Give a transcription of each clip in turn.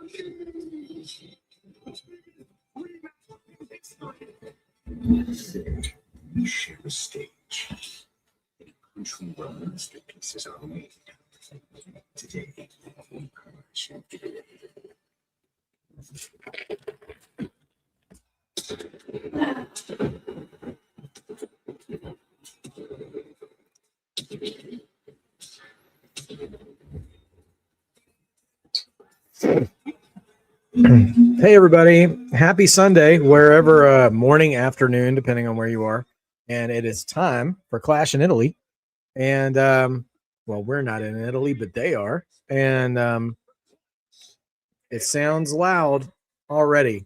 We share a stage. A crucial romance that pieces are made. Today, we crash. Hey everybody, happy Sunday, wherever morning, afternoon, depending on where you are. And it is time for Clash in Italy. And well, we're not in Italy, but they are. And it sounds loud already.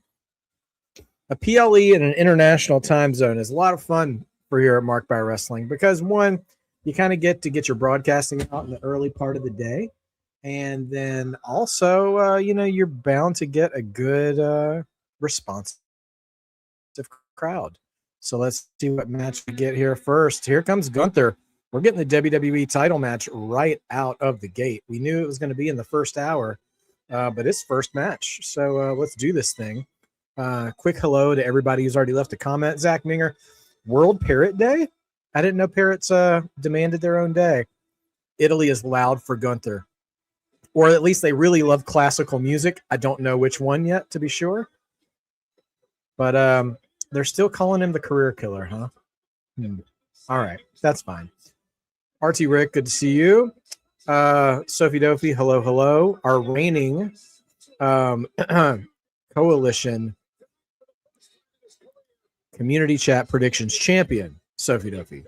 A PLE in an international time zone is a lot of fun for here at Marked by Wrestling because one, you kind of get to get your broadcasting out in the early part of the day. And then also, you're bound to get a good responsive crowd. So let's see what match we get here first. Here comes Gunther. We're getting the WWE title match right out of the gate. We knew it was going to be in the first hour, but it's first match. So let's do this thing. Quick hello to everybody who's already left a comment. Zach Minger, World Parrot Day? I didn't know parrots demanded their own day. Italy is loud for Gunther. Or at least they really love classical music. I don't know which one yet, to be sure. But they're still calling him the career killer, huh? All right, that's fine. RT Rick, good to see you. Sophie Dophie, hello, hello. Our reigning coalition community chat predictions champion, Sophie Dophie.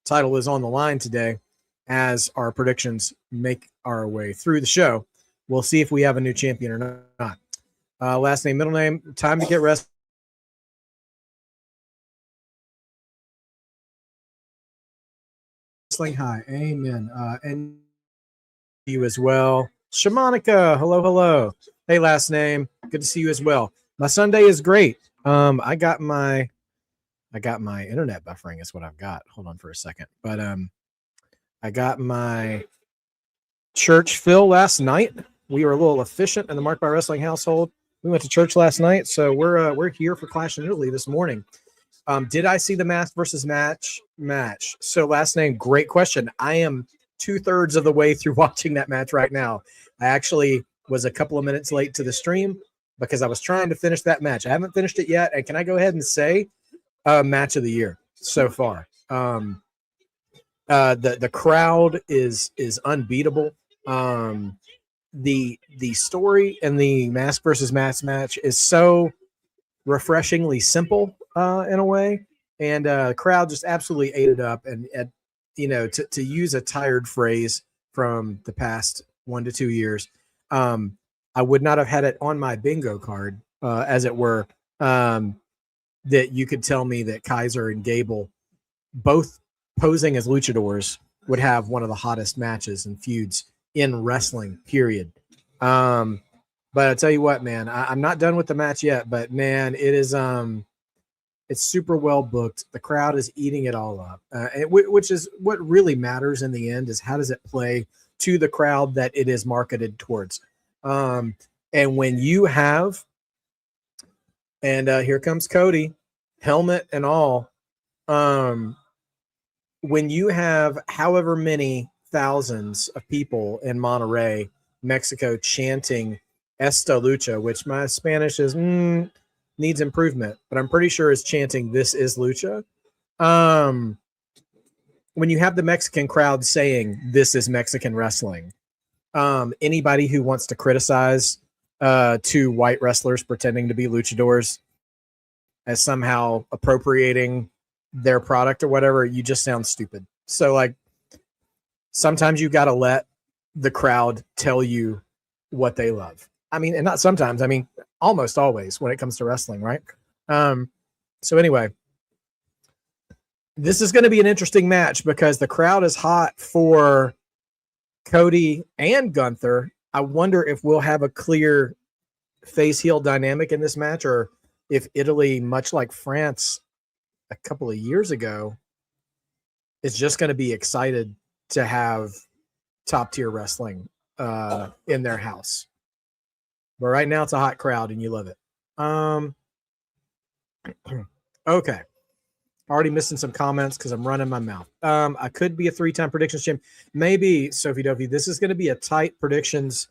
Title is on the line today. As our predictions make our way through the show, we'll see if we have a new champion or not. Last name, middle name, time to get wrestling high. Amen. And you as well. Shamanica, hello, hello. Hey, last name, good to see you as well. My Sunday is great. I got my internet buffering is what I've got. Hold on for a second. But I got my church fill last night. We were a little efficient in the Marked by Wrestling household. We went to church last night, so we're here for Clash in Italy this morning. Did I see the mask versus match? So last name, great question. I am 2/3 of the way through watching that match right now. I actually was a couple of minutes late to the stream because I was trying to finish that match. I haven't finished it yet, and can I go ahead and say match of the year so far? The crowd is unbeatable. The story and the mask versus match is so refreshingly simple in a way, and the crowd just absolutely ate it up. And to use a tired phrase from the past 1 to 2 years, I would not have had it on my bingo card, as it were, that you could tell me that Kaiser and Gable both posing as luchadors would have one of the hottest matches and feuds in wrestling, period. But I'll tell you what, man, I'm not done with the match yet, but man, it is it's super well booked. The crowd is eating it all up, which is what really matters in the end, is how does it play to the crowd that it is marketed towards. And when you have, and here comes Cody, helmet and all, when you have however many thousands of people in Monterrey, Mexico, chanting Esta Lucha, which my Spanish is needs improvement, but I'm pretty sure is chanting "This is Lucha." When you have the Mexican crowd saying "This is Mexican wrestling," anybody who wants to criticize two white wrestlers pretending to be luchadors as somehow appropriating their product or whatever, you just sound stupid. So like sometimes you got to let the crowd tell you what they love. I mean, and not sometimes, I mean, almost always when it comes to wrestling, right? So anyway, this is going to be an interesting match because the crowd is hot for Cody and Gunther. I wonder if we'll have a clear face heel dynamic in this match, or if Italy, much like France a couple of years ago, is just going to be excited to have top tier wrestling in their house. But right now it's a hot crowd and you love it. Okay. Already missing some comments because I'm running my mouth. I could be a 3-time predictions champ. Maybe, Sophie Dovey, this is going to be a tight predictions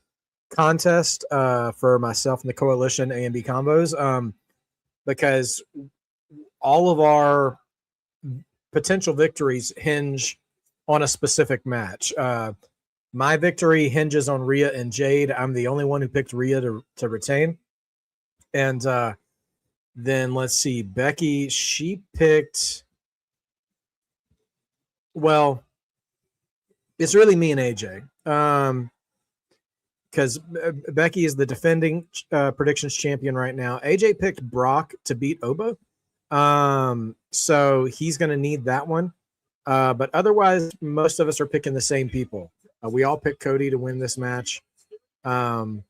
contest for myself and the coalition A&B combos, because all of our potential victories hinge on a specific match. My victory hinges on Rhea and Jade. I'm the only one who picked Rhea to retain. And then let's see, Becky, she picked, well, it's really me and AJ. Because Becky is the defending predictions champion right now. AJ picked Brock to beat Oba. So he's going to need that one. But otherwise, most of us are picking the same people. We all picked Cody to win this match. But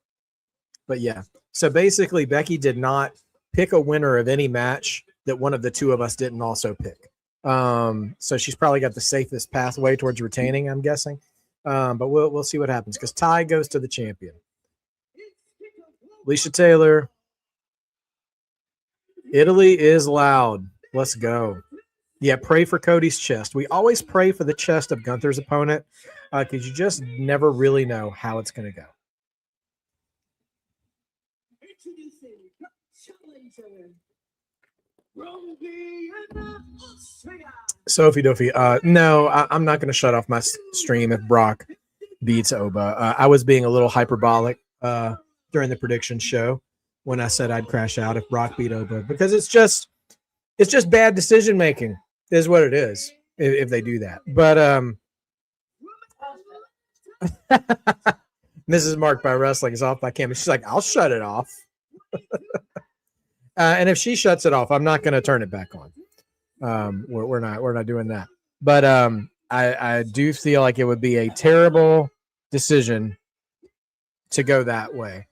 yeah, so basically Becky did not pick a winner of any match that one of the two of us didn't also pick. So she's probably got the safest pathway towards retaining, I'm guessing. But we'll see what happens because tie goes to the champion. Alicia Taylor. Italy is loud. Let's go. Yeah, pray for Cody's chest. We always pray for the chest of Gunther's opponent because you just never really know how it's going to go. Sophie Duffy. No, I'm not going to shut off my stream if Brock beats Oba. I was being a little hyperbolic during the prediction show when I said I'd crash out if Brock beat Oba because it's just bad decision making is what it is if they do that. But Mrs. Mark by Wrestling is off by camera. She's like, I'll shut it off. And if she shuts it off, I'm not going to turn it back on. We're not doing that. But I do feel like it would be a terrible decision to go that way.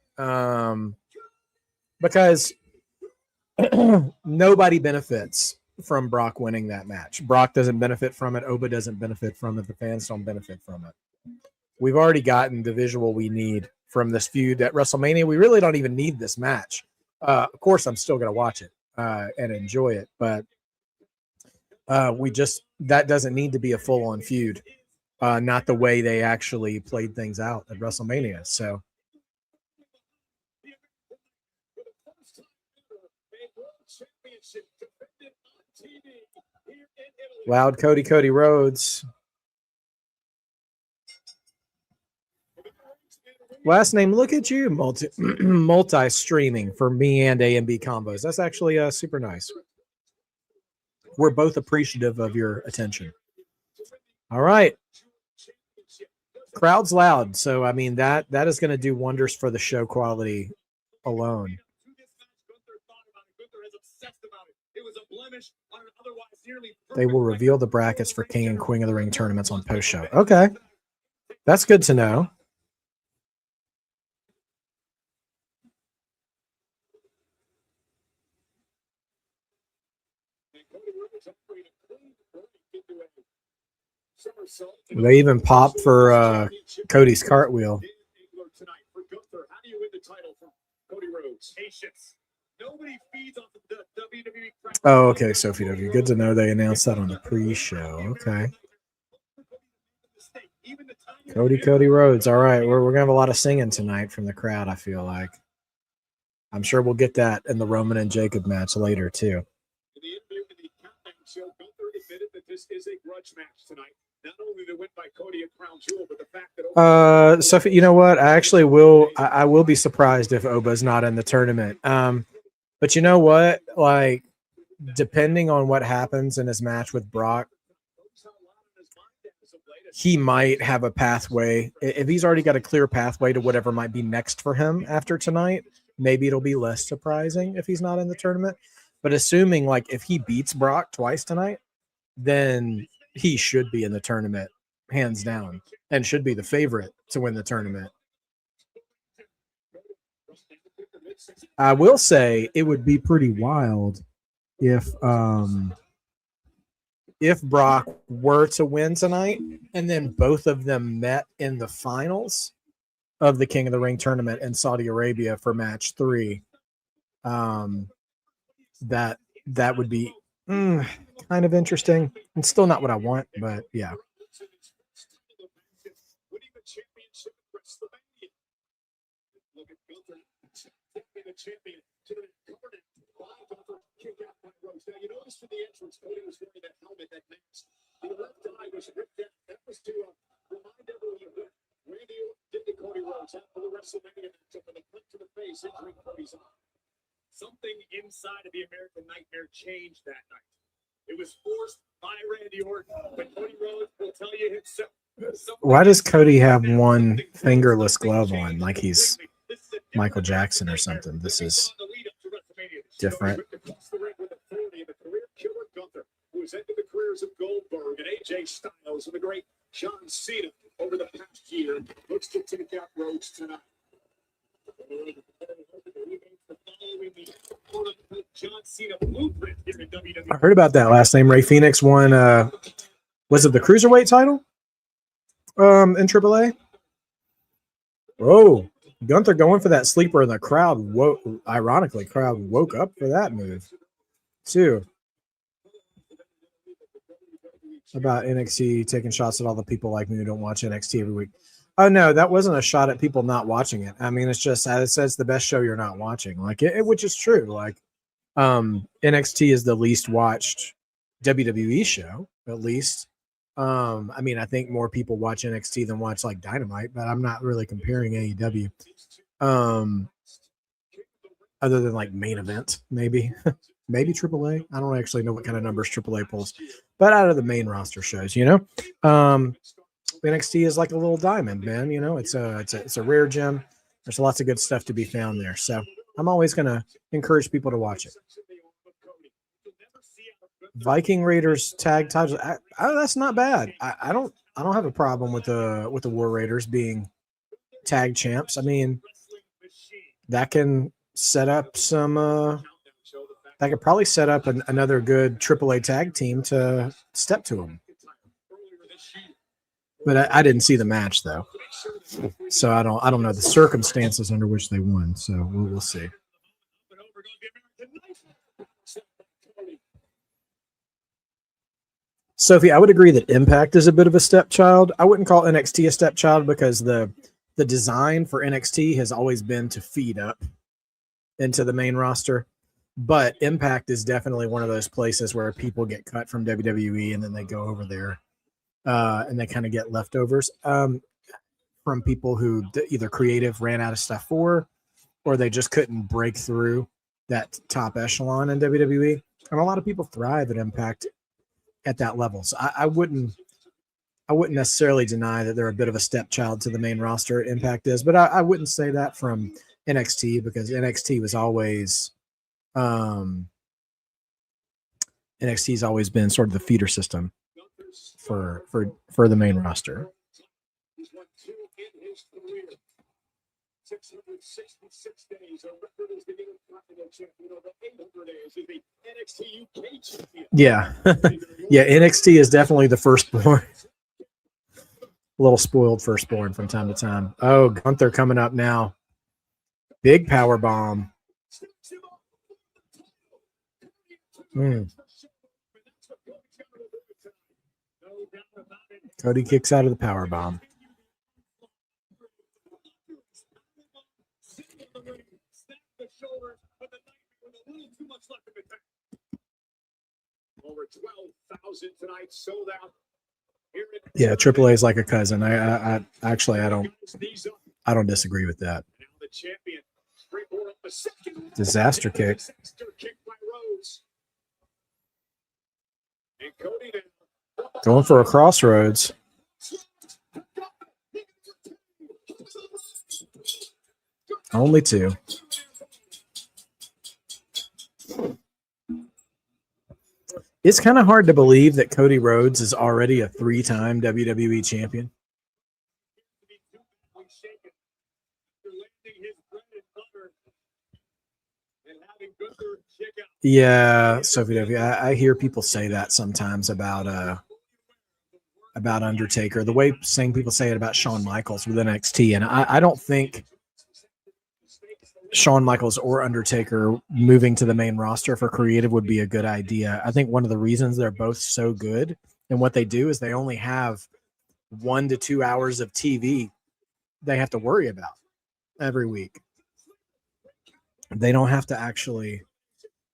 Because nobody benefits from Brock winning that match. Brock doesn't benefit from it. Oba doesn't benefit from it. The fans don't benefit from it. We've already gotten the visual we need from this feud at WrestleMania. We really don't even need this match. Of course, I'm still going to watch it and enjoy it, but that doesn't need to be a full-on feud. Not the way they actually played things out at WrestleMania. So. Loud Cody Rhodes. Last name, look at you, multi-streaming for me and A&B combos. That's actually super nice. We're both appreciative of your attention. All right. Crowd's loud, so I mean that is going to do wonders for the show quality alone. They will reveal the brackets for King and Queen of the Ring tournaments on post show. Okay. That's good to know. They even popped for Cody's cartwheel. Oh, okay, Sophie W. Good to know they announced that on the pre-show. Okay. Cody Rhodes. All right, we're gonna have a lot of singing tonight from the crowd, I feel like. I'm sure we'll get that in the Roman and Jacob match later, too. In the interview in the Countdown show, Gunther admitted that this is a grudge match tonight. Not only the win by Cody at Crown Jewel, but the fact that Sophie, you know what? I actually will. I will be surprised if Oba's not in the tournament. But you know what? Like, depending on what happens in his match with Brock, he might have a pathway. If he's already got a clear pathway to whatever might be next for him after tonight, maybe it'll be less surprising if he's not in the tournament. But assuming, like, if he beats Brock twice tonight, then he should be in the tournament, hands down, and should be the favorite to win the tournament. I will say it would be pretty wild if Brock were to win tonight and then both of them met in the finals. of the King of the Ring tournament in Saudi Arabia for match 3. That would be kind of interesting. It's still not what I want, but yeah. Now, you noticed in the entrance, Cody was wearing that helmet, that mask. The left eye was ripped out. That was to remind everyone of Randy did to Cody Rhodes after the WrestleMania matchup and the punch to the face injuring Cody's eye. Something inside of the American Nightmare changed that night. It was forced by Randy Orton, but Cody Rhodes will tell you himself. Why does Cody have one fingerless glove on, like he's Michael Jackson or something? This is different. Gunther, who has ended the careers of Goldberg and AJ Styles and the great John Cena over the past year, looks to take out Rhodes tonight. I heard about that last name. Ray Phoenix won, was it the Cruiserweight title in AAA? Oh, Gunther going for that sleeper, and the crowd woke up for that move too. About NXT taking shots at all the people like me who don't watch NXT every week. Oh no, that wasn't a shot at people not watching it. I mean, it's just it says the best show you're not watching, like it, which is true. Like, NXT is the least watched WWE show, at least. I mean, I think more people watch NXT than watch like Dynamite, but I'm not really comparing AEW. Other than like Main Event, maybe. Maybe AAA. I don't actually know what kind of numbers AAA pulls, but out of the main roster shows, NXT is like a little diamond, man. It's a rare gem. There's lots of good stuff to be found there. So I'm always going to encourage people to watch it. Viking Raiders tag titles. That's not bad. I don't have a problem with the War Raiders being tag champs. I mean, that can set up some. That could probably set up another good AAA tag team to step to them. But I didn't see the match though, so I don't know the circumstances under which they won. So we'll see. Sophie, I would agree that Impact is a bit of a stepchild. I wouldn't call NXT a stepchild because the design for NXT has always been to feed up into the main roster. But Impact is definitely one of those places where people get cut from WWE and then they go over there and they kind of get leftovers from people who either creative ran out of stuff for, or they just couldn't break through that top echelon in WWE. And a lot of people thrive at Impact at that level. So I wouldn't necessarily deny that they're a bit of a stepchild to the main roster. Impact is, but I wouldn't say that from NXT because NXT was always NXT's always been sort of the feeder system for the main roster. 666 days, a record as the Intercontinental Champion over 800 days as the NXT UK Champion. Yeah. Yeah, NXT is definitely the firstborn. A little spoiled firstborn from time to time. Oh, Gunther coming up now. Big power bomb. Cody kicks out of the power bomb. Over 12,000 tonight, sold out. Yeah, AAA is like a cousin. I actually I don't disagree with that. Disaster kick. Going for a crossroads. Only two. It's kind of hard to believe that Cody Rhodes is already a 3-time WWE champion. Yeah, Sophie, I hear people say that sometimes about about Undertaker, the way same people say it about Shawn Michaels with NXT. And I don't think Shawn Michaels or Undertaker moving to the main roster for creative would be a good idea. I think one of the reasons they're both so good and what they do is they only have 1 to 2 hours of TV they have to worry about every week. They don't have to actually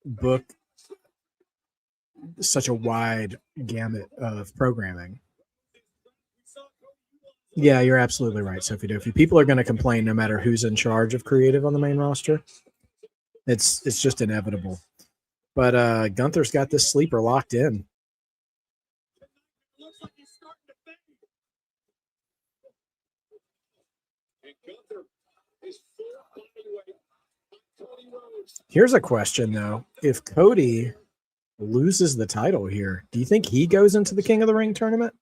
book such a wide gamut of programming. Yeah, you're absolutely right, Sophie Dophie. People are going to complain no matter who's in charge of creative on the main roster. It's just inevitable. But Gunther's got this sleeper locked in. Here's a question, though. If Cody loses the title here, do you think he goes into the King of the Ring tournament?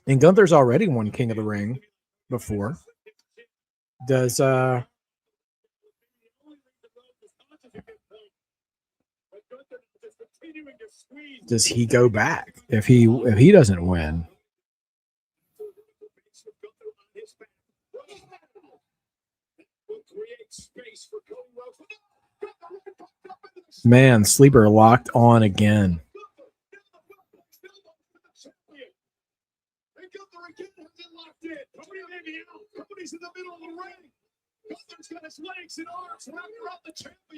And Gunther's already won King of the Ring before. Does he go back if he doesn't win? Man, sleeper locked on again.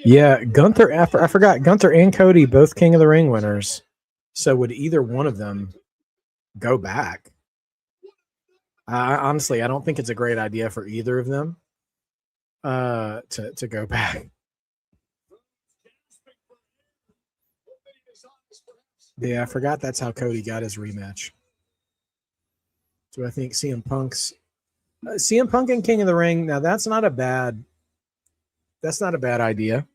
Yeah, Gunther. I forgot Gunther and Cody, both King of the Ring winners. So would either one of them go back? Honestly, I don't think it's a great idea for either of them to go back. Yeah, I forgot that's how Cody got his rematch. So I think CM Punk and King of the Ring. Now that's not a bad idea,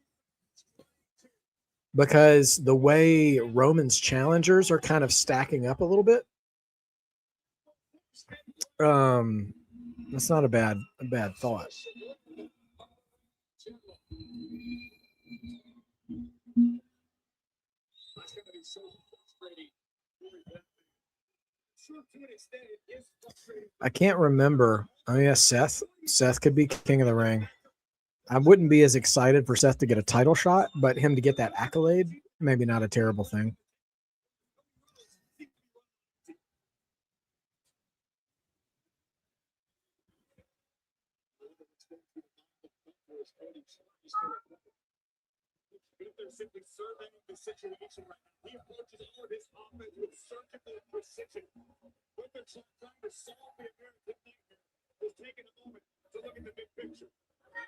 because the way Roman's challengers are kind of stacking up a little bit. That's not a bad thought. I can't remember. Oh yeah, Seth. Seth could be King of the Ring. I wouldn't be as excited for Seth to get a title shot, but him to get that accolade, maybe not a terrible thing. Simply surveying the situation right now. He approaches all of his offense with surgical precision. What they're trying to solve the American nightmare is taking a moment to look at the big picture.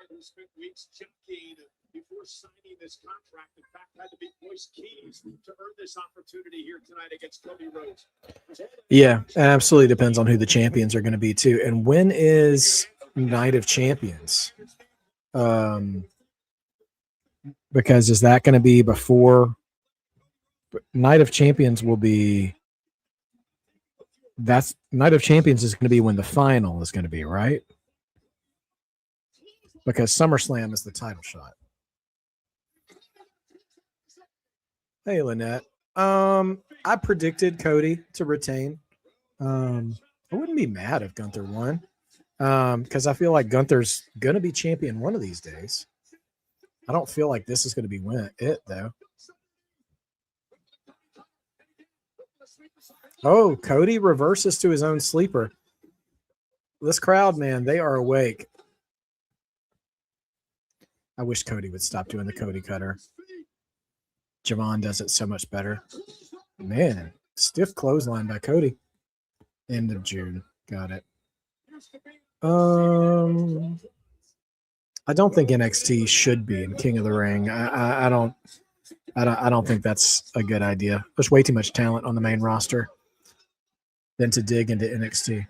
He spent weeks jockeying before signing this contract. In fact, had to be voice keys to earn this opportunity here tonight against Cody Rhodes. Yeah, absolutely depends on who the champions are going to be too. And when is Night of Champions? Because is that going to be before Night of Champions will be? That's Night of Champions is going to be when the final is going to be, right? Because SummerSlam is the title shot. Hey, Lynette. I predicted Cody to retain. I wouldn't be mad if Gunther won, because I feel like Gunther's going to be champion one of these days. I don't feel like this is going to be it, though. Oh, Cody reverses to his own sleeper. This crowd, man, they are awake. I wish Cody would stop doing the Cody cutter. Javon does it so much better. Man, stiff clothesline by Cody. End of June. Got it. I don't think NXT should be in King of the Ring. I don't think that's a good idea. There's way too much talent on the main roster than to dig into NXT.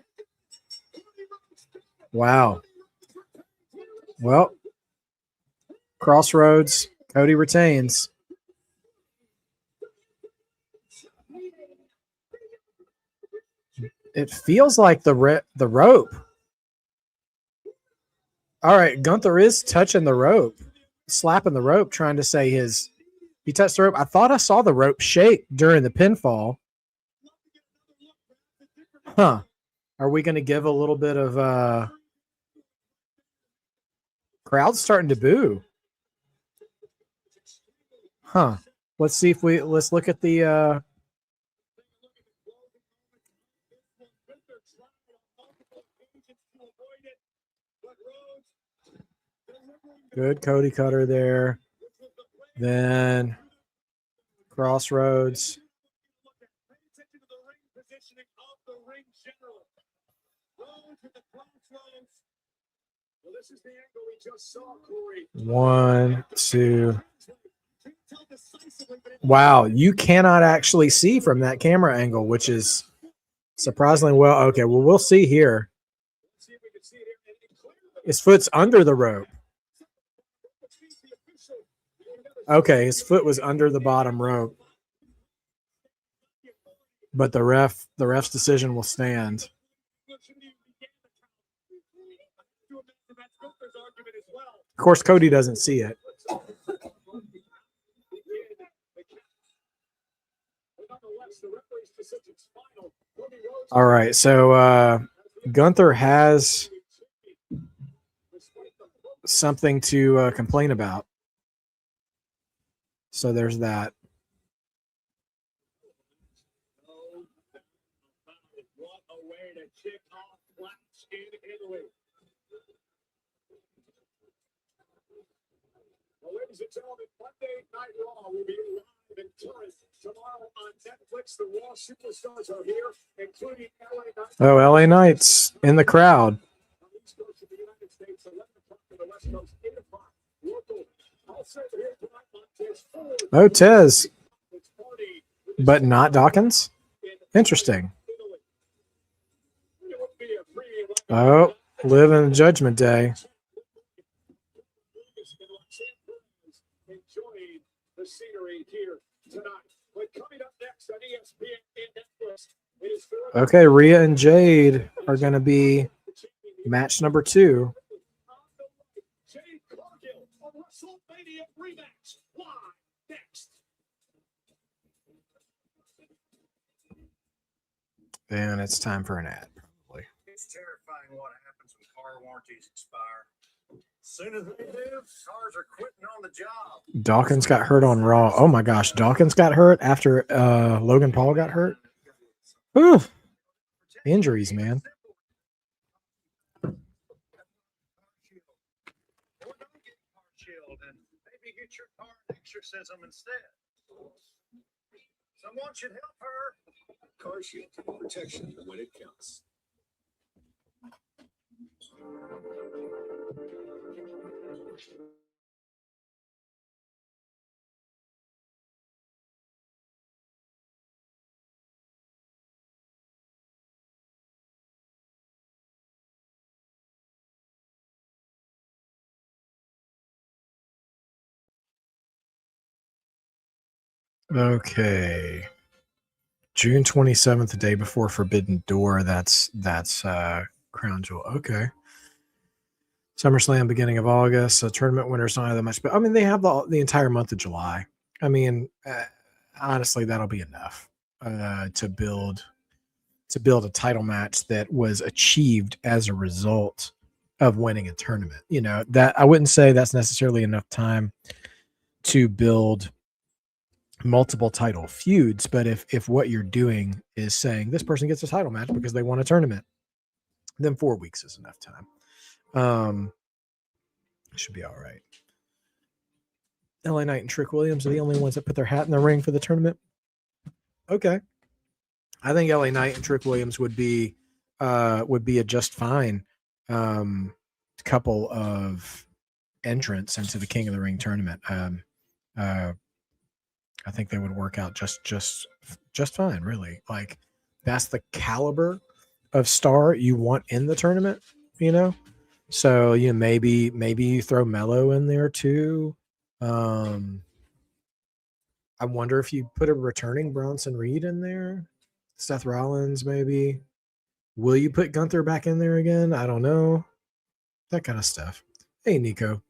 Wow. Well, Crossroads, Cody retains. It feels like the rope. All right, Gunther is touching the rope, slapping the rope, trying to say his He touched the rope. I thought I saw the rope shake during the pinfall. Huh. Are we going to give a little bit of crowd starting to boo? Huh. Let's see if let's look at the good Cody cutter there. Then Crossroads. One, two. Wow, you cannot actually see from that camera angle, which is surprisingly well. Okay, well, we'll see here. His foot's under the rope. Okay, his foot was under the bottom rope. But the ref's decision will stand. Of course, Cody doesn't see it. All right, so Gunther has something to complain about. So there's that. Ladies and gentlemen, Monday Night Raw will be live in Torrance tomorrow on Netflix. The Raw superstars are here, including LA Knights. Oh, LA Knights in the crowd. On the East Coast of the United States, 11 o'clock on the West Coast, 8 o'clock local. Also here tonight, Montez. Oh, Tez. But not Dawkins? Interesting. Oh, live in Judgment Day. Enjoying the scenery here tonight. But coming up next on ESPN and Netflix, it is okay, Rhea and Jade are going to be match number 2. Jade Cargill, a WrestleMania rematch live next. And it's time for an ad, probably. It's terrifying what happens when car warranties expire. As soon as they do, cars are quitting on the job. Dawkins got hurt on Raw. Oh my gosh, Dawkins got hurt after Logan Paul got hurt. Ooh, injuries, man. Or don't get Cargill and maybe get your car an exorcism instead. Someone should help her. CarShield, protection when it counts. Okay. June 27th, the day before Forbidden Door. That's Crown Jewel. Okay. SummerSlam, beginning of August. So tournament winners don't have that much, but I mean, they have the entire month of July. I mean, honestly, that'll be enough to build a title match that was achieved as a result of winning a tournament. You know, that I wouldn't say that's necessarily enough time to build multiple title feuds, but if what you're doing is saying this person gets a title match because they won a tournament, then 4 weeks is enough time. Should be all right. LA Knight and Trick Williams are the only ones that put their hat in the ring for the tournament. Okay. I think LA Knight and Trick Williams would be a just fine couple of entrants into the King of the Ring tournament. I think they would work out just fine, really. Like, that's the caliber of star you want in the tournament, you know? So, you know, maybe you throw Mello in there too. I wonder if you put a returning Bronson Reed in there. Seth Rollins, maybe. Will you put Gunther back in there again? I don't know. That kind of stuff. Hey, Nico.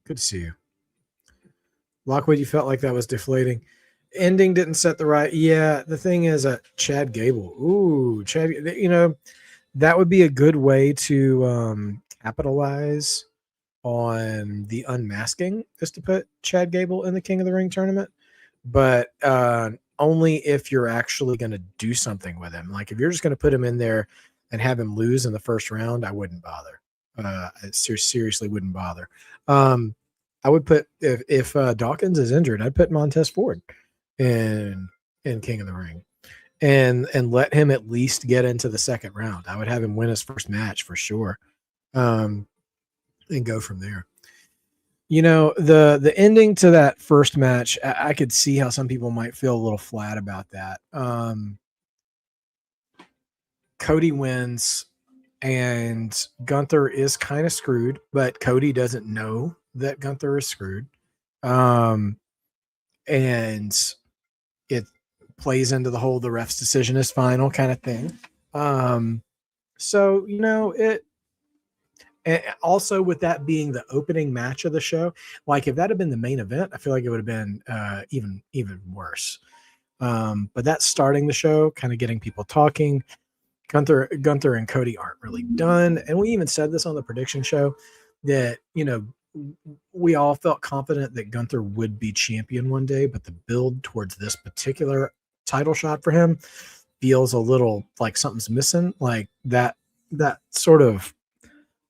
Good to see you. Lockwood, you felt like that was deflating. Ending didn't set the right. Yeah, the thing is, Chad Gable. Ooh, Chad. That would be a good way to capitalize on the unmasking, is to put Chad Gable in the King of the Ring tournament, but only if you're actually going to do something with him. Like if you're just going to put him in there and have him lose in the first round, I wouldn't bother. I seriously wouldn't bother. I would put if Dawkins is injured, I'd put Montez Ford in King of the Ring and let him at least get into the second round. I would have him win his first match for sure, and go from there. You know, the ending to that first match, I could see how some people might feel a little flat about that. Cody wins, and Gunther is kind of screwed, but Cody doesn't know that Gunther is screwed. And it plays into the whole the ref's decision is final kind of thing. So, you know, and also with that being the opening match of the show, like if that had been the main event, I feel like it would have been even worse. But that's starting the show, kind of getting people talking. Gunther and Cody aren't really done. And we even said this on the prediction show that, you know, we all felt confident that Gunther would be champion one day, but the build towards this particular title shot for him feels a little like something's missing. Like that sort of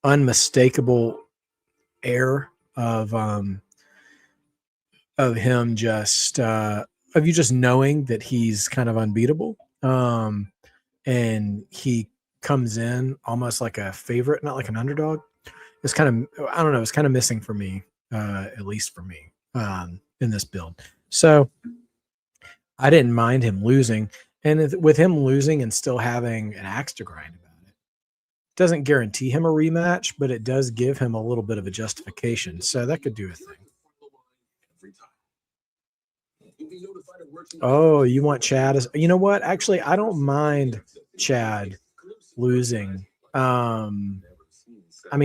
unmistakable air of him just of you just knowing that he's kind of unbeatable. And he comes in almost like a favorite, not like an underdog. It's kind of, I don't know, it's kind of missing for me, at least for me, in this build. So I didn't mind him losing. And with him losing and still having an axe to grind about it, doesn't guarantee him a rematch, but it does give him a little bit of a justification. So that could do a thing. Oh, you want Chad? You know what? Actually, I don't mind Chad losing.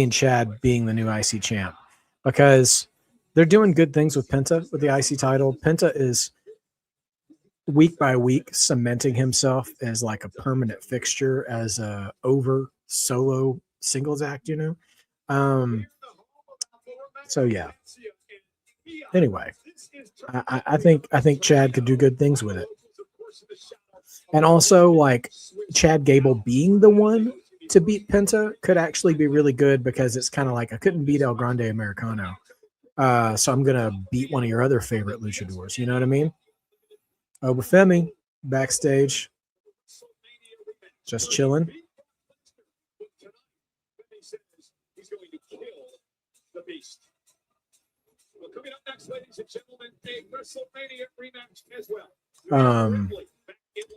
Chad being the new IC champ, because they're doing good things with Penta with the IC title. Penta is week by week cementing himself as like a permanent fixture as a over solo singles act, you know? So yeah. Anyway, I think Chad could do good things with it. And also like Chad Gable being the one to beat Penta could actually be really good, because it's kind of like I couldn't beat El Grande Americano. So I'm going to beat one of your other favorite luchadors. You know what I mean? Over Femi backstage, just chilling.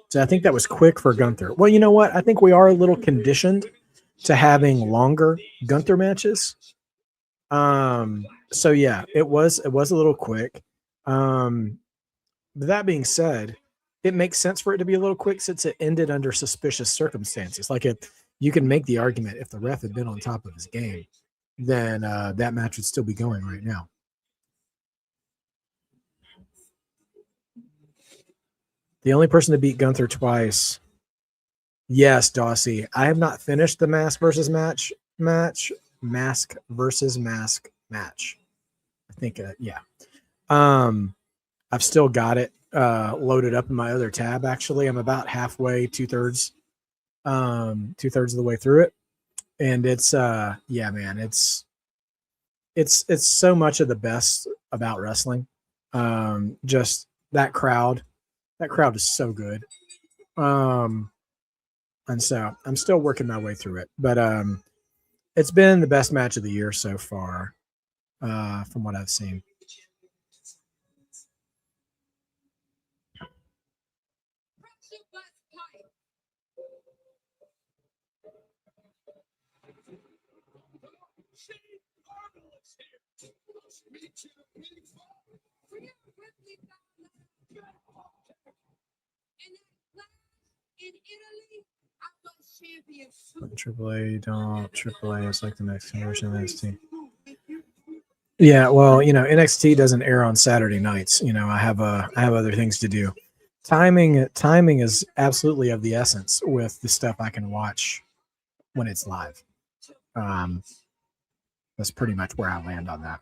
So I think that was quick for Gunther. Well, you know what? I think we are a little conditioned to having longer Gunther matches. So yeah, it was a little quick. But that being said, it makes sense for it to be a little quick since it ended under suspicious circumstances. Like if you can make the argument, if the ref had been on top of his game, then that match would still be going right now. The only person to beat Gunther twice. Yes, Dawsey. I have not finished the mask versus mask match. I think, yeah. I've still got it loaded up in my other tab. Actually, I'm about halfway, 2/3 of the way through it, and it's yeah, man, it's so much of the best about wrestling. Just that crowd is so good. And so I'm still working my way through it, but it's been the best match of the year so far, from what I've seen. In Italy, I was champion. AAA is like the next version of NXT. Yeah, well, NXT doesn't air on Saturday nights. I have other things to do. Timing is absolutely of the essence with the stuff I can watch when it's live. That's pretty much where I land on that.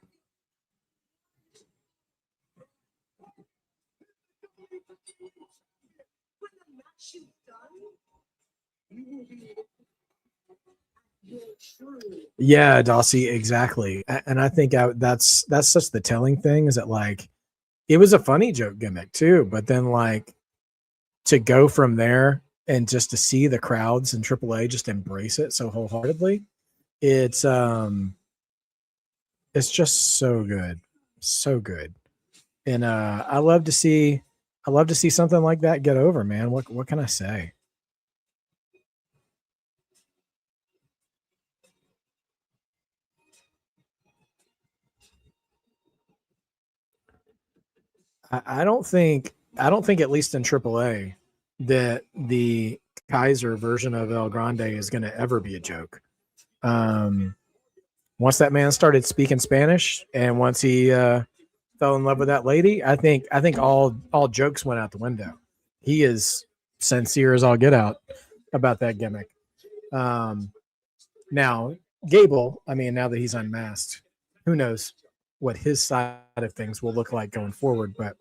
Yeah, Dossie, exactly. And I think that's just the telling thing is that like it was a funny joke gimmick too, but then like to go from there and just to see the crowds in AAA just embrace it so wholeheartedly, it's just so good, so good. And I love to see something like that get over, man. What can I say? I don't think at least in AAA that the Kaiser version of El Grande is going to ever be a joke. Once that man started speaking Spanish and once he fell in love with that lady, I think all jokes went out the window. He is sincere as all get out about that gimmick. Now Gable, I mean, now that he's unmasked, who knows what his side of things will look like going forward, but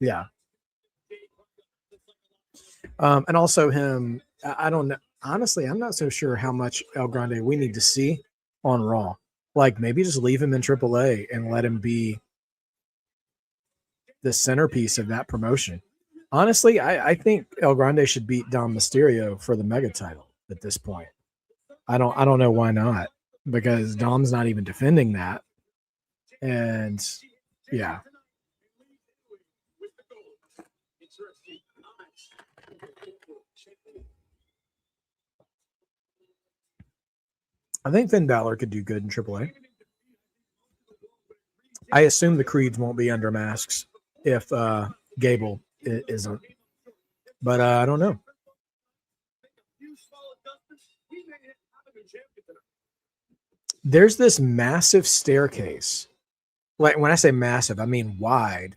yeah. And also him, I don't know. Honestly, I'm not so sure how much El Grande we need to see on Raw. Like maybe just leave him in AAA and let him be the centerpiece of that promotion. Honestly, I think El Grande should beat Dom Mysterio for the mega title at this point. I don't know why not, because Dom's not even defending that. And yeah. I think Finn Balor could do good in AAA. I assume the Creeds won't be under masks if Gable isn't. But I don't know. There's this massive staircase. Like when I say massive, I mean wide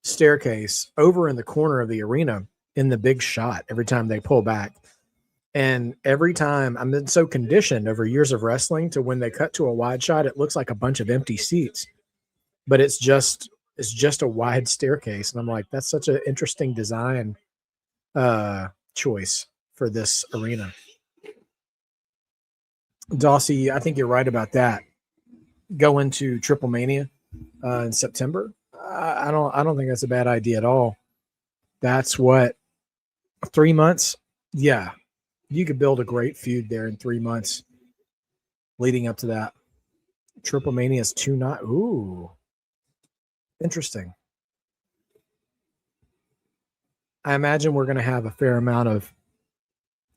staircase over in the corner of the arena in the big shot every time they pull back. And every time I'm been so conditioned over years of wrestling to when they cut to a wide shot, it looks like a bunch of empty seats, but it's just a wide staircase. And I'm like, that's such an interesting design choice for this arena. Dossie, I think you're right about that. Go into Triple Mania in September. I don't think that's a bad idea at all. That's what 3 months. Yeah, you could build a great feud there in 3 months leading up to that. Triple Mania is 2 nights. Ooh, interesting. I imagine we're going to have a fair amount of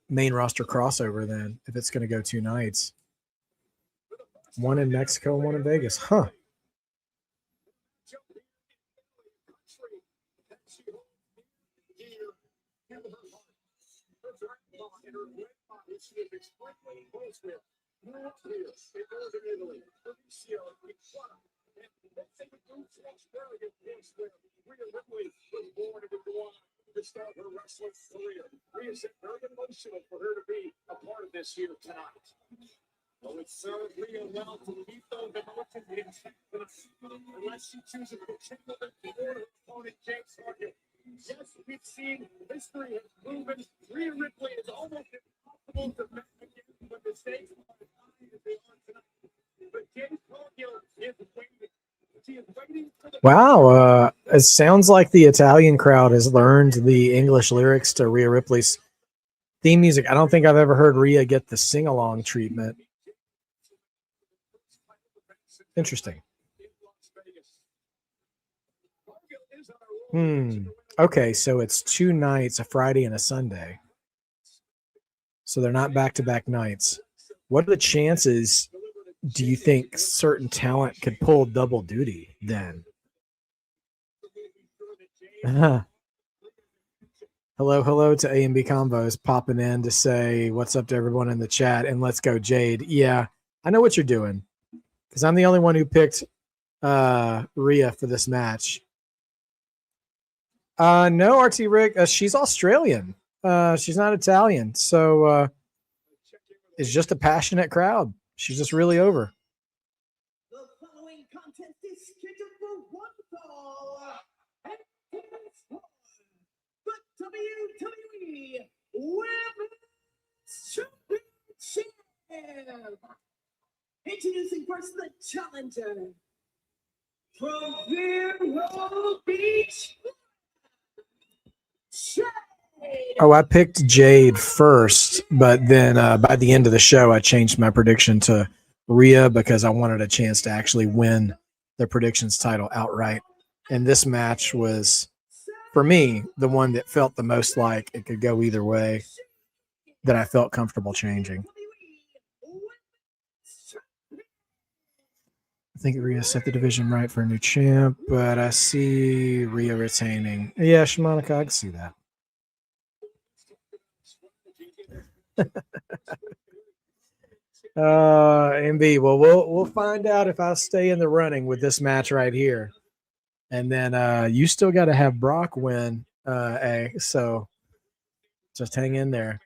main roster crossover then if it's going to go 2 nights. One in Mexico and one in Vegas. Huh. To start her wrestling career. Rhea is very emotional for her to be a part of this here tonight. Well, it served Rhea well to keep those emotions intact unless she chooses to channel them toward her opponent, Cargill. Yes, we've seen history has proven Rhea Ripley is almost impossible to match again, but the stakes are as high as they are tonight. But Cargill is waiting. Wow, it sounds like the Italian crowd has learned the English lyrics to Rhea Ripley's theme music. I don't think I've ever heard Rhea get the sing-along treatment. Interesting. Okay, so it's 2 nights, a Friday and a Sunday. So they're not back-to-back nights. What are the chances do you think certain talent could pull double duty then? Hello to A and B Combos popping in to say what's up to everyone in the chat and let's go Jade. Yeah, I know what you're doing because I'm the only one who picked Rhea for this match. No, RT Rick, she's Australian. She's not Italian, so it's just a passionate crowd. She's just really over. The following contest is scheduled for one fall. And here's one. The WWE Women's Championship. Introducing first the challenger from Vero Beach. Jade. Oh, I picked Jade first, but then by the end of the show, I changed my prediction to Rhea because I wanted a chance to actually win the predictions title outright. And this match was, for me, the one that felt the most like it could go either way, that I felt comfortable changing. I think Rhea set the division right for a new champ, but I see Rhea retaining. Yeah, Shimonica, I can see that. MB, well, we'll find out if I stay in the running with this match right here. And then you still got to have Brock win, so just hang in there.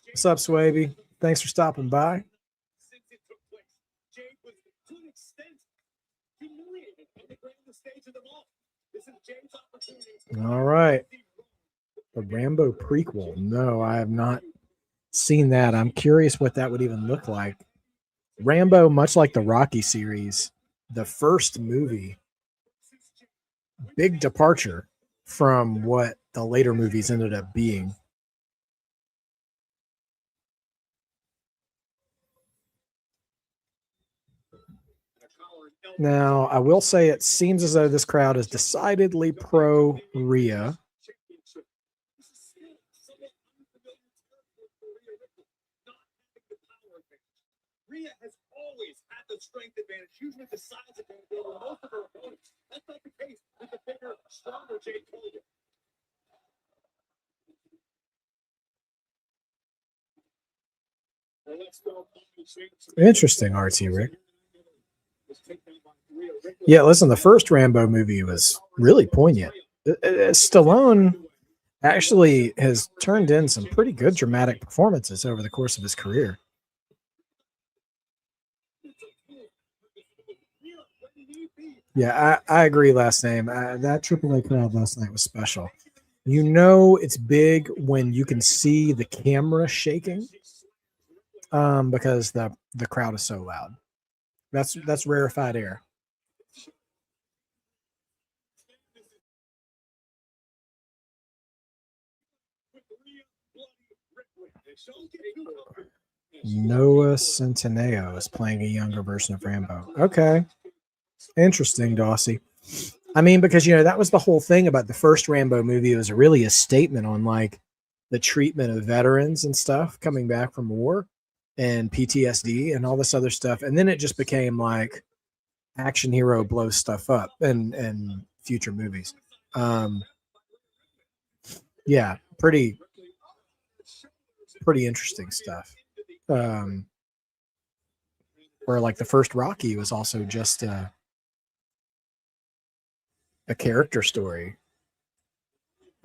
What's up, Swaby? Thanks for stopping by. Since it took place, Jade was to an extent humiliated on the grandest stage of them all. This is Jade's opportunity. All right. The Rambo prequel. No, I have not seen that. I'm curious what that would even look like. Rambo, much like the Rocky series, the first movie, big departure from what the later movies ended up being. Now, I will say it seems as though this crowd is decidedly pro Rhea. Rhea has always had the strength advantage, usually the size advantage over most of her opponents. That's not the case with the bigger, stronger Jade Cargill. Well, let's go. Interesting, RT Rick. Yeah, listen, the first Rambo movie was really poignant. Stallone actually has turned in some pretty good dramatic performances over the course of his career. Yeah, I agree, last name. That AAA crowd last night was special. You know it's big when you can see the camera shaking because the crowd is so loud. That's rarefied air. Noah Centineo is playing a younger version of Rambo. Okay. Interesting, Dawsey. I mean, because, that was the whole thing about the first Rambo movie. It was really a statement on, like, the treatment of veterans and stuff coming back from war and PTSD and all this other stuff. And then it just became, like, action hero blows stuff up in future movies. Yeah, pretty interesting stuff. Where, like, the first Rocky was also just a character story.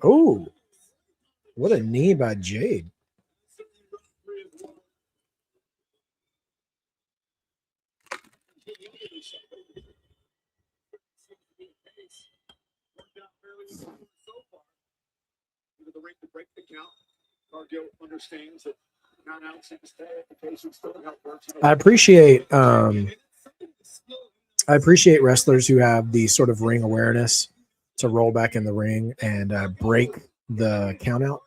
Oh, what a knee by Jade. I appreciate wrestlers who have the sort of ring awareness to roll back in the ring and break the count.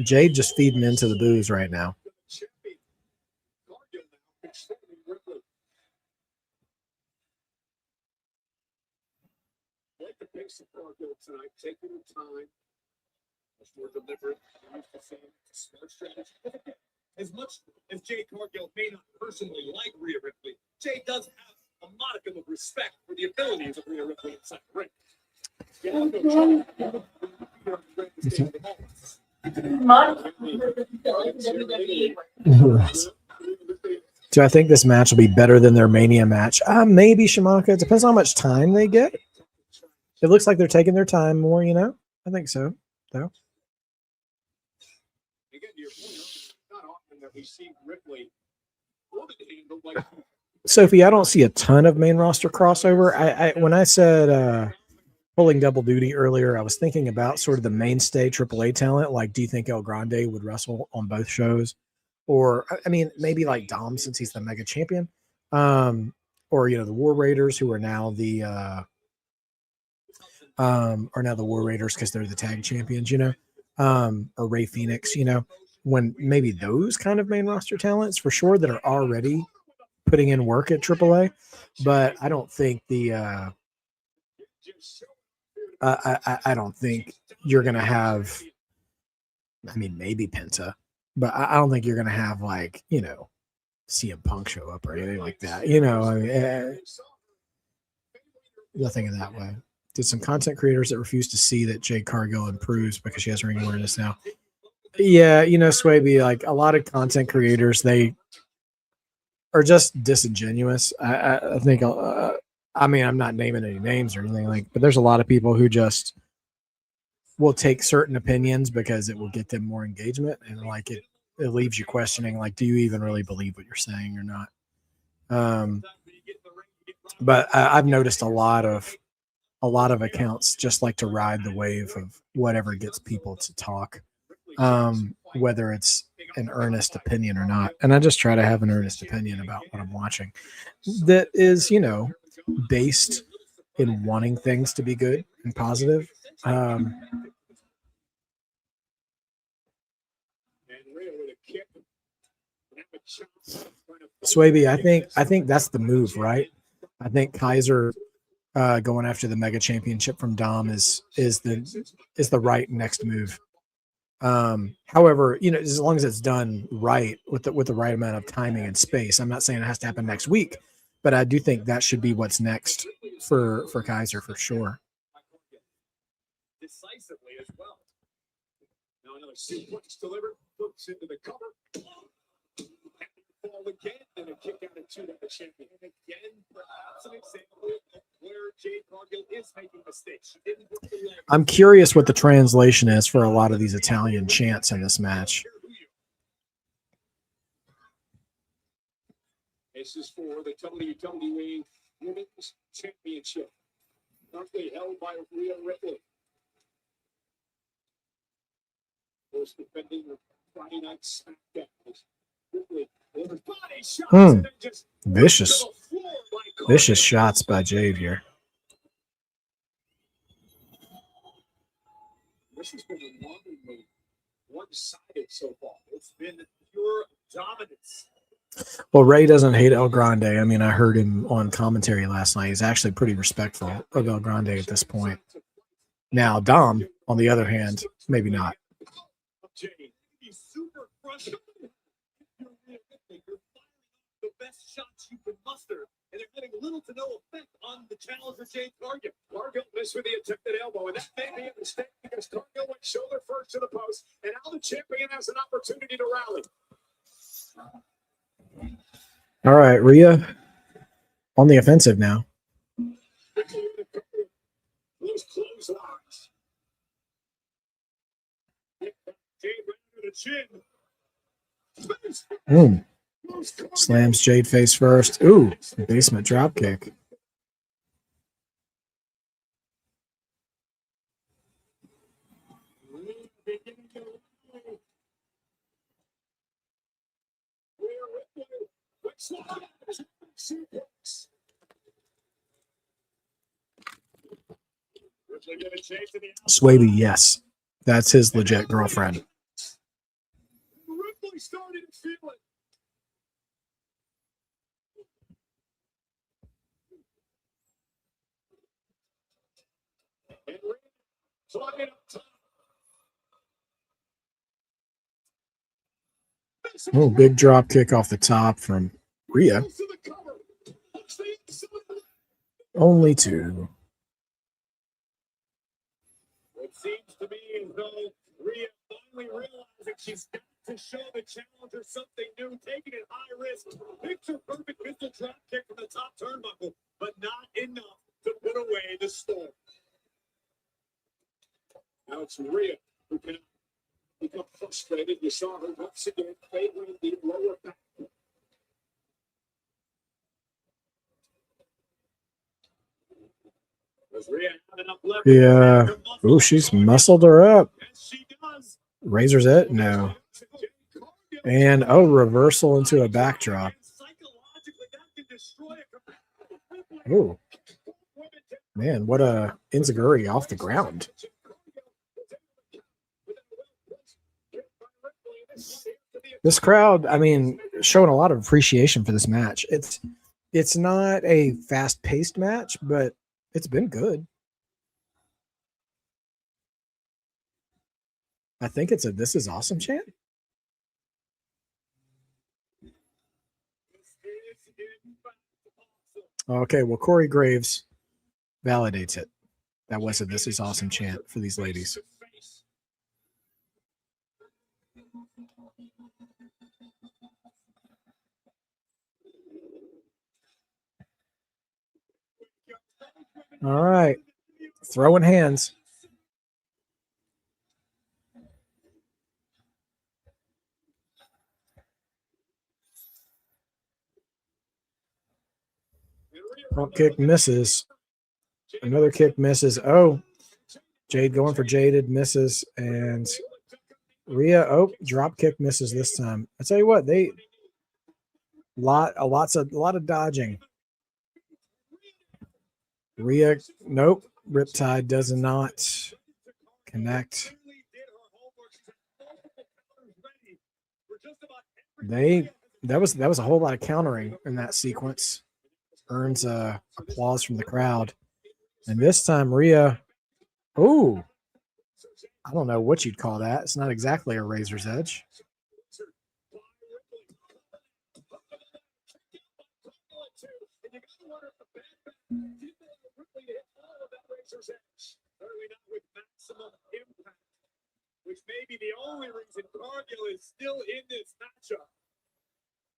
Jade just feeding into the booze right now. Taking the time, much more deliberate, smart strategy. As much as Jade Cargill may not personally like Rhea Ripley, Jade does have a modicum of respect for the abilities of Rhea Ripley inside the ring. Do I think this match will be better than their Mania match? Maybe, Shamaka. It depends on how much time they get. It looks like they're taking their time more, you know? I think so, though. Again, to your point, it's not often that we see Ripley handled like Sophie, I don't see a ton of main roster crossover. I when I said pulling double duty earlier, I was thinking about sort of the mainstay AAA talent. Like, do you think El Grande would wrestle on both shows? Or, I mean, maybe like Dom, since he's the mega champion. Or, you know, the War Raiders, who are now the War Raiders because they're the tag champions, you know, or Ray Phoenix, you know, when maybe those kind of main roster talents for sure that are already putting in work at AAA. But I don't think I don't think you're going to have, I mean, maybe Penta, but I don't think you're going to have, like, you know, CM Punk show up or anything like that. You know, I mean, nothing in that way. Did some content creators that refuse to see that Jade Cargill improves because she has ring awareness now. Yeah, you know, Swaby, like a lot of content creators, they are just disingenuous. I think, I mean, I'm not naming any names or anything like, but there's a lot of people who just will take certain opinions because it will get them more engagement, and like it leaves you questioning, like, do you even really believe what you're saying or not? But I've noticed a lot of accounts just like to ride the wave of whatever gets people to talk, whether it's an earnest opinion or not. And I just try to have an earnest opinion about what I'm watching that is, you know, based in wanting things to be good and positive. Swaby, I think that's the move, right? I think Kaiser going after the mega championship from Dom is the right next move. However, you know, as long as it's done right with the right amount of timing and space, I'm not saying it has to happen next week, but I do think that should be what's next for Kaiser for sure. Decisively as well. Now another suplex delivered, flips into the cover. Fall again, and a kick out at 2 to the champion. And again, perhaps an example of where Jade Cargill is making mistakes. She didn't put the leg. I'm curious what the translation is for a lot of these Italian chants in this match. This is for the WWE Women's Championship, currently held by Rhea Ripley. First defending the Friday Night SmackDown. Ripley. Vicious shots by Jade here. This has been remarkably one-sided so far. It's been pure dominance. Well, Ray doesn't hate El Grande. I mean, I heard him on commentary last night. He's actually pretty respectful of El Grande at this point. Now, Dom, on the other hand, maybe not. The best shots you can muster, and they're getting little to no effect on the challenge of Jade Cargill. Cargill missed with the attempted elbow, and that may be a mistake because Cargill went shoulder first to the post, and now the champion has an opportunity to rally. All right, Rhea on the offensive now. Those clotheslines. Jade right to the chin. Slams Jade face first. Ooh, basement drop kick. Swaby, yes. That's his legit girlfriend. Ripley started to feel it. Oh, big drop kick off the top from Rhea. Only 2. seems to me as though Rhea finally realizing she's got to show the challenger something new, taking it high risk. Picture perfect pistol drop kick from the top turnbuckle, but not enough to put away the storm. Now it's Rhea who can become frustrated. You saw her once again favoring the lower back. Yeah. Ooh, she's muscled her up. Razor's it? No. And reversal into a backdrop. Ooh. Man, what a enziguri off the ground. This crowd, I mean, showing a lot of appreciation for this match. It's not a fast-paced match, but it's been good. I think it's a "This is awesome" chant. Okay, well, Corey Graves validates it. That was a "This is awesome" chant for these ladies. All right. Throwing hands. Pump kick misses. Another kick misses. Oh, Jade going for Jaded, misses. And Rhea, drop kick misses this time. I tell you what, a lot of dodging. Rhea, nope. Riptide does not connect. That was a whole lot of countering in that sequence. Earns applause from the crowd. And this time Rhea, I don't know what you'd call that. It's not exactly a razor's edge. Which may be the only reason Cargill is still in this matchup.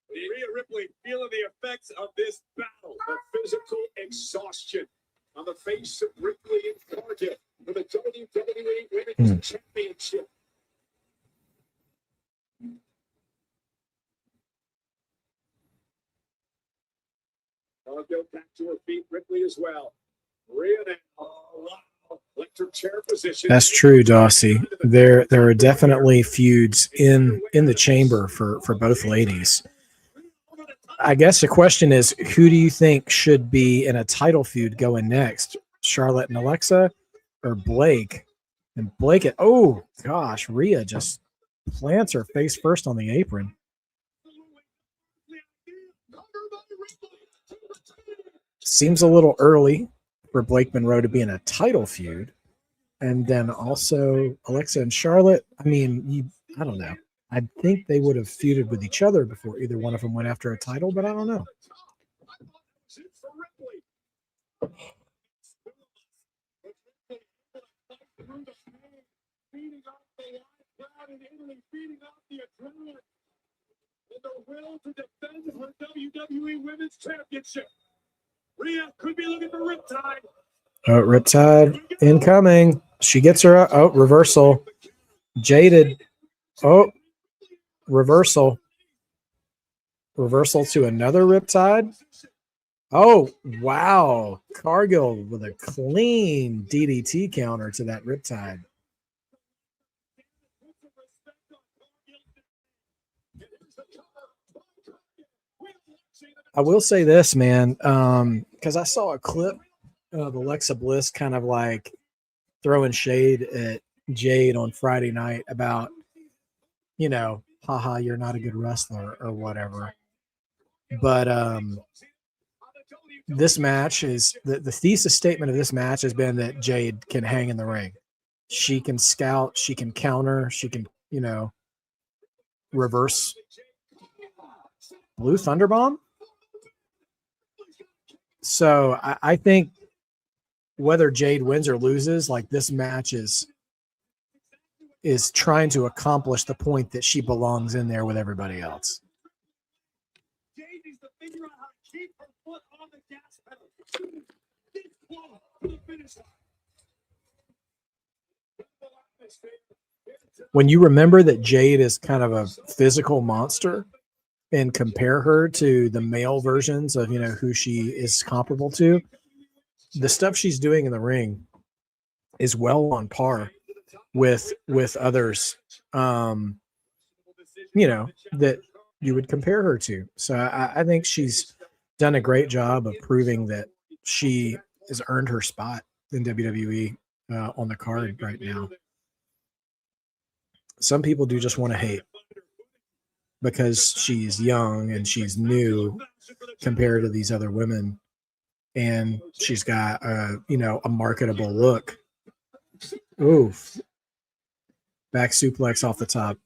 Rhea Ripley feeling the effects of this battle, the physical exhaustion on the face of Ripley and Cargill for the WWE Women's Championship. Cargill back to her feet, Ripley as well. Rhea now. That's true, Dawsey. There are definitely feuds in the chamber for both ladies. I guess the question is, who do you think should be in a title feud going next? Charlotte and Alexa or Blake? And Blake, Rhea just plants her face first on the apron. Seems a little early for Blake Monroe to be in a title feud. And then also Alexa and Charlotte. I mean, I don't know. I think they would have feuded with each other before either one of them went after a title, but I don't know. WWE Women's Championship. Rhea could be looking for Riptide. Riptide incoming. She gets her. Reversal. Jaded. Reversal. Reversal to another Riptide. Oh, wow. Cargill with a clean DDT counter to that Riptide. I will say this, man, because I saw a clip of Alexa Bliss kind of like throwing shade at Jade on Friday night about, haha, you're not a good wrestler or whatever. But this match is the thesis statement of this match has been that Jade can hang in the ring. She can scout, she can counter, she can, reverse Blue Thunderbomb. So I think whether Jade wins or loses, like this match is is trying to accomplish the point that she belongs in there with everybody else. Jade needs to figure out how to keep her foot on the gas pedal. This close to the finish line. When you remember that Jade is kind of a physical monster and compare her to the male versions of, who she is comparable to, the stuff she's doing in the ring is well on par with others, that you would compare her to. So I think she's done a great job of proving that she has earned her spot in WWE on the card right now. Some people do just want to hate because she's young and she's new compared to these other women, and she's got a marketable look. Oof. Back suplex off the top.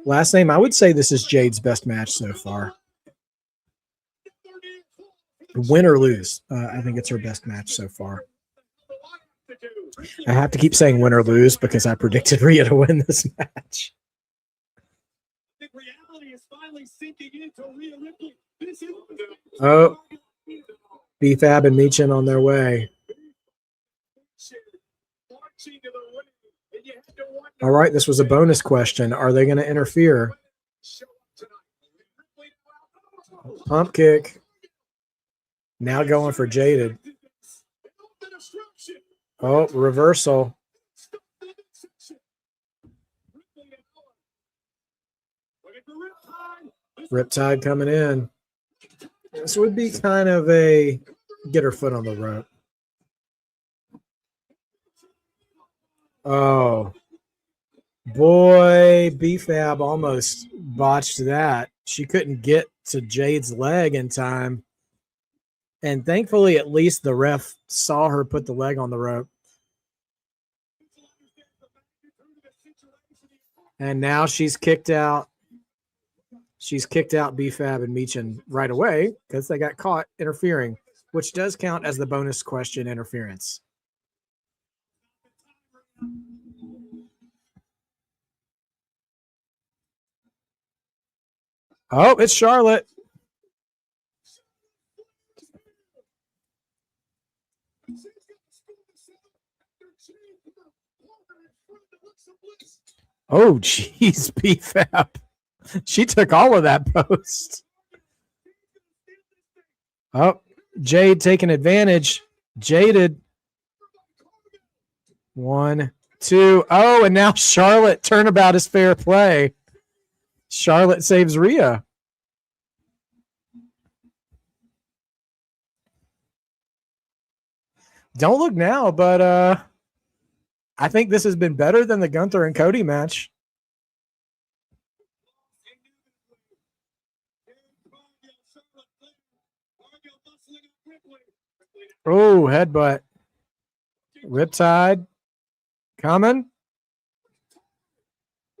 Last name, I would say this is Jade's best match so far. Win or lose, I think it's her best match so far. I have to keep saying win or lose because I predicted Rhea to win this match. Oh, B-Fab and Meechin on their way. All right, this was a bonus question. Are they going to interfere? Pump kick. Now going for Jaded. Oh, reversal. Riptide coming in. This would be kind of a get her foot on the rope. Oh, boy, B-Fab almost botched that. She couldn't get to Jade's leg in time. And thankfully, at least the ref saw her put the leg on the rope. And now she's kicked out. She's kicked out B-Fab and Meechin right away because they got caught interfering, which does count as the bonus question interference. Oh, it's Charlotte. Oh, geez, B-Fab. She took all of that post. Oh, Jade taking advantage. Jaded. 1, 2. Oh, and now Charlotte. Turnabout is fair play. Charlotte saves Rhea. Don't look now, but I think this has been better than the Gunther and Cody match. Oh, headbutt. Riptide. Coming.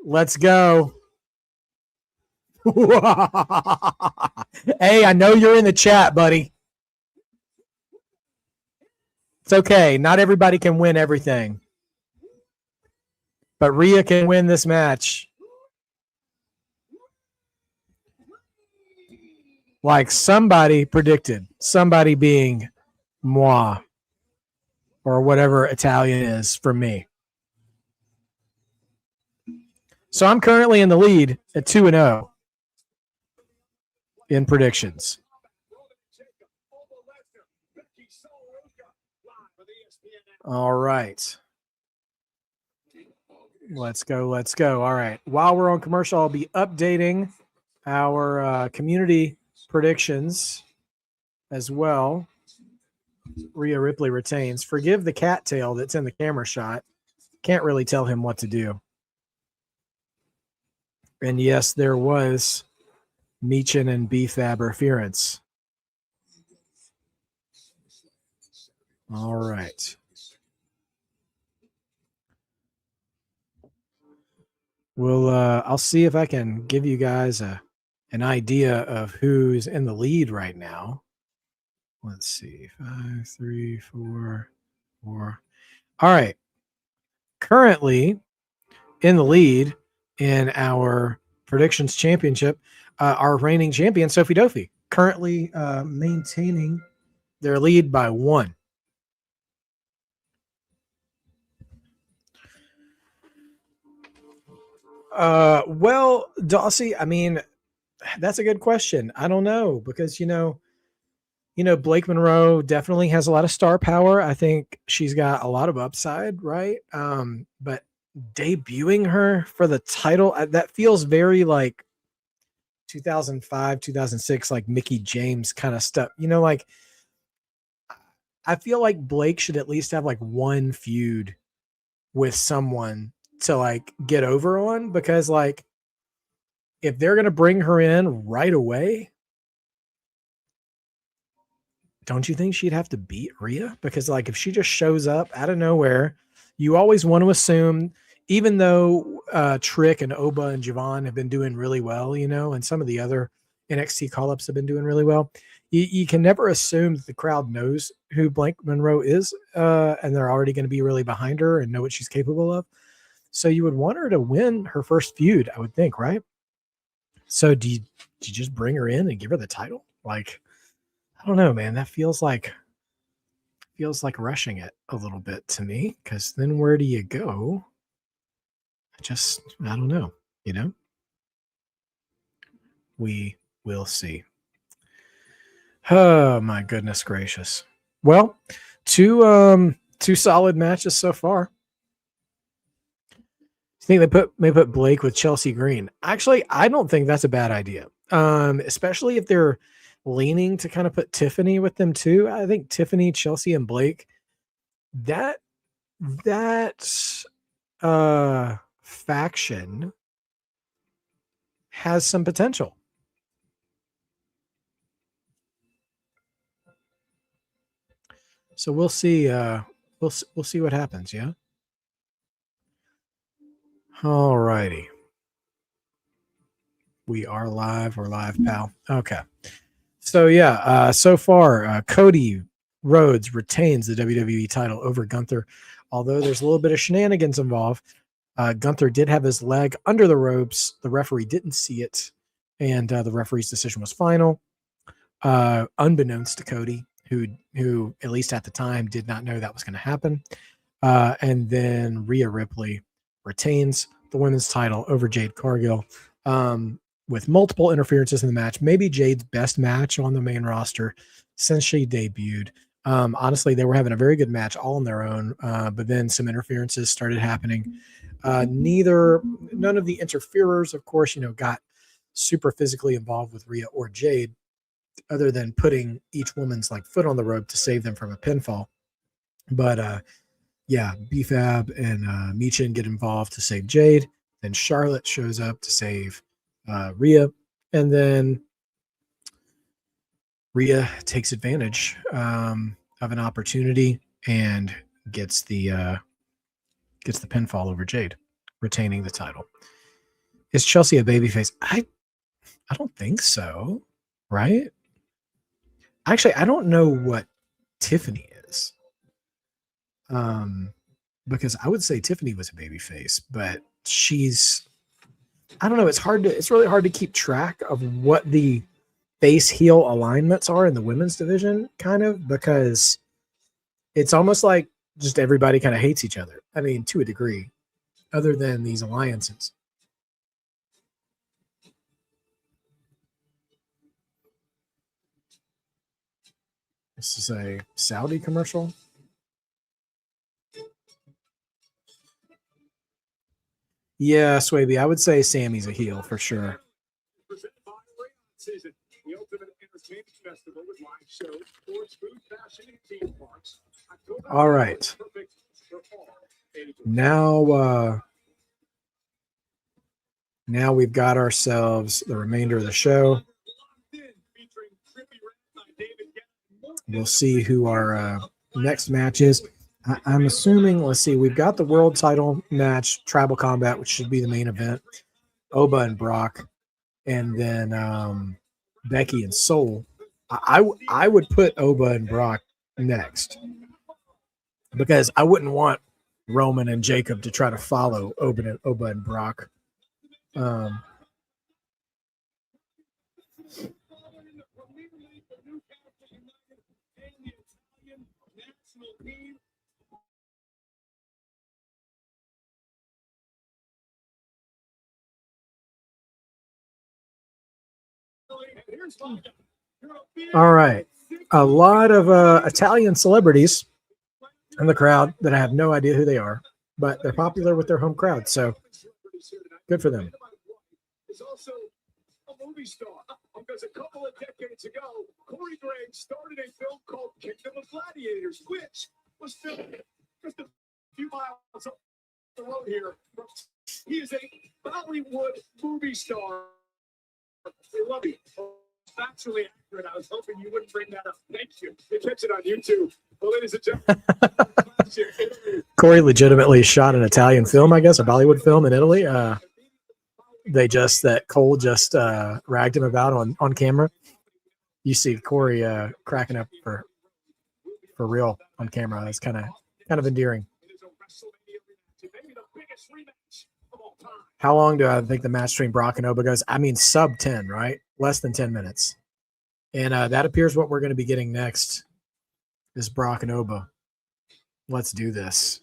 Let's go. Hey, I know you're in the chat, buddy. It's okay. Not everybody can win everything. But Rhea can win this match. Like somebody predicted. Somebody being moi. Or whatever Italian is for me. So I'm currently in the lead at 2-0 in predictions. All right. Let's go. Let's go. All right. While we're on commercial, I'll be updating our community predictions as well. Rhea Ripley retains. Forgive the cattail that's in the camera shot. Can't really tell him what to do. And yes, there was Meechin and B-Fab interference. All right. I'll see if I can give you guys an idea of who's in the lead right now. Let's see. 5, 3, 4, 4. All right. currently in the lead in our predictions championship, our reigning champion, Sophie Dofi, currently maintaining their lead by 1. Well, Dossie, I mean, that's a good question. I don't know because Blake Monroe definitely has a lot of star power. I think she's got a lot of upside, right? But debuting her for the title, that feels very like 2005, 2006, like Mickey James kind of stuff. Like I feel like Blake should at least have like one feud with someone to like get over on, because like if they're going to bring her in right away, don't you think she'd have to beat Rhea? Because like if she just shows up out of nowhere, you always want to assume, even though Trick and Oba and Javon have been doing really well, and some of the other NXT call-ups have been doing really well, you can never assume that the crowd knows who Blake Monroe is, and they're already going to be really behind her and know what she's capable of. So you would want her to win her first feud, I would think, right? So do you just bring her in and give her the title? Like, I don't know, man. That feels like rushing it a little bit to me, because then where do you go? I don't know, We will see. Oh my goodness gracious. Well, two solid matches so far. I think they may put Blake with Chelsea Green. Actually, I don't think that's a bad idea. Especially if they're leaning to kind of put Tiffany with them too. I think Tiffany, Chelsea, and Blake, that faction has some potential. So we'll see. We'll see what happens. Yeah. All righty. We are live. We're live, pal. Okay. So yeah. So far, Cody Rhodes retains the WWE title over Gunther, although there's a little bit of shenanigans involved. Gunther did have his leg under the ropes. The referee didn't see it, and the referee's decision was final, unbeknownst to Cody, who at least at the time did not know that was going to happen. And then Rhea Ripley retains the women's title over Jade Cargill, with multiple interferences in the match. Maybe Jade's best match on the main roster since she debuted. Honestly, they were having a very good match all on their own, but then some interferences started happening. None of the interferers, of course, got super physically involved with Rhea or Jade, other than putting each woman's like foot on the rope to save them from a pinfall. But yeah, BFAB and Michin get involved to save Jade. Then Charlotte shows up to save Rhea, and then Rhea takes advantage of an opportunity and gets the pinfall over Jade, retaining the title. Is Chelsea a babyface? I don't think so, right? Actually, I don't know what Tiffany is. Because I would say Tiffany was a babyface, but I don't know. It's really hard to keep track of what the face heel alignments are in the women's division, kind of, because it's almost like just everybody kind of hates each other. I mean, to a degree, other than these alliances. This is a Saudi commercial. Yeah, Swaby, I would say Sammy's a heel for sure. All right. Now we've got ourselves the remainder of the show. We'll see who our next match is. I'm assuming, let's see, we've got the world title match, Tribal Combat, which should be the main event. Oba and Brock, and then Becky and Soul. I would put Oba and Brock next, because I wouldn't want Roman and Jacob to try to follow Oba and Brock. All right. A lot of Italian celebrities in the crowd that I have no idea who they are, but they're popular with their home crowd. So good for them. Is also a movie star because a couple of decades ago, Corey Graves started a film called Kingdom of Gladiators, which was filmed just a few miles up the road here. He is a Bollywood movie star. We love you. Factually accurate. I was hoping you wouldn't bring that up. Thank you. You catch it on YouTube. Well, ladies and gentlemen, Corey legitimately shot an Italian film, I guess, a Bollywood film in Italy. Cole just ragged him about on camera. You see Corey cracking up for real on camera. It's kind of endearing. How long do I think the match between Brock and Oba goes? I mean, sub 10, right? Less than 10 minutes. And that appears what we're going to be getting next is Brock and Oba. Let's do this.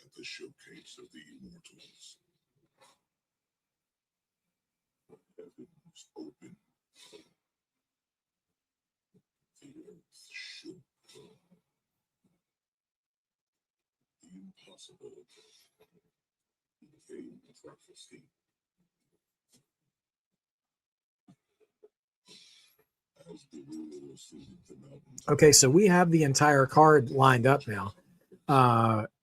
At the showcase of the immortals, heavens open. The earth shook. The impossible became prophecy. As the ruler ascended the mountains. Okay, so we have the entire card lined up now.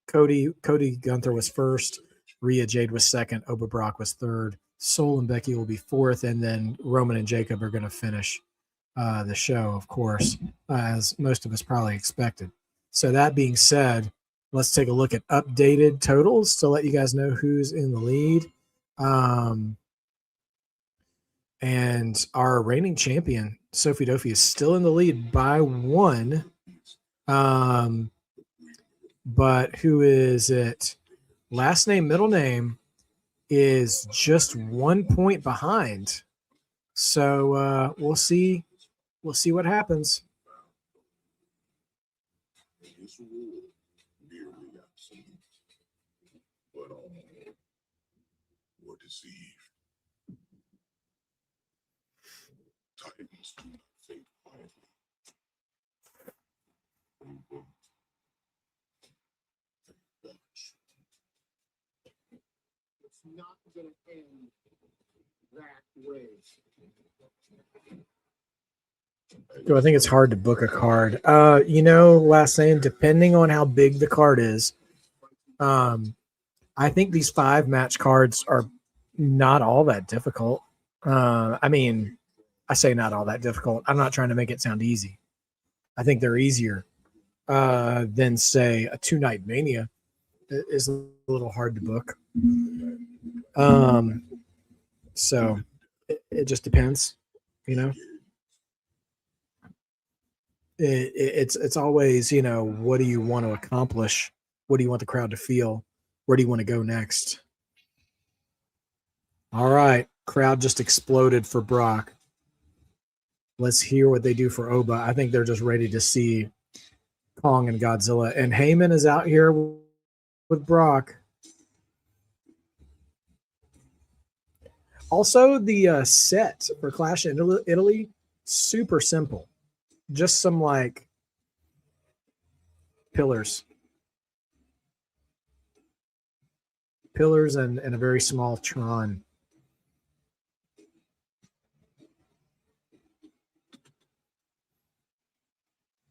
Cody Gunther was first. Rhea Jade was second. Oba Brock was third. Sol and Becky will be fourth, and then Roman and Jacob are going to finish the show, of course, as most of us probably expected. So that being said, let's take a look at updated totals to let you guys know who's in the lead. And our reigning champion, Sophie Dophie, is still in the lead by 1. But who is it? Last name, middle name is just 1 point behind. So we'll see. We'll see what happens. His rule nearly absolute, but all were deceived. Titans do not fade quietly. it's not going to end that way. So I think it's hard to book a card. Last name, depending on how big the card is, I think these 5 match cards are not all that difficult. I mean, I say not all that difficult. I'm not trying to make it sound easy. I think they're easier than, say, a 2-night Mania is a little hard to book. So it just depends, you know. It's always, what do you want to accomplish? What do you want the crowd to feel? Where do you want to go next? All right, crowd just exploded for Brock. Let's hear what they do for Oba. I think they're just ready to see Kong and Godzilla. And Heyman is out here with Brock. Also, the set for Clash in Italy, super simple. Just some pillars. Pillars and a very small Tron.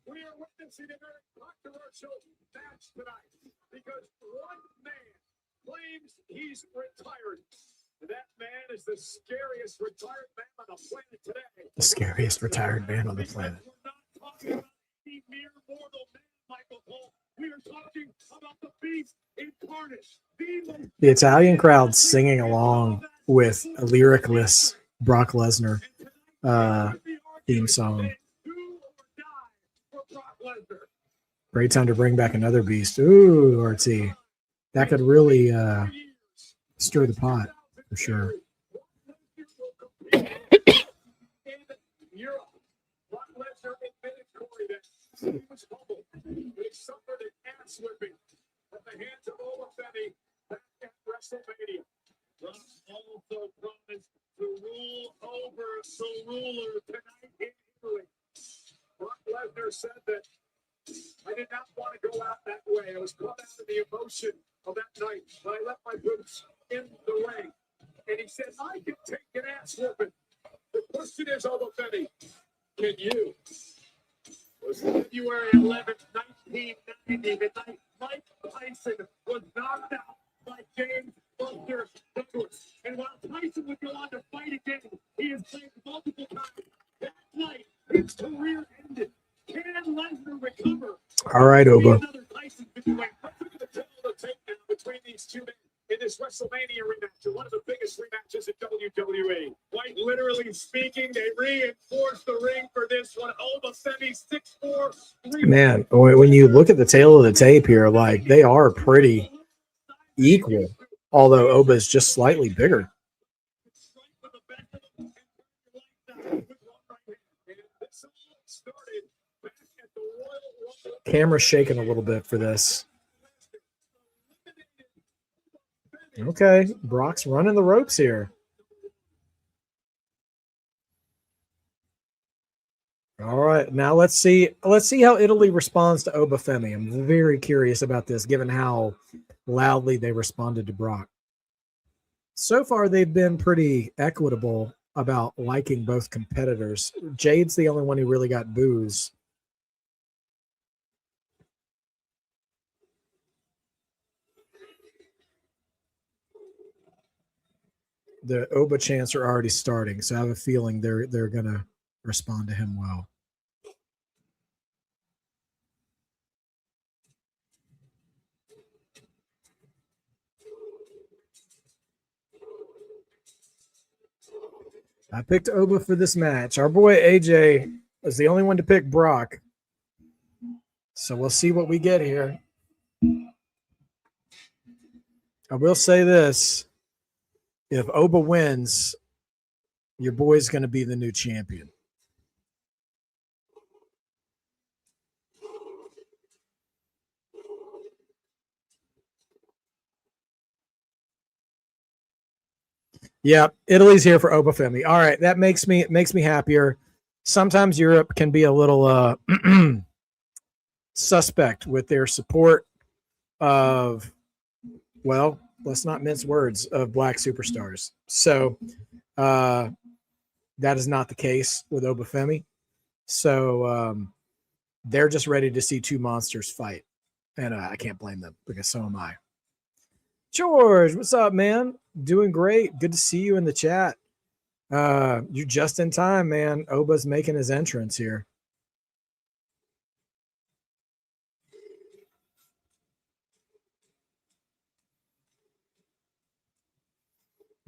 We are witnessing a very controversial match tonight because one man claims he's retired. That man is the scariest retired man on the planet today. The scariest retired man on the planet. We're not talking about any mere mortal man, Michael Cole. We are talking about the beast incarnate. The Italian crowd singing along with a lyricless Brock Lesnar theme song. Do or die for Brock Lesnar. Great time to bring back another beast. Ooh, RT. That could really stir the pot for sure. In Europe, Brock Lesnar admitted, Corey, that he was humbled. He suffered an ass whipping at the hands of Femi back at WrestleMania. Brock also promised to rule over the ruler tonight in Italy. Brock Lesnar said that I did not want to go out that way. I was caught out of the emotion of that night, but I left my boots in the ring. And he said, I can take an ass whooping. The question is, Femi, can you? It was February 11th, 1990, the night Mike Tyson was knocked out by James Gunther. And while Tyson would go on to fight again, he has played multiple times. That night, his career ended. Can Lesnar recover? All right, Oba. Another Tyson heavyweight. Let's look at the tale of the tape now between these two men in this WrestleMania rematch, one of the biggest rematches in WWE. Quite literally speaking, they reinforced the ring for this one. Femi 6'4". Man, when you look at the tail of the tape here, like they are pretty equal, although Oba is just slightly bigger. Camera's shaking a little bit for this. Okay, Brock's running the ropes here. All right, now let's see how Italy responds to Femi. I'm very curious about this, given how loudly they responded to Brock. So far, they've been pretty equitable about liking both competitors. Jade's the only one who really got boos. The Oba chants are already starting, so I have a feeling they're gonna respond to him well. I picked Oba for this match. Our boy AJ was the only one to pick Brock. So we'll see what we get here. I will say this. If Oba wins, your boy's going to be the new champion. Yeah, Italy's here for Femi. All right, that makes me happier. Sometimes Europe can be a little suspect with their support of, well, let's not mince words, of black superstars. So that is not the case with Femi. So they're just ready to see two monsters fight, and I can't blame them because so am I. George, what's up, man? Doing great. Good to see you in the chat. You're just in time, man. Oba's making his entrance here.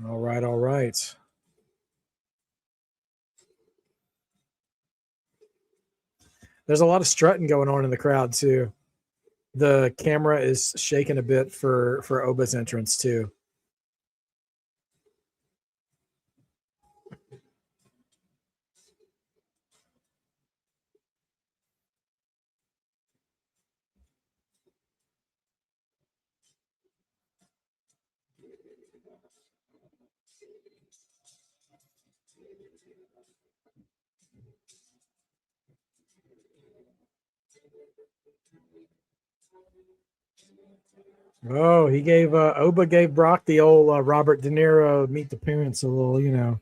All right, all right. There's a lot of strutting going on in the crowd, too. The camera is shaking a bit for Oba's entrance, too. Oh, he gave Oba gave Brock the old Robert De Niro meet the parents a little, you know.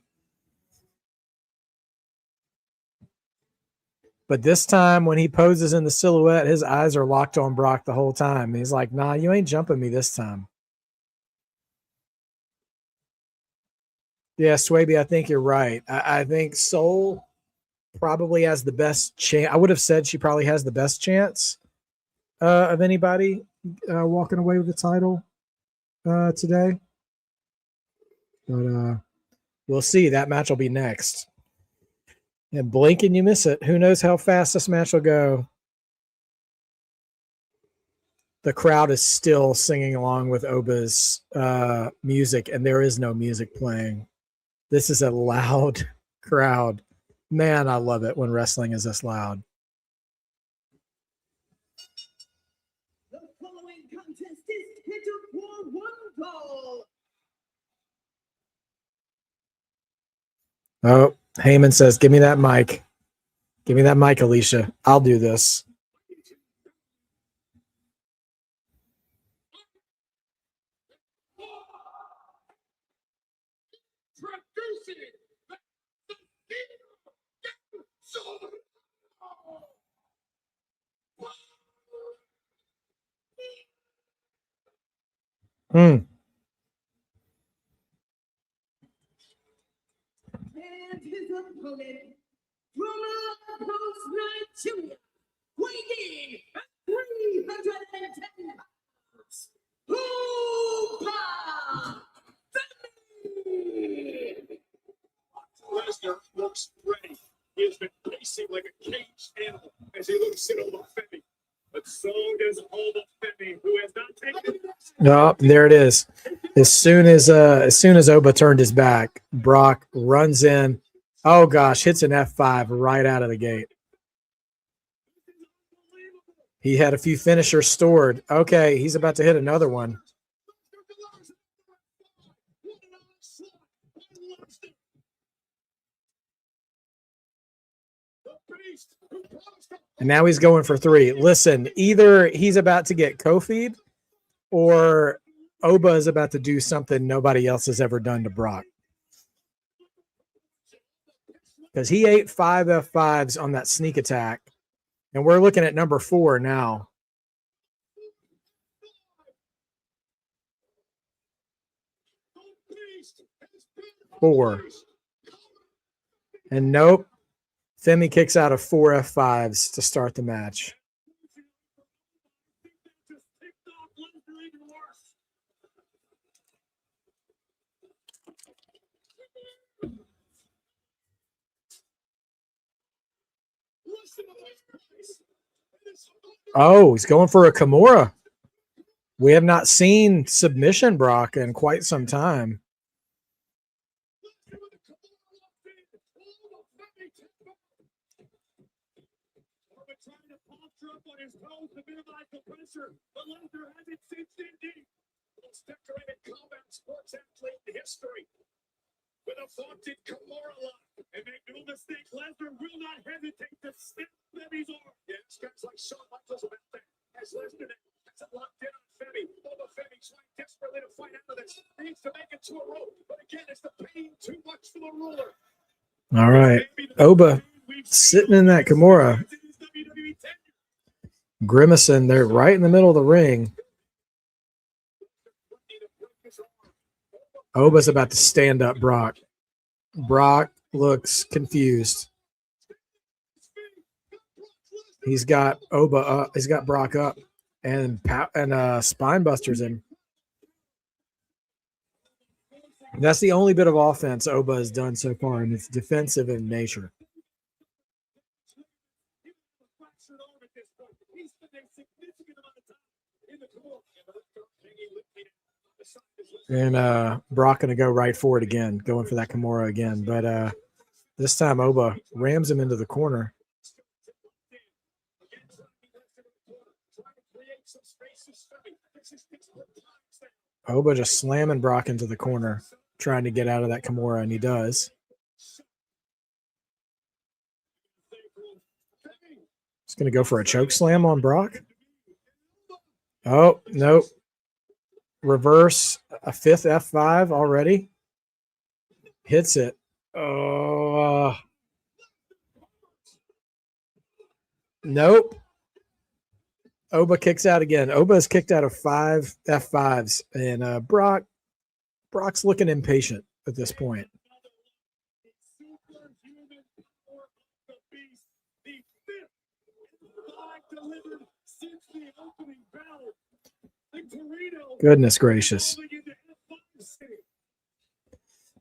But this time when he poses in the silhouette, his eyes are locked on Brock the whole time. He's like, nah, you ain't jumping me this time. Yeah, Swaby, I think you're right. I think Soul probably has the best chance. I would have said she probably has the best chance of anybody walking away with the title today. But we'll see. That match will be next. And blink and you miss it. Who knows how fast this match will go. the crowd is still singing along with Oba's music, and there is no music playing. This is a loud crowd. Man, I love it when wrestling is this loud. The following contest is scheduled for one fall. Oh, Heyman says, give me that mic. Give me that mic, Alicia. I'll do this. Hmm. And his opponent from Lagos, Nigeria, weighing in at 310 pounds, Ruca. Lesnar looks ready. He has been pacing like a caged animal as he looks at Oba Femi. But so does Oba Femi, who has not taken it. Oh, there it is. As soon as Oba turned his back, Brock runs in. Oh gosh, hits an F5 right out of the gate. He had a few finishers stored. Okay, he's about to hit another one. And now he's going for 3. Listen, either he's about to get Kofi'd or Oba is about to do something nobody else has ever done to Brock. Because he ate 5 F5s on that sneak attack. And we're looking at number 4 now. Four. And nope. Femi kicks out of 4 F5s to start the match. Oh, he's going for a Kimura. We have not seen submission Brock in quite some time. With a vaunted Kimura lock. And make no mistake, Lesnar will not hesitate to snap Femi's arm. Yeah, this guy's like Shawn Michaels about that. As Lesnar has it locked in on Femi. Oba Femi trying desperately to fight out of this. Needs to make it to a rope. But again, it's the pain too much for the ruler. All right. Oba sitting in that Kimura. Grimacing there right in the middle of the ring. Oba's about to stand up Brock. Brock looks confused. He's got Oba up. He's got Brock up and spine busters him. That's the only bit of offense Oba has done so far, and it's defensive in nature. And Brock going to go right for it again, going for that Kimura again. But this time Oba rams him into the corner. Oba just slamming Brock into the corner, trying to get out of that Kimura, and he does. He's going to go for a choke slam on Brock. Oh, nope. Reverse, a 5th F5 already. Hits it. Oh. Nope. Oba kicks out again. Oba is kicked out of 5 F5s. And Brock's looking impatient at this point. Goodness gracious.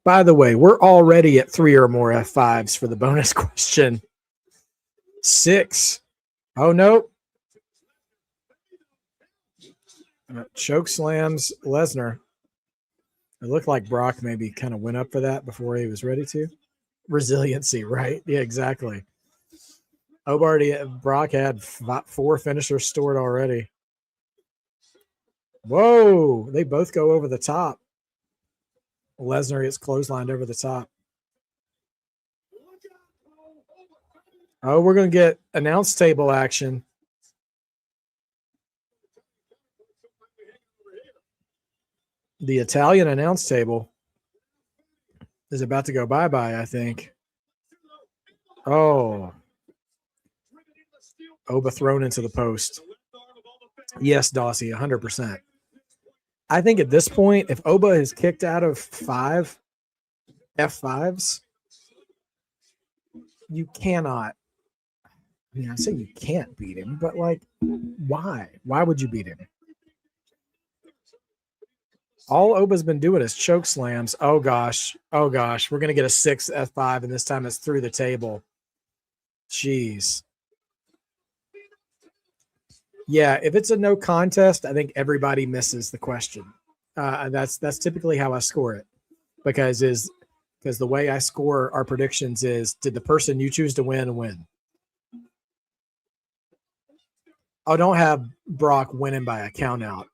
By the way, we're already at 3 or more F5s for the bonus question. 6. Oh, nope. Choke slams Lesnar. It looked like Brock maybe kind of went up for that before he was ready to. Resiliency, right? Yeah, exactly. Brock had 4 finishers stored already. Whoa, they both go over the top. Lesnar gets clotheslined over the top. Oh, we're going to get announce table action. The Italian announce table is about to go bye-bye, I think. Oh. Oba thrown into the post. Yes, Dossie, 100%. I think at this point, if Oba is kicked out of 5 F5s, you cannot. I mean, I say you can't beat him, but like, why? Why would you beat him? All Oba's been doing is choke slams. Oh gosh. Oh gosh. We're gonna get a 6 F5, and this time it's through the table. Jeez. Yeah, if it's a no contest, I think everybody misses the question. That's typically how I score it, because the way I score our predictions is, did the person you choose to win? Oh, don't have Brock winning by a count out.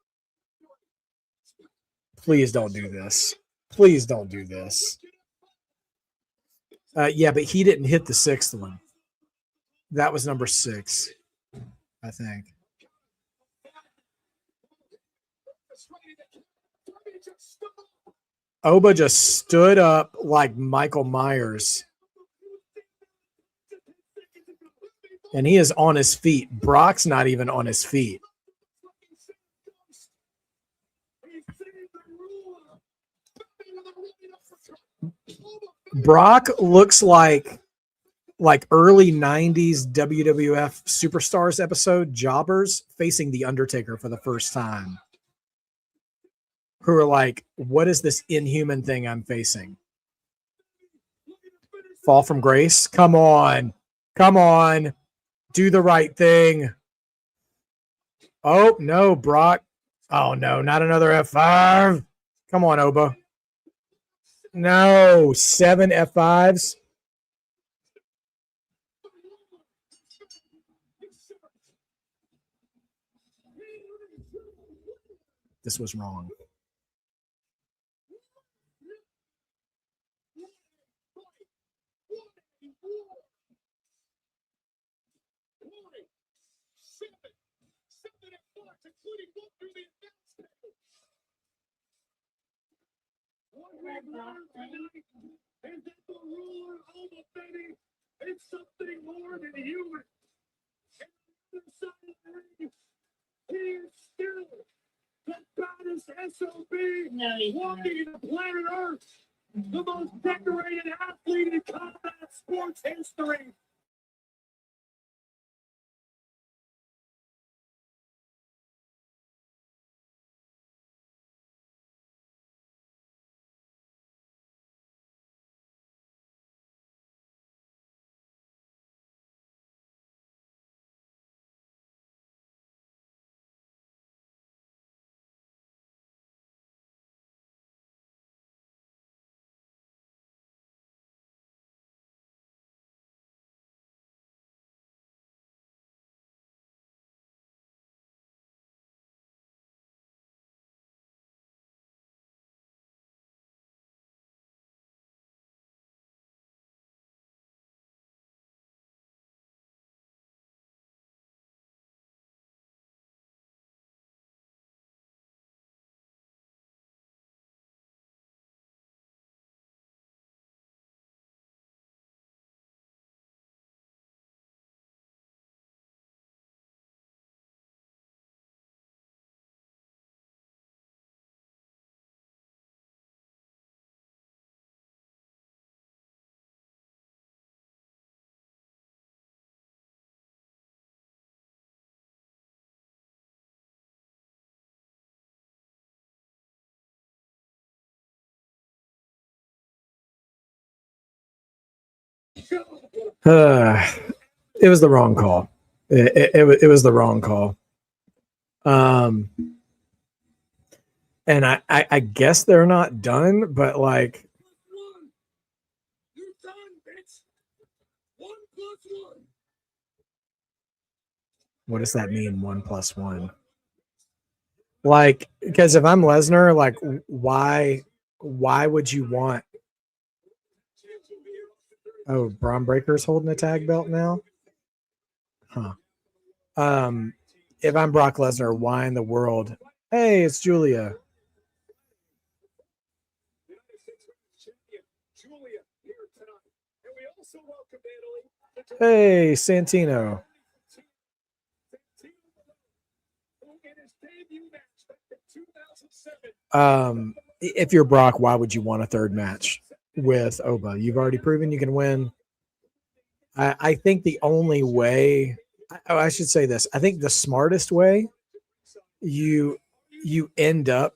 Please don't do this. Please don't do this. Yeah, but he didn't hit the 6th one. That was number 6, I think. Oba just stood up like Michael Myers. And he is on his feet. Brock's not even on his feet. Brock looks like early 90s WWF Superstars episode jobbers facing The Undertaker for the first time, who are like, what is this inhuman thing I'm facing? Fall from grace? Come on. Come on. Do the right thing. Oh, no, Brock. Oh, no, not another F5. Come on, Oba. No, 7 F5s. This was wrong. It's something more than human. He is still the baddest SOB walking the planet Earth. The most decorated athlete in combat sports history. It was the wrong call. It was the wrong call. And I guess they're not done, but like, +1. You're done, bitch. 1 + 1. what does that mean? 1+1. Like, because if I'm Lesnar, like, why would you want? Oh, Braun Breaker's holding a tag belt now. Huh. If I'm Brock Lesnar, why in the world? Hey, it's Julia. Julia here tonight. And we also welcome Italy. Hey, Santino. In his debut match back in 2007. If you're Brock, why would you want a third match with Oba? You've already proven you can win. I think the only way, I should say this, I think the smartest way you end up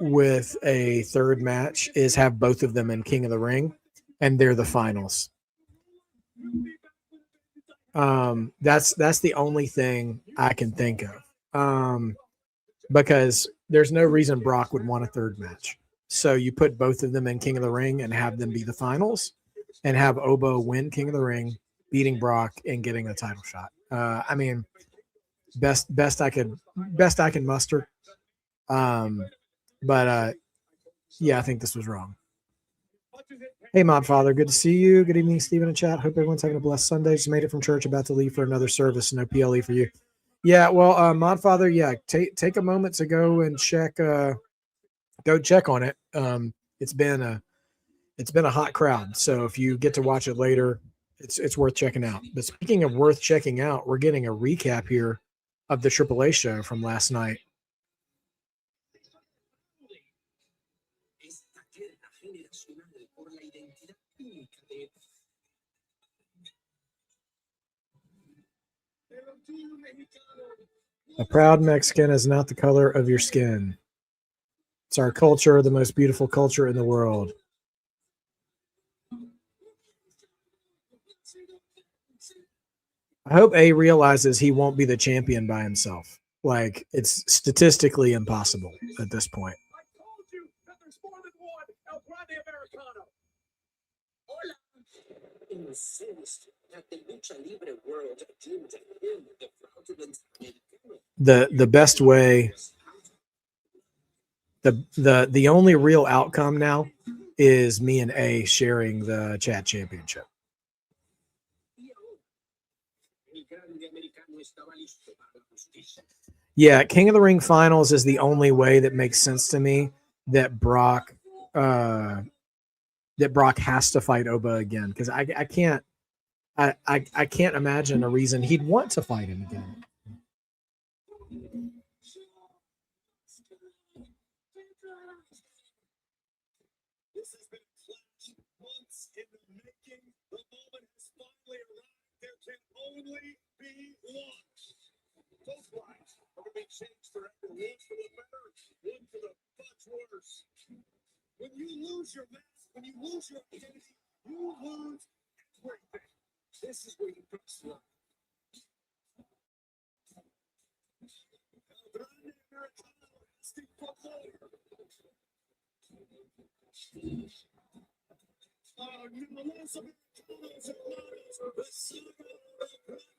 with a third match is have both of them in King of the Ring, and they're the finals. That's the only thing I can think of. Because there's no reason Brock would want a third match. So you put both of them in King of the Ring and have them be the finals, and have Oba win King of the Ring, beating Brock and getting a title shot. I mean, best I can muster. But yeah, I think this was wrong. Hey, Mob Father, good to see you. Good evening, Stephen and chat. Hope everyone's having a blessed Sunday. Just made it from church, about to leave for another service. No PLE for you. Yeah, well, Mod Father, yeah, take a moment to go and check. Go check on it. It's been a hot crowd, so if you get to watch it later, it's worth checking out. But speaking of worth checking out, we're getting a recap here of the AAA show from last night. A proud Mexican is not the color of your skin. It's our culture, the most beautiful culture in the world. I hope A realizes he won't be the champion by himself. Like, it's statistically impossible at this point. I told you that there's more than one El Grande Americano. Hola. Insist that the lucha libre world deemed him the fraudulent Americano. The best way, the only real outcome now is me and A sharing the chat championship. El grande americano estaba listo para la justicia. Yeah, King of the Ring finals is the only way that makes sense to me that Brock has to fight Oba again, because I can't imagine a reason he'd want to fight him again. This has been Clash months in the making. The moment has finally arrived. There can only be one. Both lives are going to be changed forever. One for the better, one for the much worse. When you lose your mask, when you lose your identity, you lose everything. This is where you press love. El Grande Americano asking for more. Numerous Americanos and models, the saga of El Grande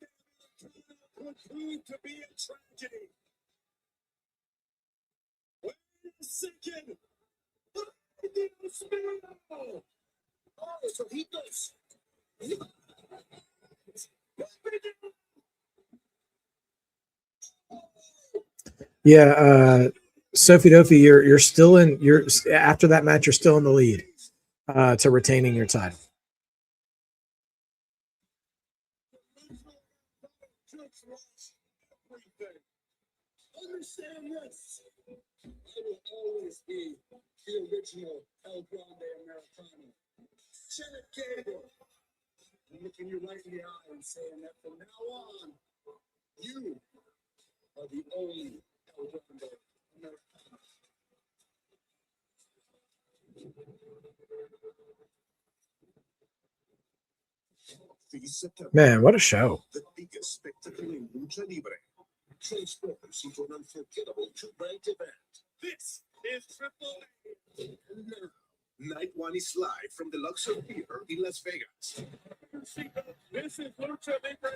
Americano could prove to be a tragedy. Wait a second. Ay, Dios mío. Oh, esos ojitos. Yeah, Sophie Dophie, you're still in. You're after that match, you're still in the lead to retaining your title. Just lost everything. Understand this. I will always be the original El Grande Americano. Janet Gable. I'm looking you right in the eye and saying that from now on, you are the only El Grande Americano. Man, what a show! The biggest spectacle in lucha libre. Transforms into an unforgettable two-night event. This is Triple H. Night one is live from the Luxor Theater in Las Vegas. This is Lucha Libre.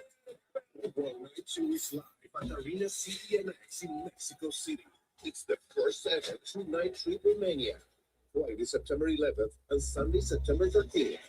Well, night two is live at Arena CDNX in Mexico City. It's the first ever two-night Triple Mania. Friday, September 11th and Sunday, September 13th.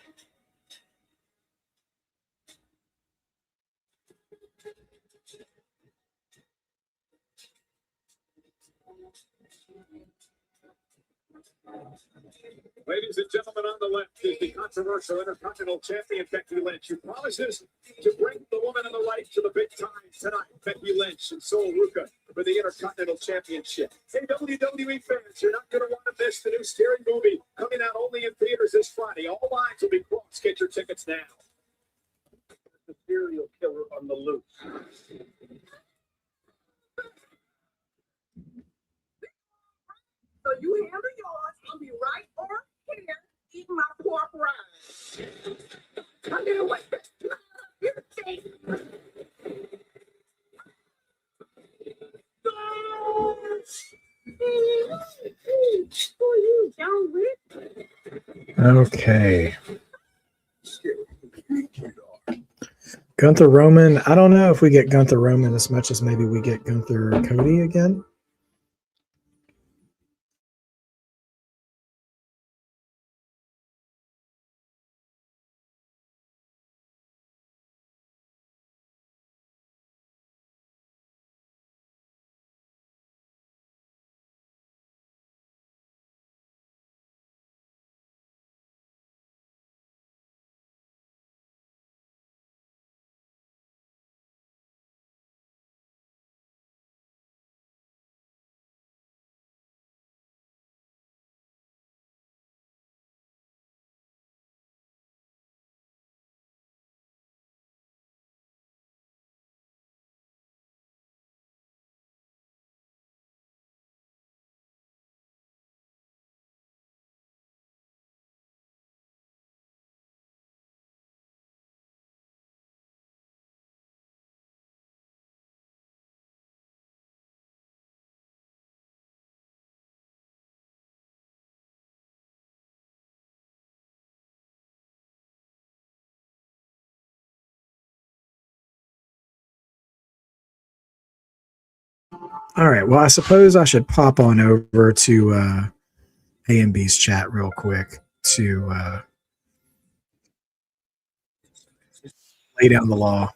Ladies and gentlemen, on the left is the controversial Intercontinental Champion Becky Lynch, who promises to bring the woman on the right to the big time tonight. Becky Lynch and Ruca for the Intercontinental Championship. Hey, WWE fans, you're not going to want to miss the new scary movie coming out only in theaters this Friday. All lines will be crossed. Get your tickets now. The serial killer on the loose. So you handle yours. I'll be right over here eating my pork rinds. I'm gonna wait. You take. For you, John Wick. Okay. Gunther Roman. I don't know if we get Gunther Roman as much as maybe we get Gunther Cody again. All right. Well, I suppose I should pop on over to A and B's chat real quick to lay down the law.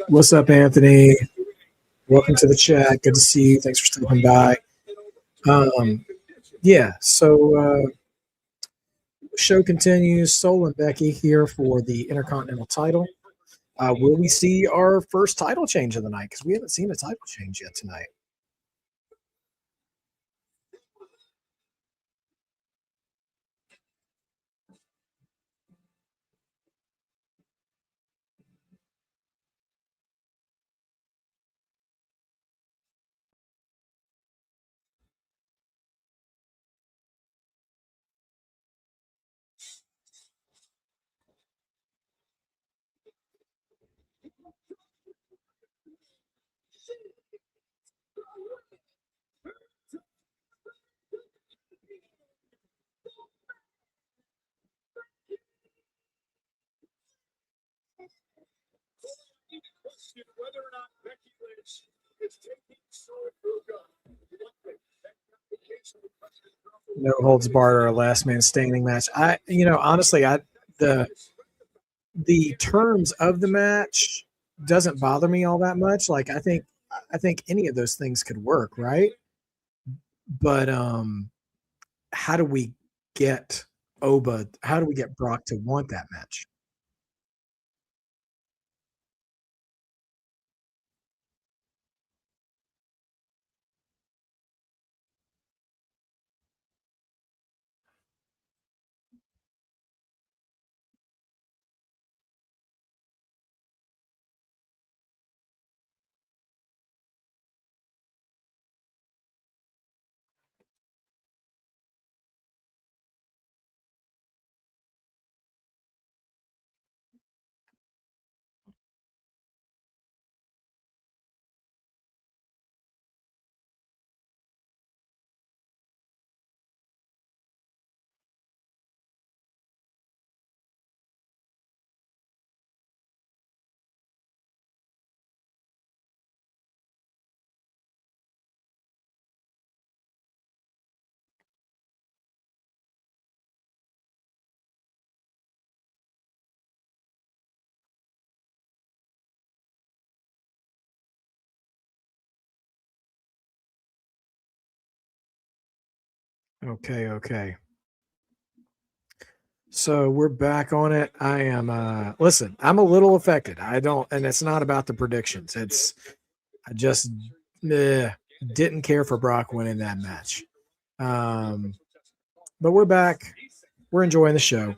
What's up, Anthony? Welcome to the chat. Good to see you. Thanks for stopping by. Yeah, so show continues. Sol and Becky here for the Intercontinental title. Will we see our first title change of the night? Because we haven't seen a title change yet tonight. Question whether or not Becky Lynch is taking Ruca. No holds barred or a last man standing match. Honestly, the terms of the match doesn't bother me all that much. Like I think any of those things could work, right? But how do we get Oba? How do we get Brock to want that match? Okay. So we're back on it. I am listen, I'm a little affected. And it's not about the predictions. I just didn't care for Brock winning that match. But we're back. We're enjoying the show.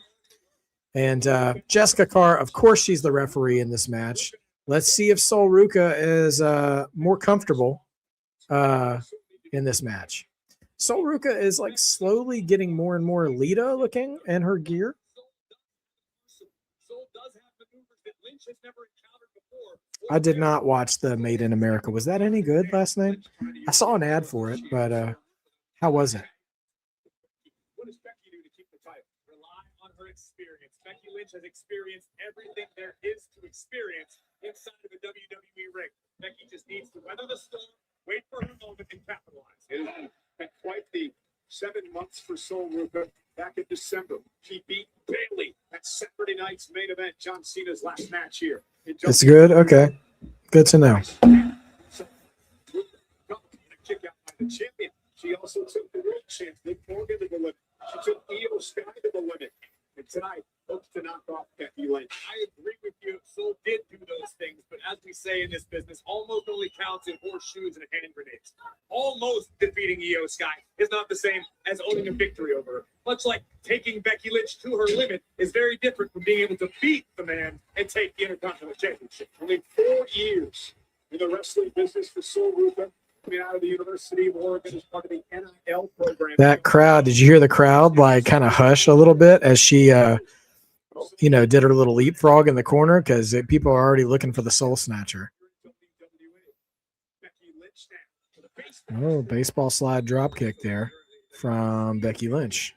And Jessica Carr, of course, she's the referee in this match. Let's see if Sol Ruca is more comfortable in this match. Sol Ruca is like slowly getting more and more Lita looking in her gear. I did not watch the Made in America. Was that any good last night? I saw an ad for it, but how was it? What does Becky do to keep the title? Rely on her experience. Becky Lynch has experienced everything there is to experience inside of the WWE ring. Becky just needs to weather the storm, wait for her moment, and capitalize. It has been quite the 7 months for Sol Ruca. Back in December, she beat Bayley at Saturday night's main event, John Cena's last match here. It's good. Okay, good to know. Kick out by the champion. She also took the world champ, Nick Morgan, to the limit. She took Io Sky to the limit. And tonight, hopes to knock off Becky Lynch. I agree with you. Sol did do those things, but as we say in this business, almost only counts in horseshoes and hand grenades. Almost defeating Io Sky is not the same as owning a victory over her. Much like taking Becky Lynch to her limit is very different from being able to beat the man and take the Intercontinental Championship. Only 4 years in the wrestling business for Sol Ruca. Coming out of the University of Oregon as part of the NIL program. That crowd, did you hear the crowd like kind of hush a little bit as she did her little leapfrog in the corner because people are already looking for the Soul Snatcher. Oh, baseball slide drop kick there from Becky Lynch.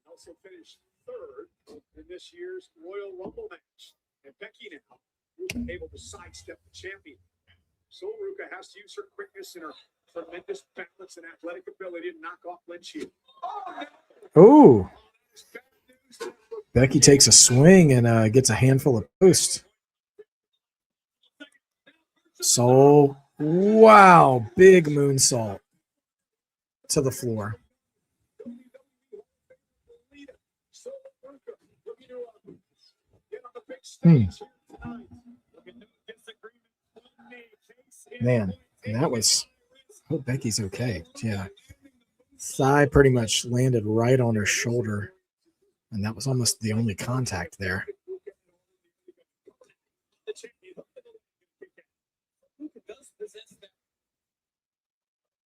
Also finished third in this year's Royal Rumble match. And Becky now was able to sidestep the champion. Sol Ruca has to use her quickness and her tremendous balance and athletic ability to knock off Lynch here. Oh, Becky takes a swing and gets a handful of posts. Soul. Wow. Big moonsault to the floor. Man, and that was. I hope Becky's okay. Yeah. Thigh pretty much landed right on her shoulder. And that was almost the only contact there. Ruca does possess that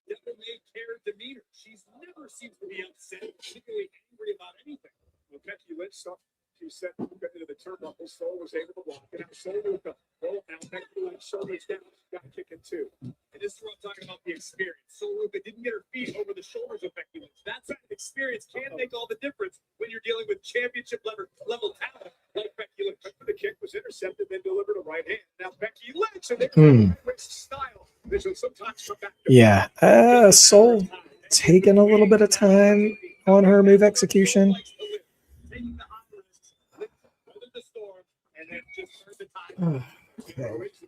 devil-may-care demeanor. She's never seems to be upset, particularly angry about anything. Well, Becky Lynch stuff. She sent Ruca into the turnbuckle. Soul was able to block it out. Soul Ruca. Oh, now Becky Lynch shoulders down. Got kicking too. And this is what I'm talking about, the experience. So Ruca didn't get her feet over the shoulders of Becky Lynch. That kind of experience can make all the difference when you're dealing with championship level talent like Becky Lynch. The kick was intercepted, then delivered a right hand. Now Becky Lynch and their style. This will sometimes come back. Yeah. Soul taking a little bit of time on her move execution. Taking the hot risks, weathered the storm, and then just turned the tide.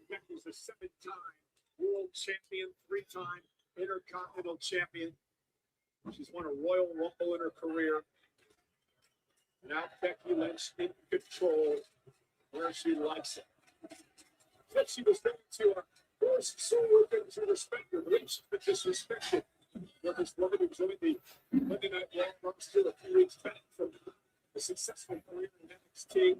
Becky's a 7-time world champion, 3-time intercontinental champion. She's won a Royal Rumble in her career. Now Becky Lynch in control where she likes it. But she was ready to force Soul Ruca to respect her. Lynch but disrespected. Where this woman who joined the Monday Night Raw roster a few weeks back from a successful career in NXT.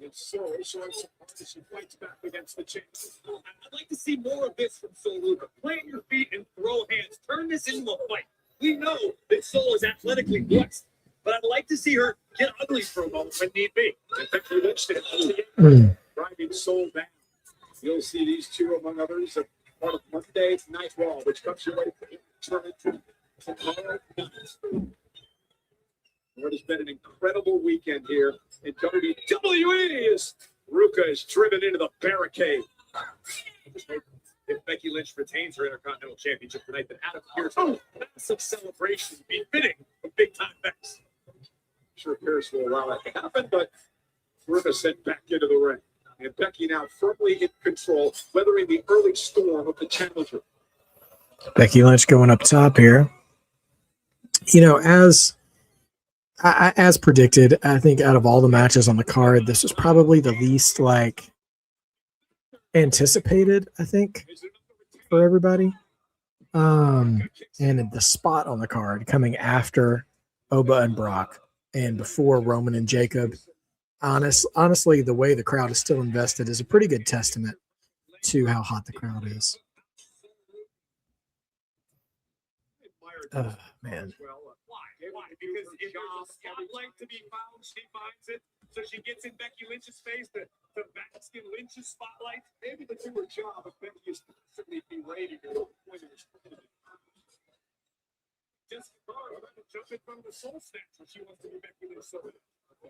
And so showing some heart as she fights back against the champion. I'd like to see more of this from Soul Ruca. Plant your feet and throw hands. Turn this into a fight. We know that Soul is athletically blessed, but I'd like to see her get ugly for a moment when need be. And Becky Lynch did driving Soul down. You'll see these two, among others, as part of Monday Night Raw, which comes your way tomorrow night. It has been an incredible weekend here in WWE as Ruca is driven into the barricade. If Becky Lynch retains her Intercontinental Championship tonight, then Adam Pearce will massive celebration befitting a big-time Bex. I'm sure Pearce will allow that to happen, but Ruca sent back into the ring. And Becky now firmly in control, weathering the early storm of the challenger. Becky Lynch going up top here. You know, as predicted, I think out of all the matches on the card, this was probably the least anticipated, I think, for everybody. And the spot on the card coming after Oba and Brock and before Roman and Jacob. Honestly, the way the crowd is still invested is a pretty good testament to how hot the crowd is. Man. Why? Because if there's a spotlight to be found, she finds it. So she gets in Becky Lynch's face to bask in Lynch's spotlight. Maybe to do her job, if Becky is constantly berating her pointers. Just jump in front of the soul snatch when she wants to be Becky Lynch. So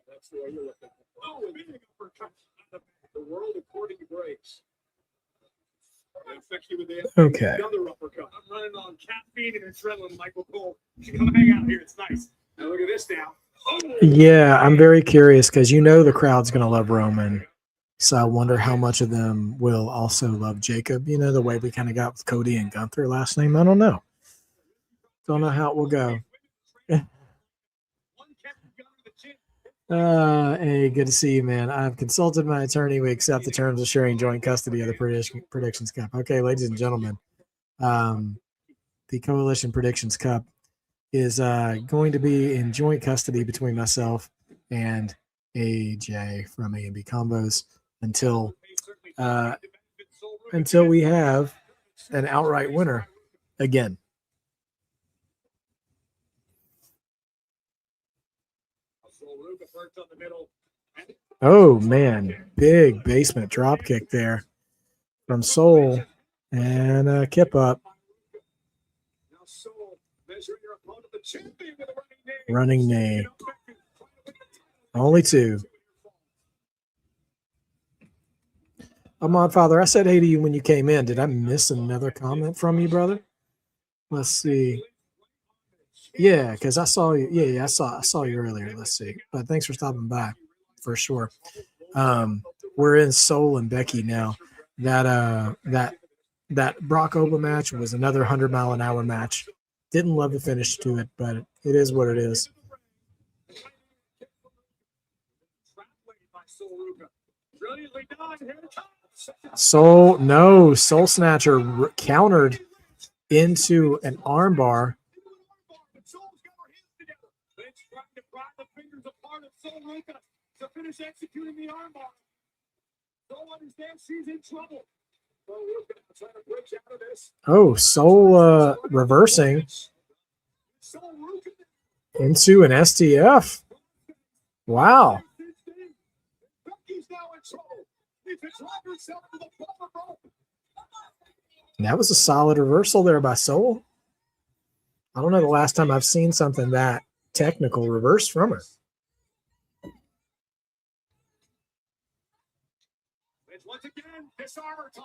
that's the way you're looking at it. Oh, big uppercut. The world according to Grace. Okay. Another uppercut. I'm running on caffeine and adrenaline, Michael Cole. You come hang out here. It's nice. Now look at this now. Oh. Yeah, I'm very curious because you know the crowd's going to love Roman. So I wonder how much of them will also love Jacob. You know, the way we kind of got with Cody and Gunther last name. I don't know. Don't know how it will go. Hey, good to see you, man. I've consulted my attorney. We accept the terms of sharing joint custody of the Predictions Cup. Okay, ladies and gentlemen, the Coalition Predictions Cup is going to be in joint custody between myself and AJ from A&B Combos until we have an outright winner again. Oh, man. Big basement drop kick there from Soul. And Kip up. Running knee. Only two. Ahmad Father, I said hey to you when you came in. Did I miss another comment from you, brother? Let's see. Yeah, because I saw you. Yeah, I saw you earlier. Let's see. But thanks for stopping by, for sure. we're in Soul and Becky now. That Brock Oba match was another 100-mile-an-hour match. Didn't love the finish to it, but it is what it is. Soul Snatcher countered into an armbar. To finish executing the armbar. Soul understands she's in trouble. So Ruca trying to break out of this. Oh, Soul reversing into an STF. Wow. Becky's now in trouble. Needs to drop herself to the bottom rope. That was a solid reversal there by Soul. I don't know the last time I've seen something that technical reverse from her. It's once again disarmer time.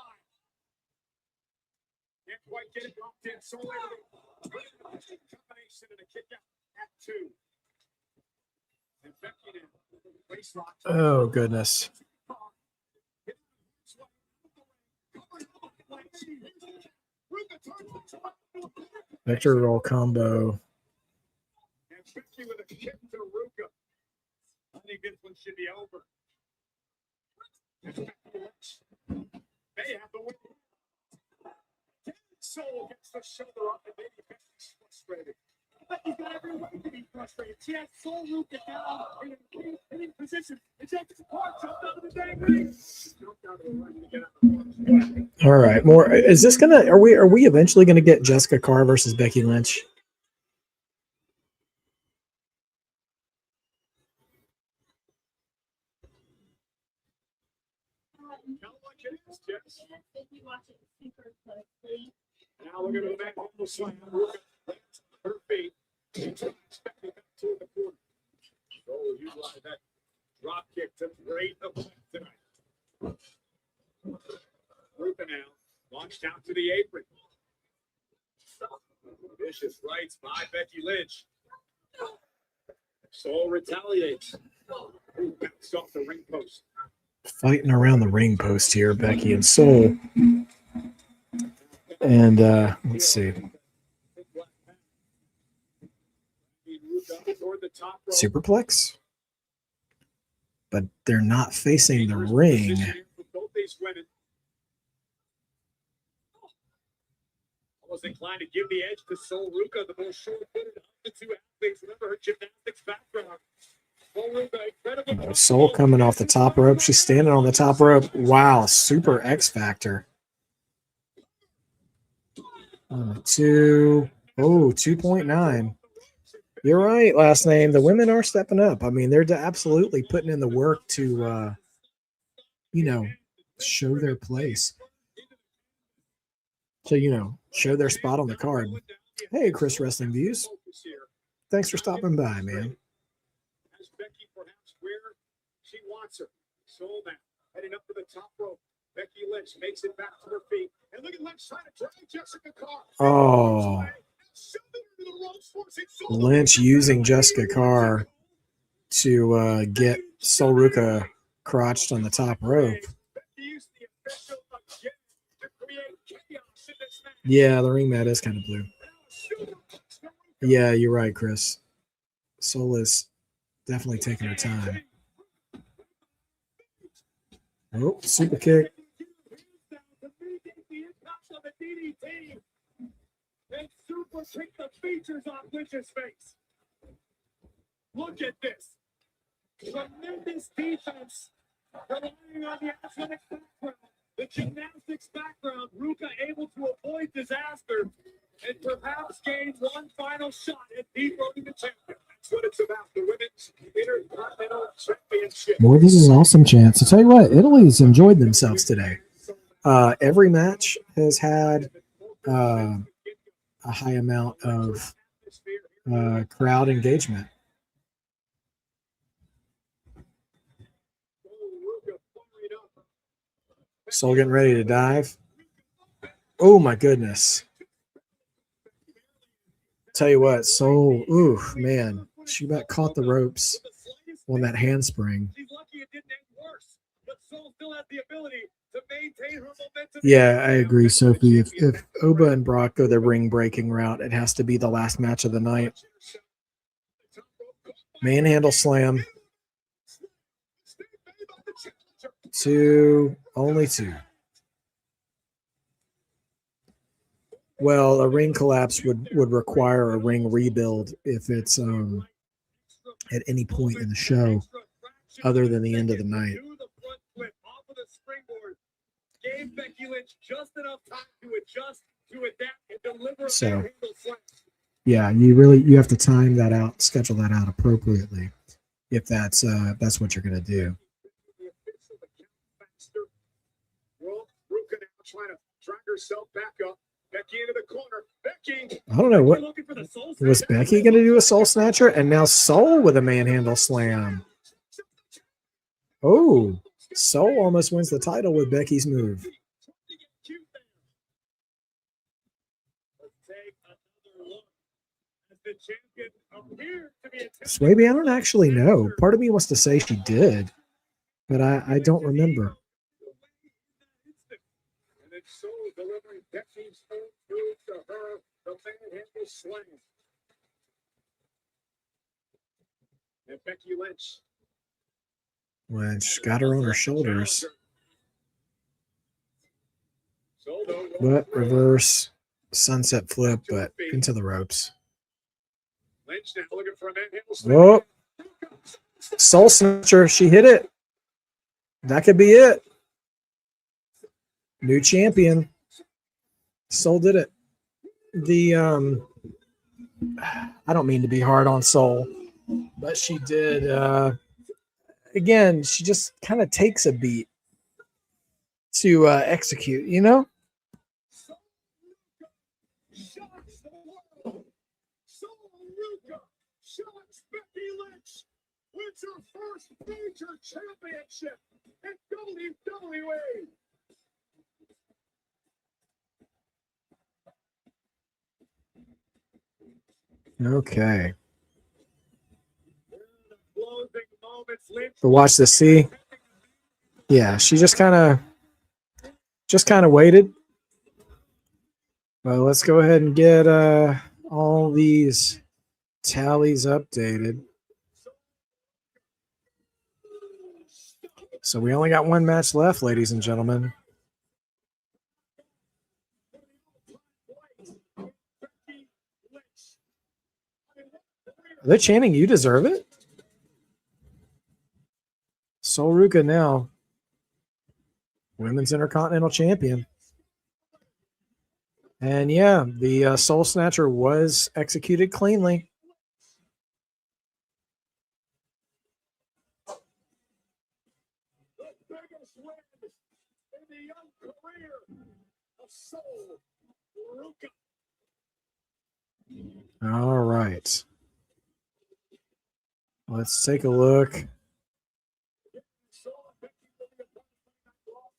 Can't quite get it locked in. Soul combination and a kick out at 2. And Becky in waist lock. Oh, goodness. Vector roll combo. And Becky with a kick to Ruca. I think this one should be over. They have the win. Soul gets the shoulder up and maybe Becky's frustrated. Becky's got every way to be frustrated. She has Soul Ruca down in a hitting position. And Jackson's apart, jumped out of the dang ring. Jumped out of the ring to get out of the All right, more. Is this gonna? Are we eventually gonna get Jessica Carr versus Becky Lynch? Now we're going to back on the slam. Ruca lands on her feet. She's expecting that to the corner. So utilize that drop kick to great effect tonight. Ruca now launched out to the apron. Vicious rights by Becky Lynch. Soul retaliates. Bounced off the ring post. Fighting around the ring post here, Becky and Soul. And let's see. Superplex? But they're not facing the ring. Was inclined to give the edge to Soul Ruca, the most short-footed of the two athletes. Remember her gymnastics background. Soul coming off the top rope. She's standing on the top rope. Wow, super X Factor. 2.9. You're right, last name. The women are stepping up. I mean, they're absolutely putting in the work to, show their place. To, show their spot on the card. Hey, Chris Wrestling Views. Thanks for stopping by, man. Becky perhaps where she wants her. Soul now heading up to the top rope. Becky Lynch makes it back to her feet. And look at Lynch trying to drag Jessica Carr. Oh. Lynch using Jessica Carr to get Soul Ruca crotched on the top rope. Yeah, the ring mat is kind of blue. Yeah, you're right, Chris. Soul is definitely taking her time. Oh, super kick. And super kick the features off Lynch's face. Look at this. Tremendous defense. Relying on the athletic background, the gymnastics background. Ruca able to avoid disaster and perhaps gain one final shot at dethroning the champion. That's what it's about. The women's Intercontinental Championship. Boy, this is an awesome chance. I'll tell you what, Italy's enjoyed themselves today. Every match has had a high amount of crowd engagement. Soul getting ready to dive. Oh my goodness. Tell you what, Soul, ooh, man, she about caught the ropes on that handspring. She's lucky it didn't end worse, but Soul still ability to maintain her momentum. Yeah, I agree, Sophie. If Oba and Brock go the ring breaking route, it has to be the last match of the night. Manhandle slam. Only two. Well, a ring collapse would require a ring rebuild if it's at any point in the show other than the end of the night. Gave Becky Lynch just enough time to adjust, to adapt, and deliver a So, manhandle slam. yeah, you have to time that out, schedule that out appropriately if that's what you're going to do. Well, Ruca now trying to drag herself back up. Becky into the corner. Becky. I don't know what Looking for the soul was Becky going to do, a soul snatcher, and now Soul with a manhandle slam. Oh, Soul almost wins the title with Becky's move. Swaby, I don't actually know. Part of me wants to say she did, but I don't remember. And then Soul delivering Becky's own move to her, the manhandle slam. And Becky Lynch. Lynch got her on her shoulders, Soul, though, but reverse sunset flip, but into the ropes. Lynch now looking for a manhandle slam. Whoa. Soul snatcher. She hit it. That could be it. New champion. Soul did it. I don't mean to be hard on Soul, but she did. Again, she just kind of takes a beat to execute, you know? Shocks the world. Soul Ruca shocks Becky Lynch. Wins her first major championship in WWE. Okay. Closing moments. Lynch. But watch this. See? Yeah, she just kind of waited. Well, let's go ahead and get all these tallies updated. So we only got one match left, ladies and gentlemen. Are they chanting "You deserve it"? Soul Ruca now, Women's Intercontinental Champion. And yeah, the Soul Snatcher was executed cleanly. The biggest win in the young career of Soul Ruca. All right. Let's take a look. Soul Becky will be a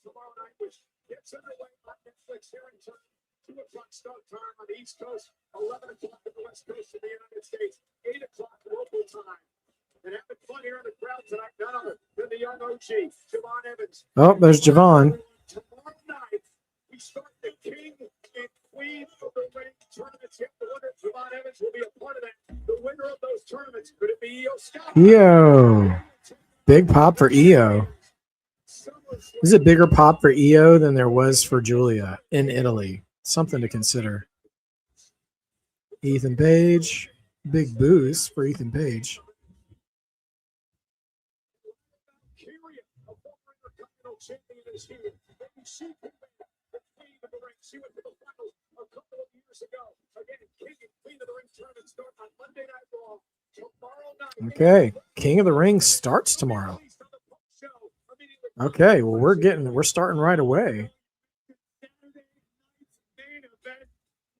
tomorrow night, which gets underway on Netflix here in turn. 2 o'clock start time on the East Coast, 11 o'clock on the West Coast of the United States, 8 o'clock local time. And having fun here in the crowd tonight, none other than the young OG, Javon Evans. Oh, there's Javon. Tomorrow night, we start the King and Queen of the Ring tournaments. You have to wonder if Javon Evans will be a part of that. The winner of those tournaments, could it be Io Scott? EO. Big pop for EO. This is a bigger pop for EO than there was for Julia in Italy. Something to consider. Ethan Page. Big boost for Ethan Page. She went to the finals a couple of years ago. Again, King and Queen of the Ring tournament start on Monday Night Raw. Tomorrow night. Okay. King of the Ring starts tomorrow. Okay, well we're starting right away.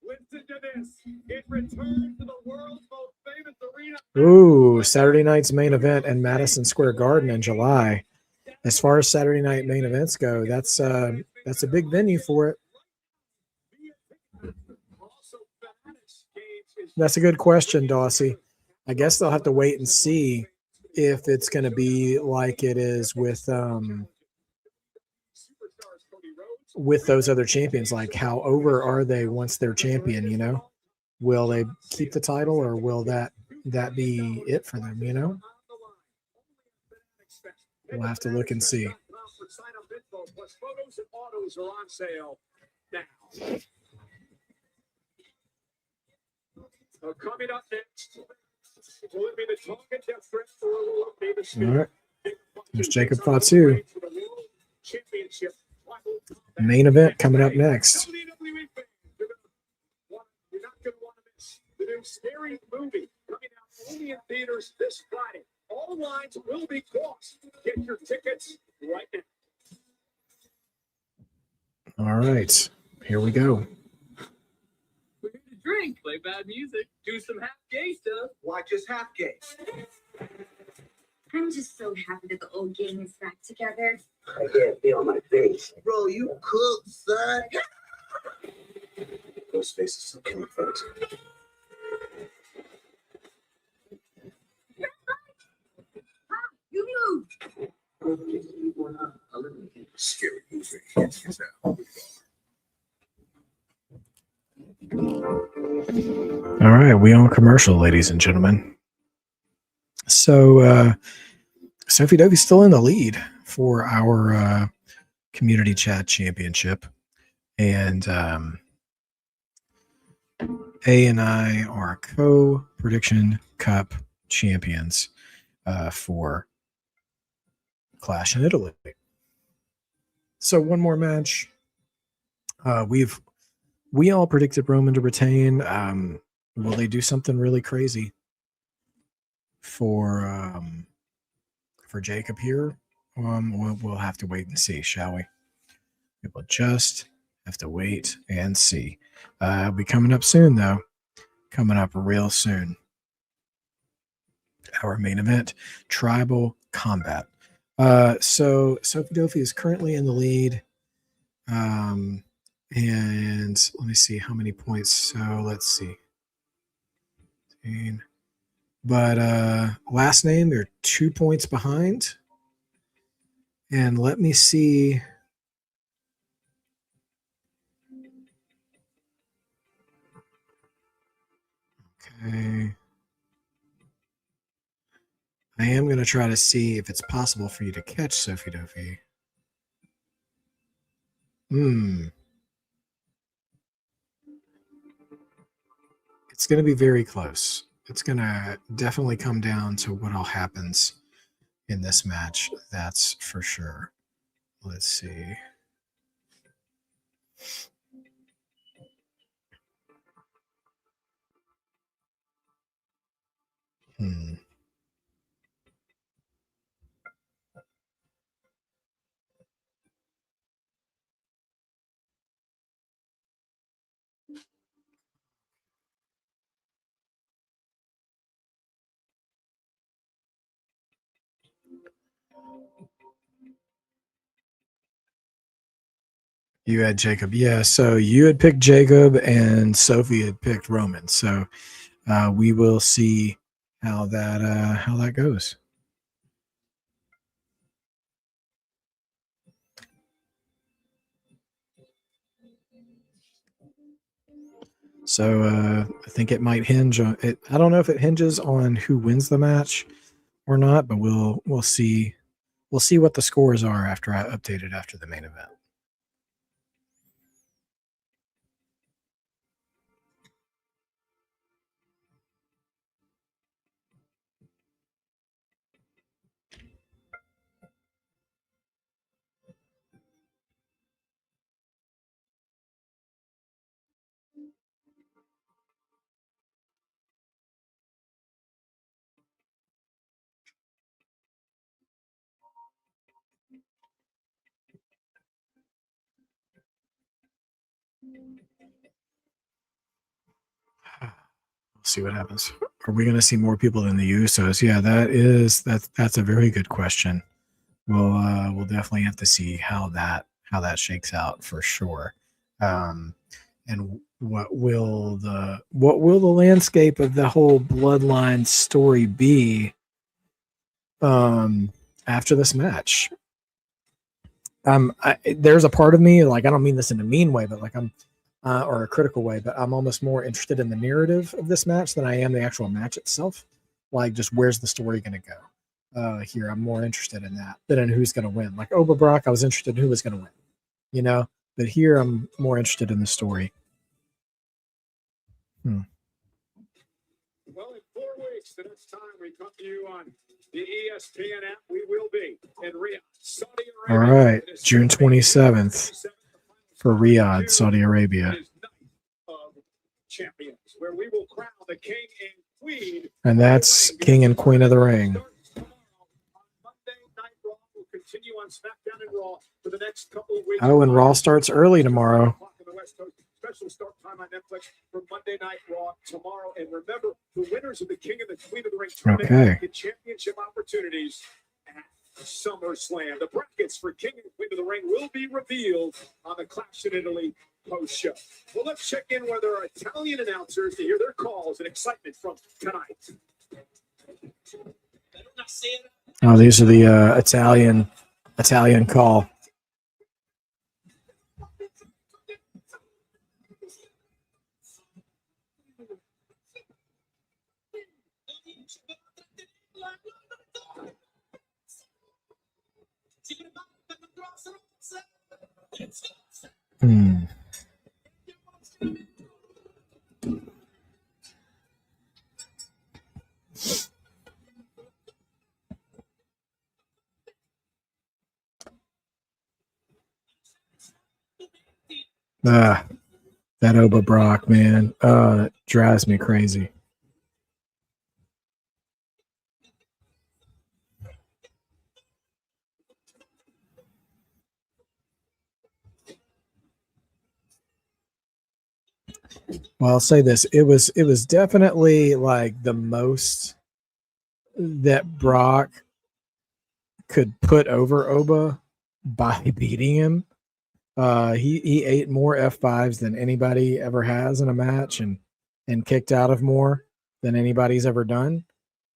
Listen to this. It returns to the world's most famous arena. Ooh, Saturday night's main event in Madison Square Garden in July. As far as Saturday night main events go, that's a big venue for it. That's a good question, Dawsey. I guess they'll have to wait and see if it's going to be like it is with with those other champions. Like, how over are they once they're champion? You know, will they keep the title, or will that be it for them? You know, we'll have to look and see. Plus photos and autos are on sale now. Coming up next, will it be the Tonga Death Threat or will it be the Spear? All right. There's Jacob Fatu. Main event coming up next. You're not going to want to miss the new Scary Movie coming out only in theaters this Friday. All lines will be crossed. Get your tickets right now. All right, here we go. We're here to drink, play bad music, do some half gay stuff. Why just half gay? I'm just so happy that the old gang is back together. I can't feel my face. Bro, you cook, son. Those faces still killing folks. You moved. Scary movie. All right, we on commercial, ladies and gentlemen. So Sophie Dovey's still in the lead for our community chat championship, and A and I are co-prediction cup champions for Clash in Italy. So one more match. We all predicted Roman to retain. Will they do something really crazy for Jacob here? We'll have to wait and see, shall we? We will just have to wait and see. It'll be coming up soon, though. Coming up real soon. Our main event, Tribal Combat. So Sophie Dovey is currently in the lead. And let me see how many points. So let's see. But last name, they're 2 points behind. And let me see. Okay. I am going to try to see if it's possible for you to catch Sophie Dovey. It's going to be very close. It's going to definitely come down to what all happens in this match. That's for sure. Let's see. You had Jacob. Yeah, so you had picked Jacob and Sophie had picked Roman. So we will see how that goes. So I think it might hinge on it. I don't know if it hinges on who wins the match or not, but we'll see. We'll see what the scores are after I update it after the main event. We'll see what happens. Are we going to see more people than the Usos? Yeah, that's a very good question. We'll definitely have to see how that shakes out for sure. And what will the landscape of the whole bloodline story be after this match? there's a part of me, like, I don't mean this in a mean way, but like I'm or a critical way, but I'm almost more interested in the narrative of this match than I am the actual match itself. Like, just where's the story going to go? Here, I'm more interested in that than in who's going to win. Like Oba Brock, I was interested in who was going to win, you know. But here, I'm more interested in the story. Well, in 4 weeks, the next time we come to you on the ESPN app, we will be in Riyadh, Saudi All Arabia. right, June 27th for Riyadh, Saudi Arabia. Of champions, where we will crown the king and queen. And that's King and Queen of the Ring. Continue on SmackDown and Raw for the next couple of weeks. Oh, and Raw starts early tomorrow. Special start time on Netflix for Monday Night Raw tomorrow. And remember, the winners of the King and the Queen of the Ring tournament get championship opportunities at SummerSlam. The brackets for King and Queen of the Ring will be revealed on the Clash in Italy post show. Well, let's check in with our Italian announcers to hear their calls and excitement from tonight. Oh, these are the Italian call. That Oba Brock, man. It drives me crazy. Well, I'll say this. It was definitely like the most that Brock could put over Oba by beating him. He ate more F5s than anybody ever has in a match and kicked out of more than anybody's ever done.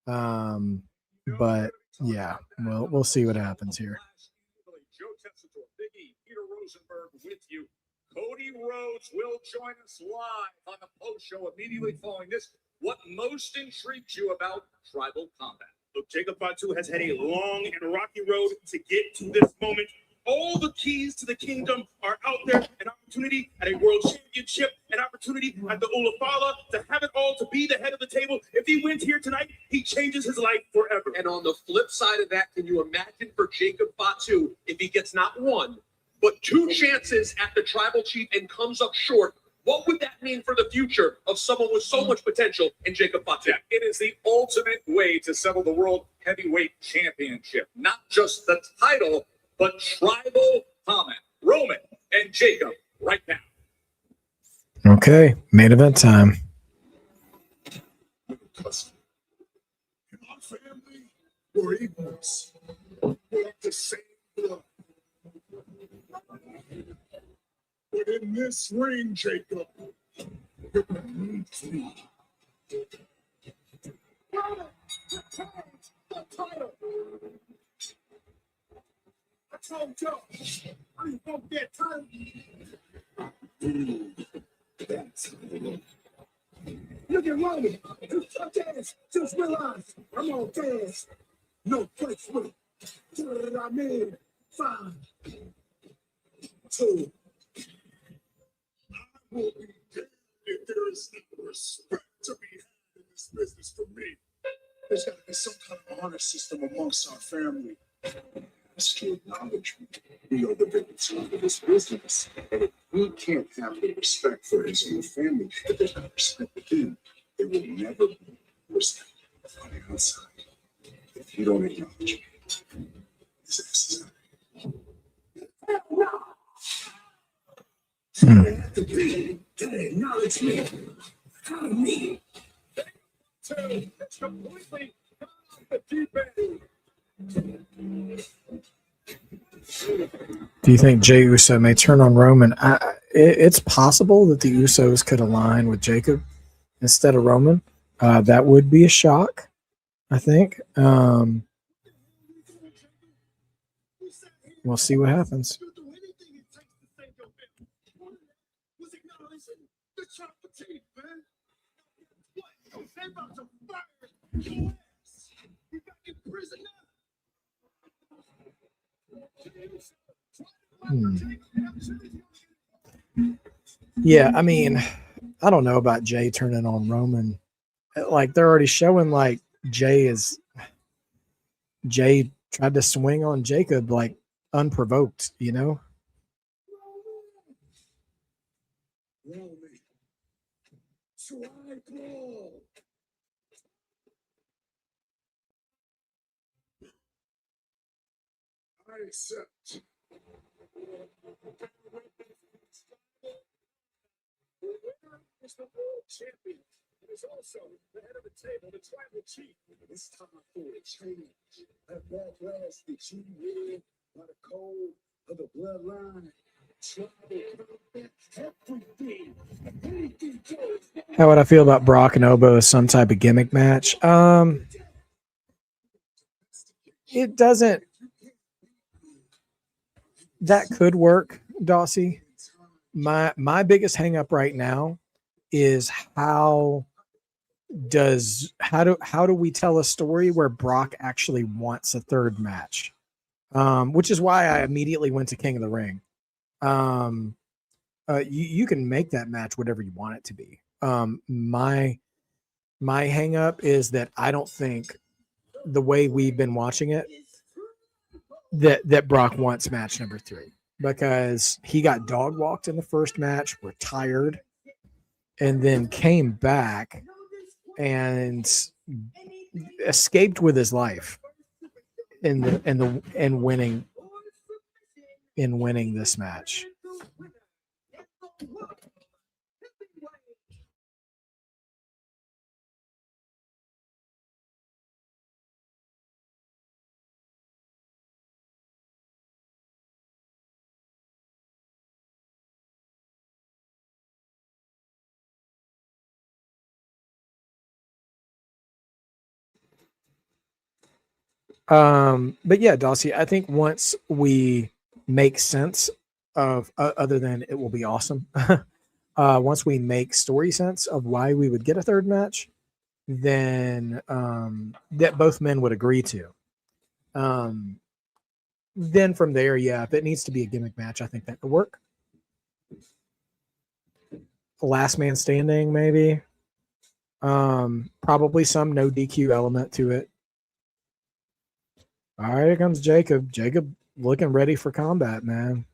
But yeah, we'll see what happens here. With you. Cody Rhodes will join us live on the post show immediately following this. What most intrigues you about tribal combat? Look, Jacob Fatu has had a long and rocky road to get to this moment. All the keys to the kingdom are out there. An opportunity at a world championship, an opportunity at the Ulafala to have it all, to be the head of the table. If he wins here tonight, he changes his life forever. And on the flip side of that, can you imagine for Jacob Fatu if he gets not one, but 2 chances at the tribal chief and comes up short? What would that mean for the future of someone with so much potential in Jacob Fatu? Yeah, it is the ultimate way to settle the World Heavyweight Championship. Not just the title, but tribal comment. Roman and Jacob right now. Okay, main event time. In our family, we're equals. We're of the same blood. But in this ring, Jacob, you're gonna need me. The title. I told you, I ain't gonna get title. That's look at Roman. Just realize I'm on gas. No place with it. You know what I mean? 5, 2. I will be dead if there is no respect to be had in this business for me. There's got to be some kind of honor system amongst our family. Ask to acknowledge me. We are the biggest of this business. And if he can't have the respect for his own family, if there's not respect for him, there will never be respect on the outside. If you don't acknowledge me, this is I have to be to acknowledge me. How me? It's completely gone off the deep end. Do you think Jey Uso may turn on Roman? It's possible that the Usos could align with Jacob instead of Roman. That would be a shock, I think. We'll see what happens. You'll do anything it takes to save your family. Was acknowledging the chopper team, man. What? They're about to fire your ass. You got in prison now. Yeah, I mean, I don't know about Jay turning on Roman. Like, they're already showing like Jay tried to swing on Jacob like unprovoked, you know? I accept. The winner is the world champion. And is also the head of the table, the tribal chief. It's time for a change. That backlash that you win by the code of the bloodline. How would I feel about Brock and Obo as some type of gimmick match? It doesn't. That could work, Dossie. My biggest hang up right now is how do we tell a story where Brock actually wants a third match? Which is why I immediately went to King of the Ring. You can make that match whatever you want it to be. My hang up is that I don't think the way we've been watching it that Brock wants match number 3, because he got dog walked in the first match, retired, and then came back and escaped with his life in winning this match. But yeah, Dossie, I think once we make sense of other than it will be awesome, once we make story sense of why we would get a third match, then that both men would agree to. Then from there, yeah, if it needs to be a gimmick match, I think that could work. Last man standing, maybe. Probably some no DQ element to it. All right, here comes Jacob. Jacob looking ready for combat, man.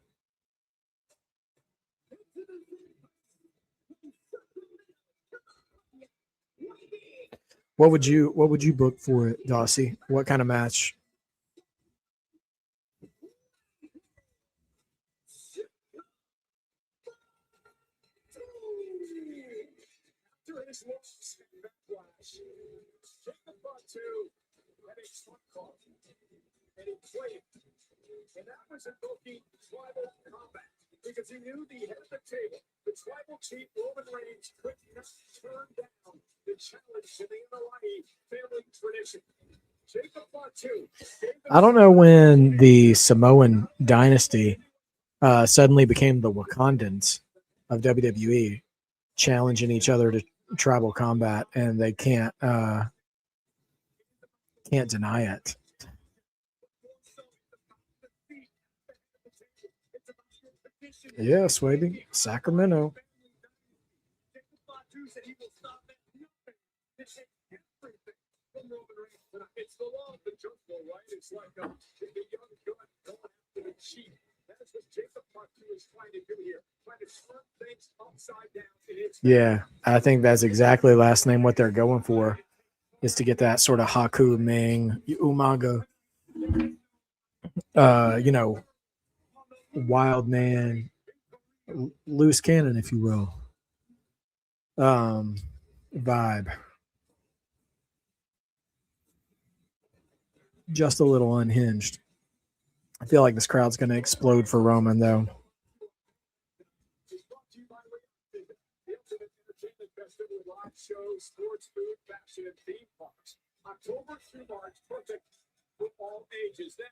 What would you book for it, Dossie? What kind of match? After his loss in backlash, Jacob Fatu had a front call, and he played. And that was invoking tribal combat, because he knew the head of the table, the tribal chief Roman Reigns, could not turn down the challenge in the Italy family tradition. Jacob Fatu. I don't know when the Samoan dynasty suddenly became the Wakandans of WWE, challenging each other to tribal combat, and they can't deny it. Yeah, Swaby, Sacramento. It's the law of the jungle, right? It's like the young gun going after the chief. That's what Jacob Fatu is trying to do here, trying to turn things upside down. Yeah, I think that's exactly last name what they're going for, is to get that sort of Haku Ming Umaga, wild man, loose cannon, if you will, vibe. Just a little unhinged. I feel like this crowd's going to explode for Roman, though. Shows, sports, food, fashion, and theme parks. October through March, perfect for all ages. Now,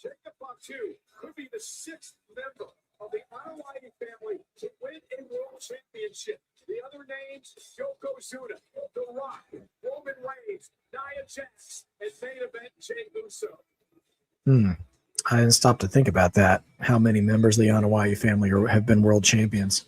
Jacob Fatu could be the 6th member of the Italy family to win a world championship. The other names, Yokozuna, The Rock, Roman Reigns, Nia Jax, and main event Jey Uso. I didn't stop to think about that. How many members of the Anawayu family have been world champions?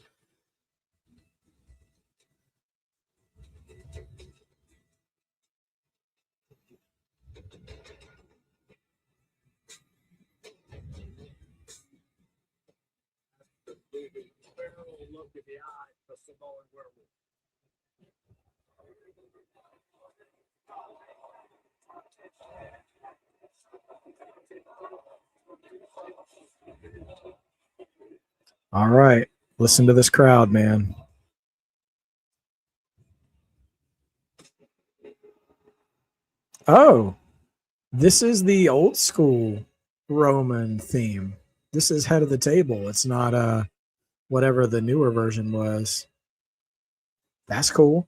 Look in the eye of Samoan werewolf. All right. Listen to this crowd, man. Oh, this is the old school Roman theme. This is head of the table. It's not whatever the newer version was. That's cool.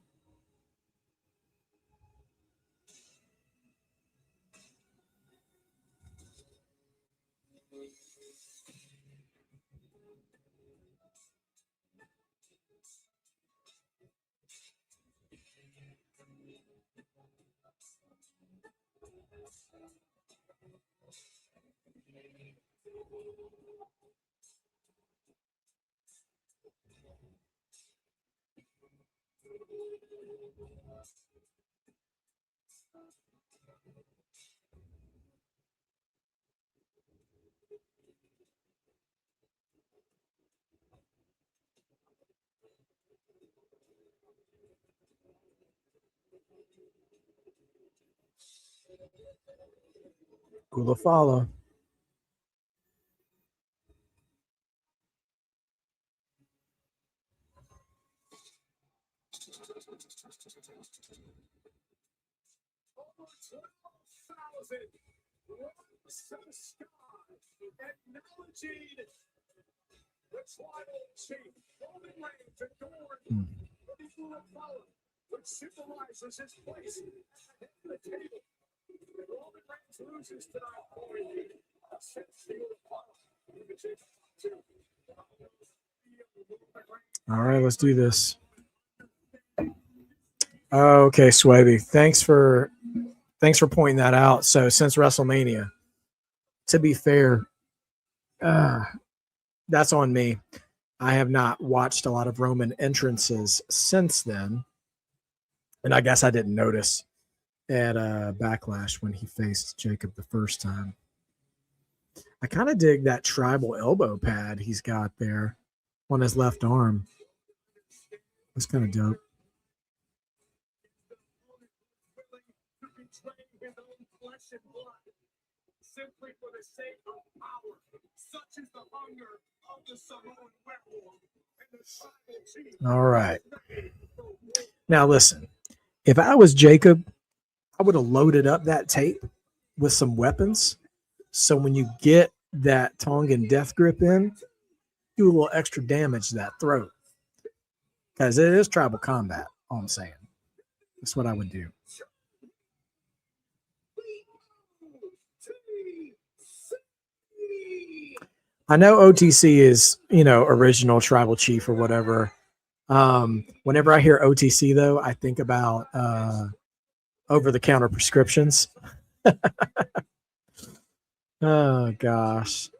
Cool to follow. Acknowledging the tribal chief, Roman Reigns adored for the rule of power, which symbolizes his place at the table. If Roman Reigns loses tonight, boy, since the rule of power, All right, let's do this. Okay, Swaby, thanks for pointing that out. So since WrestleMania, to be fair, that's on me. I have not watched a lot of Roman entrances since then, and I guess I didn't notice at Backlash when he faced Jacob the first time. I kind of dig that tribal elbow pad he's got there on his left arm. That's kind of dope. Simply for the sake of power, such is the hunger of the Samoan werewolf and the tribal chief. All right. Now listen, if I was Jacob, I would have loaded up that tape with some weapons. So when you get that Tongan death grip in, do a little extra damage to that throat. Because it is tribal combat, all I'm saying. That's what I would do. I know OTC is, original tribal chief or whatever. Whenever I hear OTC, though, I think about over-the-counter prescriptions. Oh, gosh.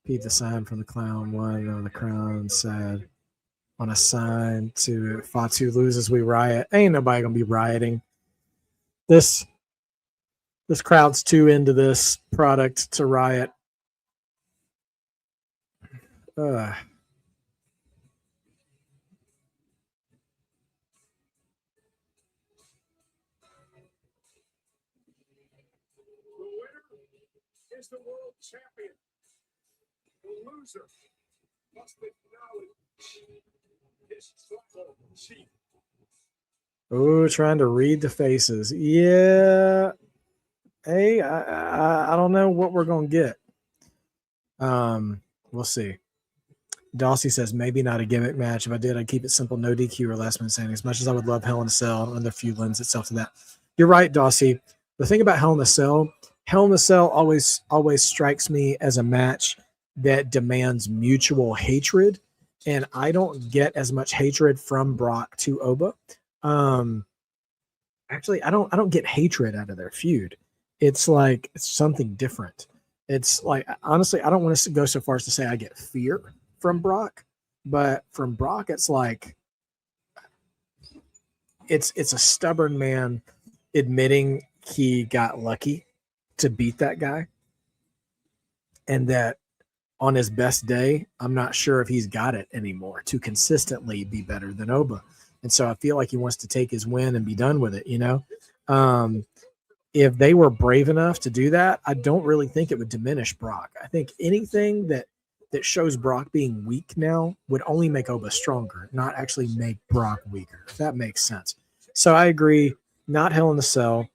Peep the sign from the clown. One on the crown said, on a sign to Fatu loses, we riot. Ain't nobody going to be rioting. This crowd's too into this product to riot. Is the world champion. The loser must acknowledge his tribal chief. Oh, trying to read the faces. Yeah. Hey, I don't know what we're gonna get. We'll see. Dawsey says maybe not a gimmick match. If I did, I'd keep it simple, no DQ or last minute standing. As much as I would love Hell in a Cell, and the feud lends itself to that. You're right, Dawsey. The thing about Hell in a Cell Hell in a Cell always strikes me as a match that demands mutual hatred, and I don't get as much hatred from Brock to Oba. Actually, I don't get hatred out of their feud. It's like it's something different. It's like, honestly, I don't want to go so far as to say I get fear from Brock, but from Brock, it's like it's a stubborn man admitting he got lucky to beat that guy, and that on his best day, I'm not sure if he's got it anymore to consistently be better than Oba. And so I feel like he wants to take his win and be done with it, you know? If they were brave enough to do that, I don't really think it would diminish Brock. I think anything that shows Brock being weak now would only make Oba stronger, not actually make Brock weaker, if that makes sense. So I agree, not Hell in a Cell.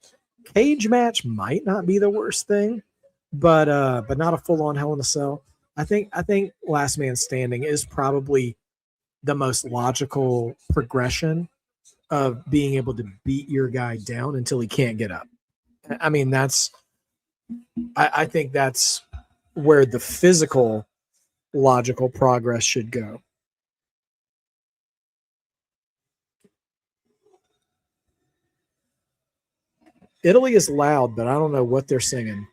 Cage match might not be the worst thing, but not a full-on Hell in a Cell. I think Last Man Standing is probably the most logical progression of being able to beat your guy down until he can't get up. I mean, I think that's where the physical logical progress should go. Italy is loud, but I don't know what they're singing.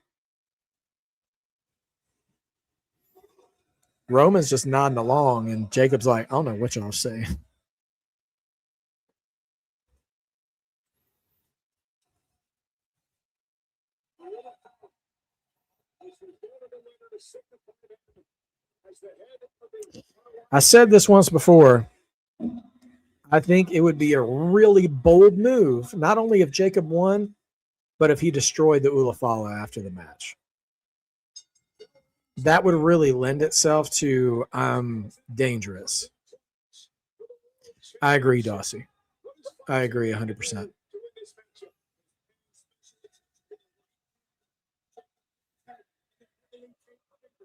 Roman's just nodding along, and Jacob's like, I don't know what y'all saying. I said this once before. I think it would be a really bold move, not only if Jacob won, but if he destroyed the Ulafala after the match. That would really lend itself to dangerous. I agree, Dawsey. I agree 100%.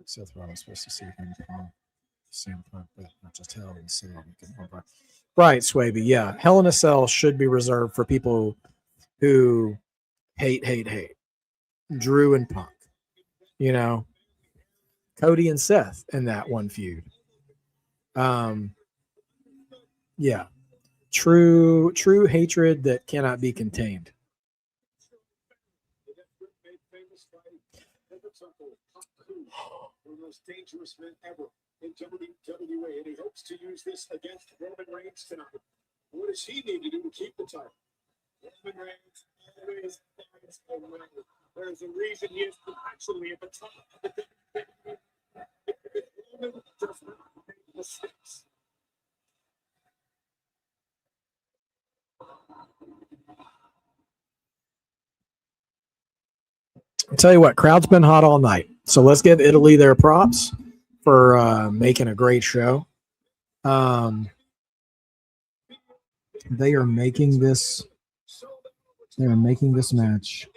Seth Rollins supposed to see him CM Punk, but not just Hell in a Cell. Right, Swaby. Yeah, Hell in a Cell should be reserved for people who hate. Drew and Punk. You know, Cody and Seth in that one feud. Yeah. True hatred that cannot be contained. The most dangerous man ever in WWE, and he hopes to use this against Roman Reigns tonight. What does he need to do to keep the title? Roman Reigns always finds a way. There's a reason he is actually at the top. Roman does not make mistakes. I'll tell you what, crowd's been hot all night. So let's give Italy their props for making a great show. They are making this match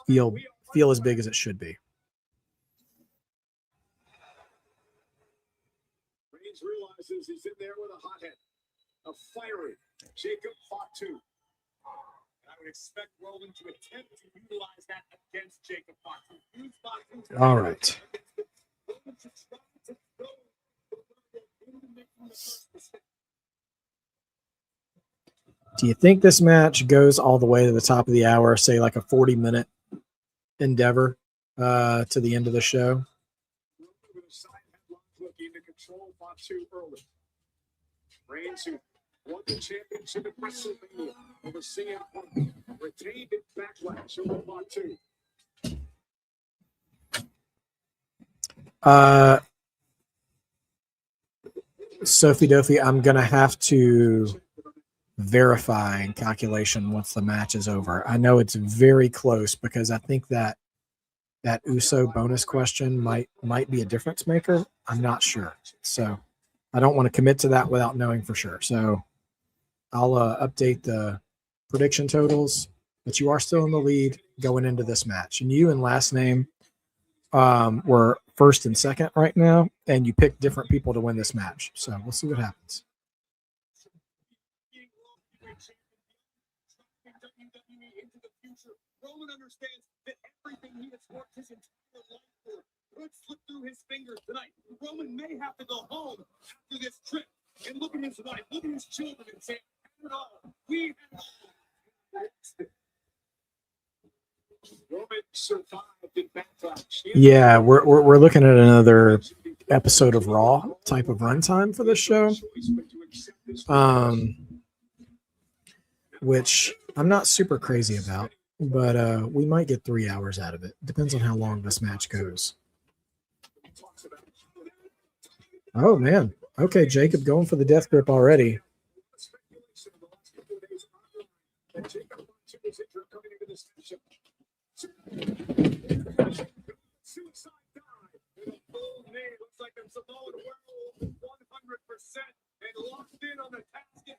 feel as big as it should be. Reigns realizes he's in there with a hothead, a fiery Jacob Fatu. I would expect Roman to attempt to utilize that against Jacob Fatu. All right. Do you think this match goes all the way to the top of the hour, say like a 40-minute endeavor to the end of the show? Looking to control Fatu early. Reigns, who won the championship at WrestleMania over CM Punk, retained in Backlash over Fatu. Sophie Dophie, I'm going to have to verify in calculation once the match is over. I know it's very close because I think that Uso bonus question might be a difference maker. I'm not sure. So I don't want to commit to that without knowing for sure. So I'll update the prediction totals, but you are still in the lead going into this match. And you and Last Name were first and second right now, and you picked different people to win this match. So we'll see what happens. WWE into the future. Roman understands that everything he has worked his entire life for could slip through his fingers tonight. Roman may have to go home after this trip and look at his wife, look at his children, and say, "Have it all. We have it all." Roman survived in Backlash. Yeah, we're looking at another episode of Raw type of runtime for this show, which I'm not super crazy about, but we might get 3 hours out of it. Depends on how long this match goes. Oh man, okay, Jacob going for the death grip already. Suicide dive with a full name. Looks like they're Samoan werewolf 100% and locked in on the casket.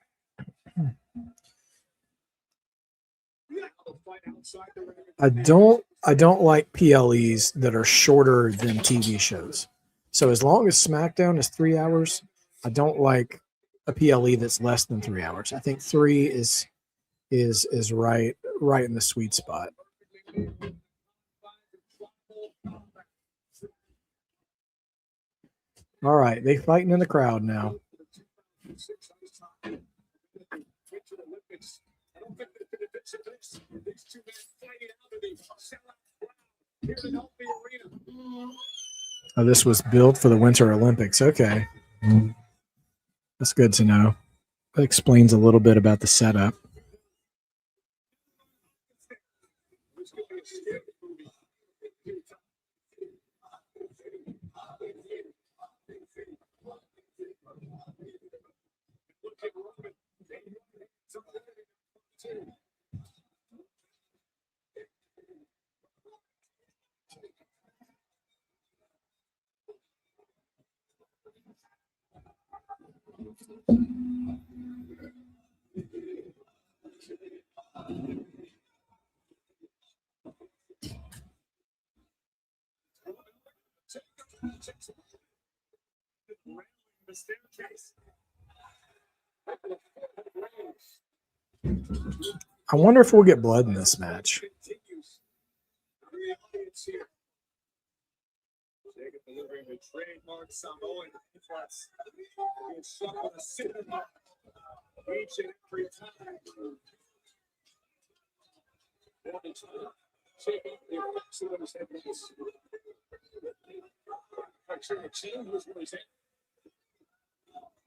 I don't like PLEs that are shorter than TV shows. So as long as SmackDown is 3 hours, I don't like a PLE that's less than 3 hours. I think 3 is right in the sweet spot. All right, they fighting in the crowd now. Oh, this was built for the Winter Olympics. Okay. That's good to know. That explains a little bit about the setup. I wonder if we'll get blood in this match. Jacob delivering the trademark Samoan plus. Being struck with a cinema each and every time.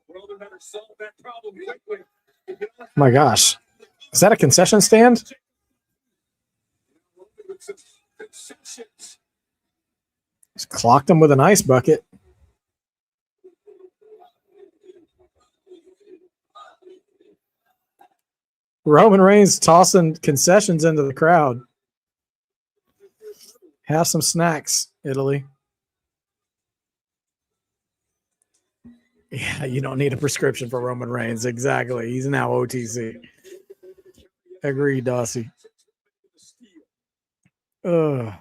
Roman better solve that problem quickly. My gosh. Is that a concession stand? Just clocked him with an ice bucket. Roman Reigns tossing concessions into the crowd. Have some snacks, Italy. Yeah, you don't need a prescription for Roman Reigns. Exactly. He's now OTC. Agreed, Dossie. Ugh.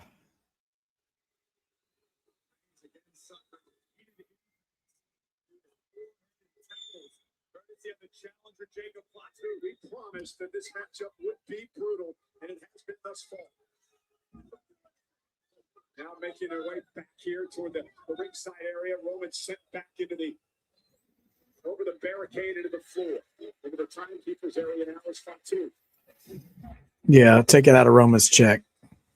Jacob Fatu. We promised that this matchup would be brutal, and it has been thus far. Now making their way back here toward the ringside area. Roman sent back into over the barricade into the floor. Into the timekeeper's area now is Fatu. Yeah, take it out of Roman's check.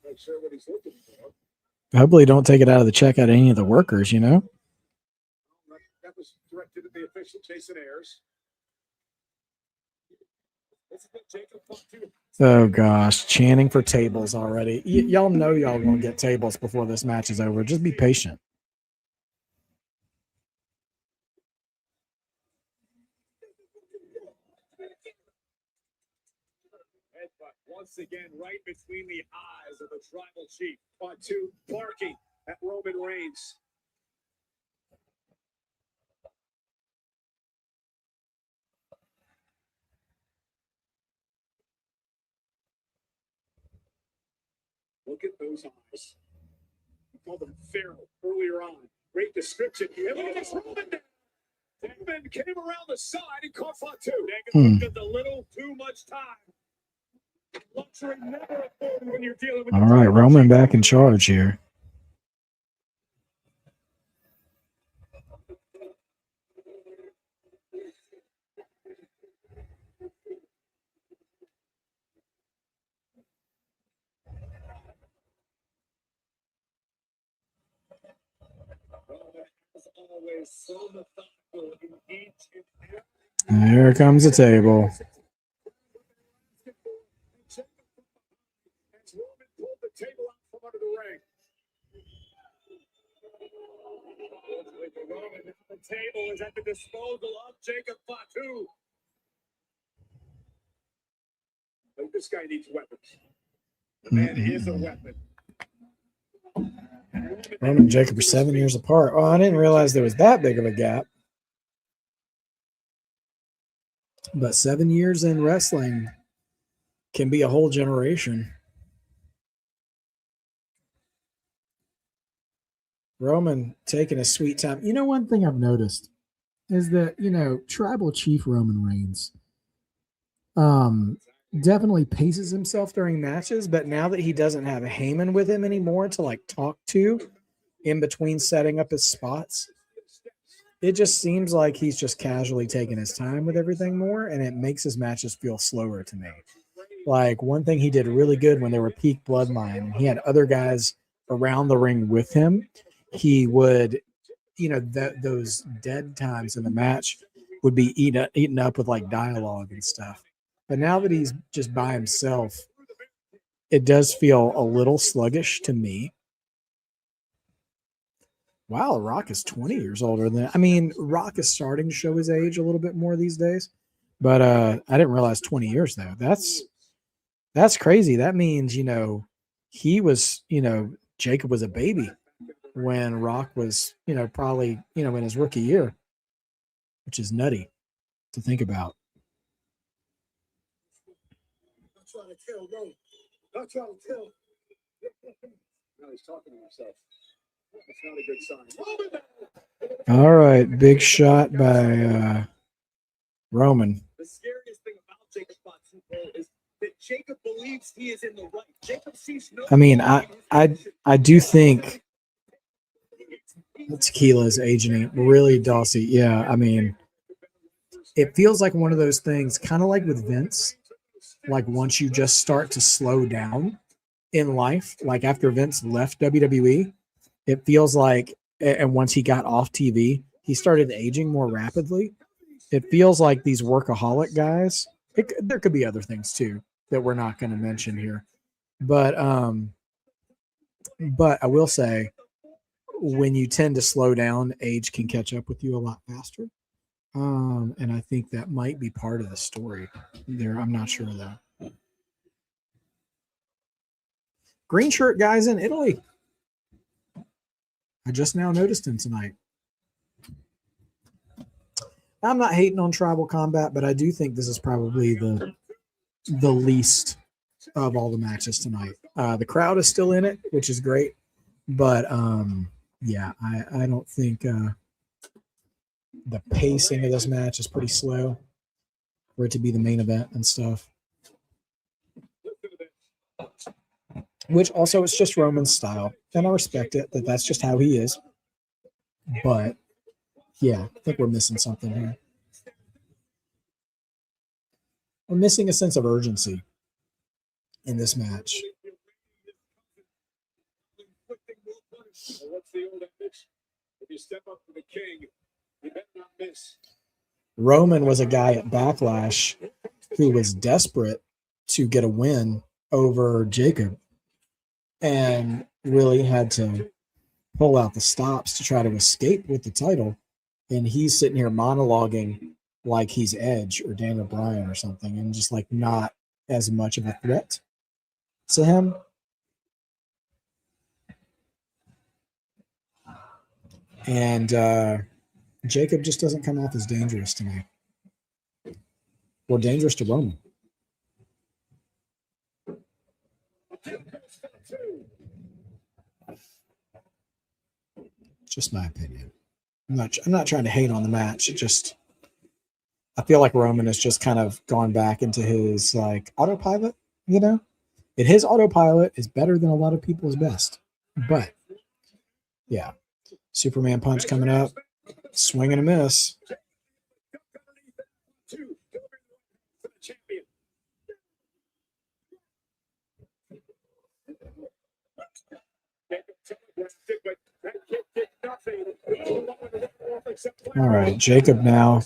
Not sure what he's looking for. Hopefully don't take it out of the check out of any of the workers, you know? That was directed at the official, Jason Ayers. Oh gosh, chanting for tables already. Y'all know y'all gonna get tables before this match is over. Just be patient. Once again, right between the eyes of the tribal chief. Fatu barking at Roman Reigns. Look at those eyes. We called them feral earlier on. Great description. And look at this Roman down. Roman came around the side and caught Fatu. Took a little too much time. Luxury never afforded when you're dealing with All right, Roman back in charge here. As always, so methodical in each and every Here comes the table. as Roman pulled the table out from under the ring. Roman, now the table is at the disposal of Jacob Fatu. I think this guy needs weapons. The man is a weapon. Roman and Jacob are 7 years apart. Oh, I didn't realize there was that big of a gap. But 7 years in wrestling can be a whole generation. Roman taking a sweet time. You know, one thing I've noticed is that, Tribal Chief Roman Reigns definitely paces himself during matches, but now that he doesn't have Heyman with him anymore to talk to in between setting up his spots, it just seems like he's just casually taking his time with everything more, and it makes his matches feel slower to me. Like, one thing he did really good when they were peak Bloodline, and he had other guys around the ring with him, he would, those dead times in the match would be eaten up with dialogue and stuff. But now that he's just by himself, it does feel a little sluggish to me. Wow, Rock is 20 years older than. Rock is starting to show his age a little bit more these days, but I didn't realize 20 years though. That's crazy. That means he was Jacob was a baby when Rock was probably in his rookie year, which is nutty to think about. I'm trying to tell, bro. I'm trying to tell. Now he's talking to himself. That's not a good sign. All right, big shot by Roman. The scariest thing about Jacob Fatu is that Jacob believes he is in the right. Jacob sees no. I do think tequila is aging really Dawsey. Yeah, it feels like one of those things, kind of like with Vince. Like once you just start to slow down in life, like after Vince left WWE, it feels like, and once he got off TV, he started aging more rapidly. It feels like these workaholic guys, there could be other things too that we're not going to mention here. But I will say, when you tend to slow down, age can catch up with you a lot faster. And I think that might be part of the story there. I'm not sure though. Green shirt guys in Italy. I just now noticed him tonight. I'm not hating on Tribal Combat, but I do think this is probably the least of all the matches tonight. The crowd is still in it, which is great. But yeah, I don't think the pacing of this match is pretty slow for it to be the main event and stuff. Which also, it's just Roman's style, and I respect it that that's just how he is. But yeah, I think we're missing something here. We're missing a sense of urgency in this match. What's the old adage? If you step up to the king, you better not miss. Roman was a guy at Backlash who was desperate to get a win over Jacob and really had to pull out the stops to try to escape with the title. And he's sitting here monologuing like he's Edge or Daniel Bryan or something, and just like not as much of a threat to him. And Jacob just doesn't come off as dangerous to me. Or dangerous to Roman. Just my opinion. I'm not trying to hate on the match. It just, I feel like Roman has just kind of gone back into his like autopilot you know, and his autopilot is better than a lot of people's best. But yeah, Superman punch coming up, swing and a miss. All right, Jacob now.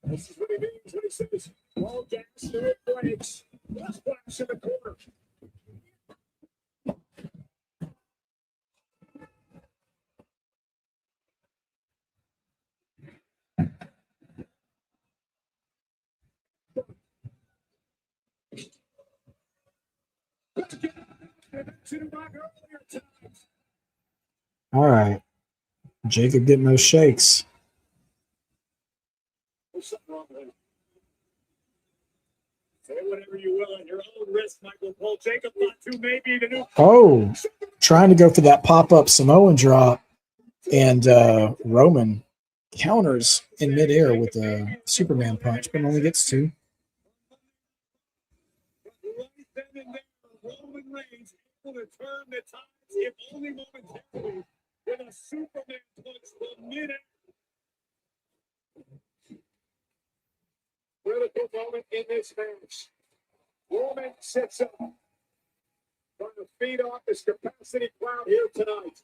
This is what he means when he says, "All gas, no brakes." Last flash in the corner. All right, Jacob getting those shakes. There's something wrong with him. Say whatever you will at your own risk, Michael Cole. Jacob Fatu may be the new. Oh, trying to go for that pop-up Samoan drop, and Roman counters in midair with a Superman punch, but only gets two. Right then and there, Roman Reigns able to turn the tides, if only momentarily, with a Superman punch from midair. Critical moment in this match. Roman sits up, trying to feed off this capacity crowd here tonight.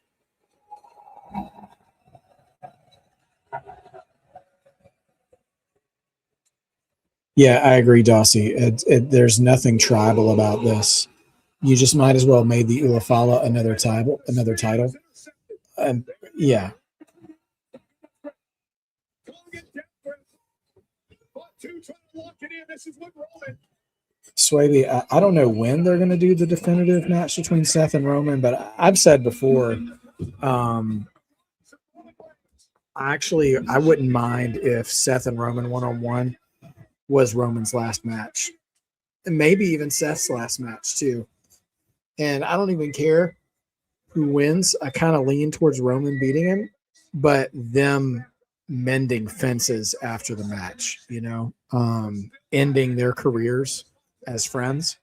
Yeah, I agree, Dossie. There's nothing tribal about this. You just might as well made the Ulafala another title. Yeah. Swaby, I don't know when they're going to do the definitive match between Seth and Roman, but I've said before, I wouldn't mind if Seth and Roman one-on-one was Roman's last match. And maybe even Seth's last match, too. And I don't even care who wins. I kind of lean towards Roman beating him, but them mending fences after the match, ending their careers as friends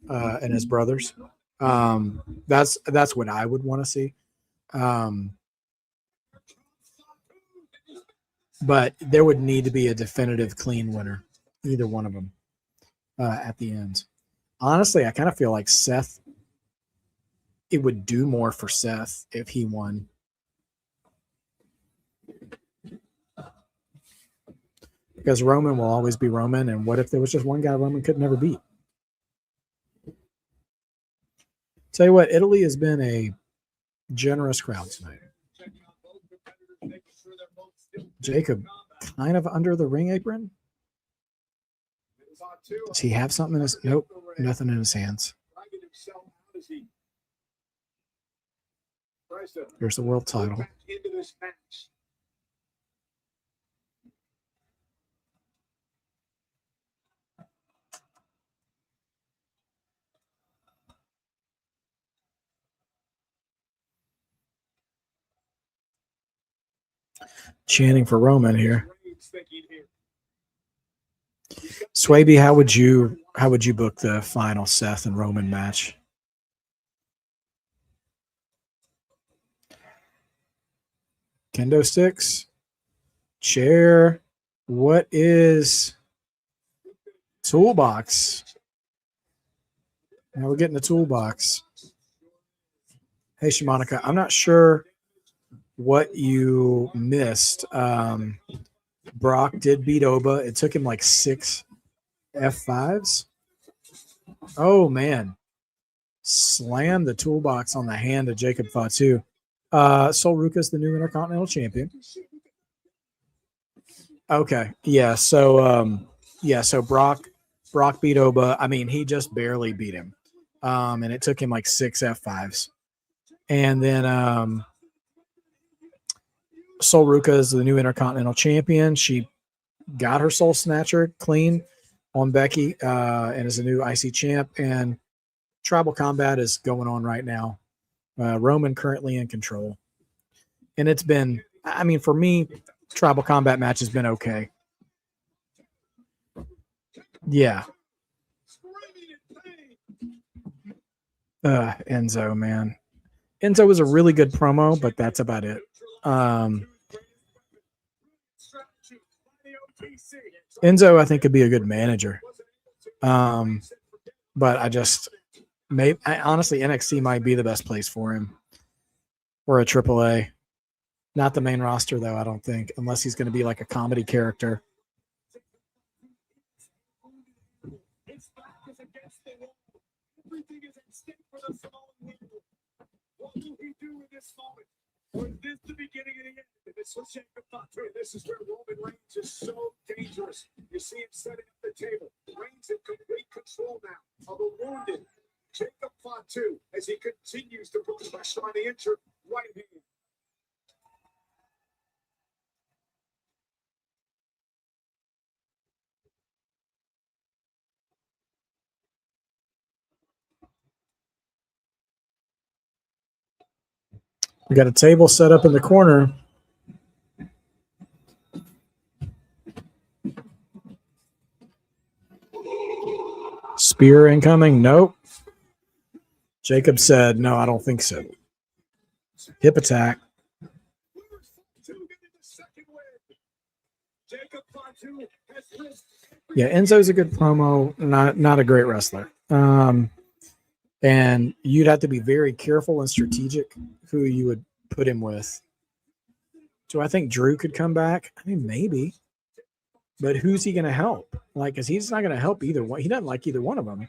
and as brothers. That's what I would want to see. But there would need to be a definitive clean winner, either one of them, at the end. Honestly, I kind of feel like Seth, it would do more for Seth if he won. Because Roman will always be Roman, and what if there was just one guy Roman could never beat? Tell you what, Italy has been a generous crowd tonight. Jacob kind of under the ring apron. Does he have something in his? Nope, nothing in his hands. Here's the world title. Chanting for Roman here. Swaby, how would you book the final Seth and Roman match? Kendo sticks, chair. What is toolbox? Now we're getting the toolbox. Hey, Shimonica, I'm not sure what you missed. Brock did beat Oba. It took him like 6 F5s. Oh, man. Slammed the toolbox on the hand of Jacob Fatu. Sol Ruca's the new Intercontinental Champion. Okay. Yeah. So Brock beat Oba. I mean, he just barely beat him. And it took him like 6 F5s. And then Sol Ruca is the new Intercontinental Champion. She got her Soul Snatcher clean on Becky and is a new IC champ. And Tribal Combat is going on right now. Roman currently in control. And it's been, for me, Tribal Combat match has been okay. Yeah. Enzo, man. Enzo was a really good promo, but that's about it. Enzo, I think, could be a good manager. But honestly, NXT might be the best place for him. Or a AAA. Not the main roster, though, I don't think, unless he's going to be like a comedy character. Everything is at stake for the Samoan winner. What will he do in this moment? Or is this the beginning of the end? This was Jacob Fatu. This is where Roman Reigns is so dangerous. You see him setting up the table. Reigns in complete control now of a wounded Jacob Fatu as he continues to put pressure on the injured right hand. We got a table set up in the corner. Spear incoming? Nope. Jacob said, no, I don't think so. Hip attack. Yeah, Enzo's a good promo, not a great wrestler. And you'd have to be very careful and strategic who you would put him with. Do I think Drew could come back? I mean, maybe. But who's he going to help? Like, because he's not going to help either one. He doesn't like either one of them.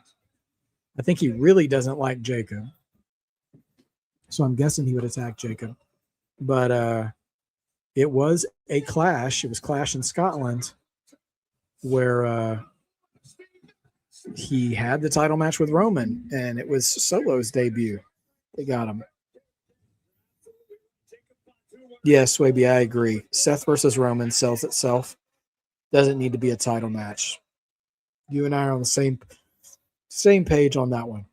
I think he really doesn't like Jacob. So I'm guessing he would attack Jacob. But it was a clash. It was Clash in Scotland where he had the title match with Roman, and it was Solo's debut. They got him. Yes, Swaby, I agree. Seth versus Roman sells itself. Doesn't need to be a title match. You and I are on the same page on that one.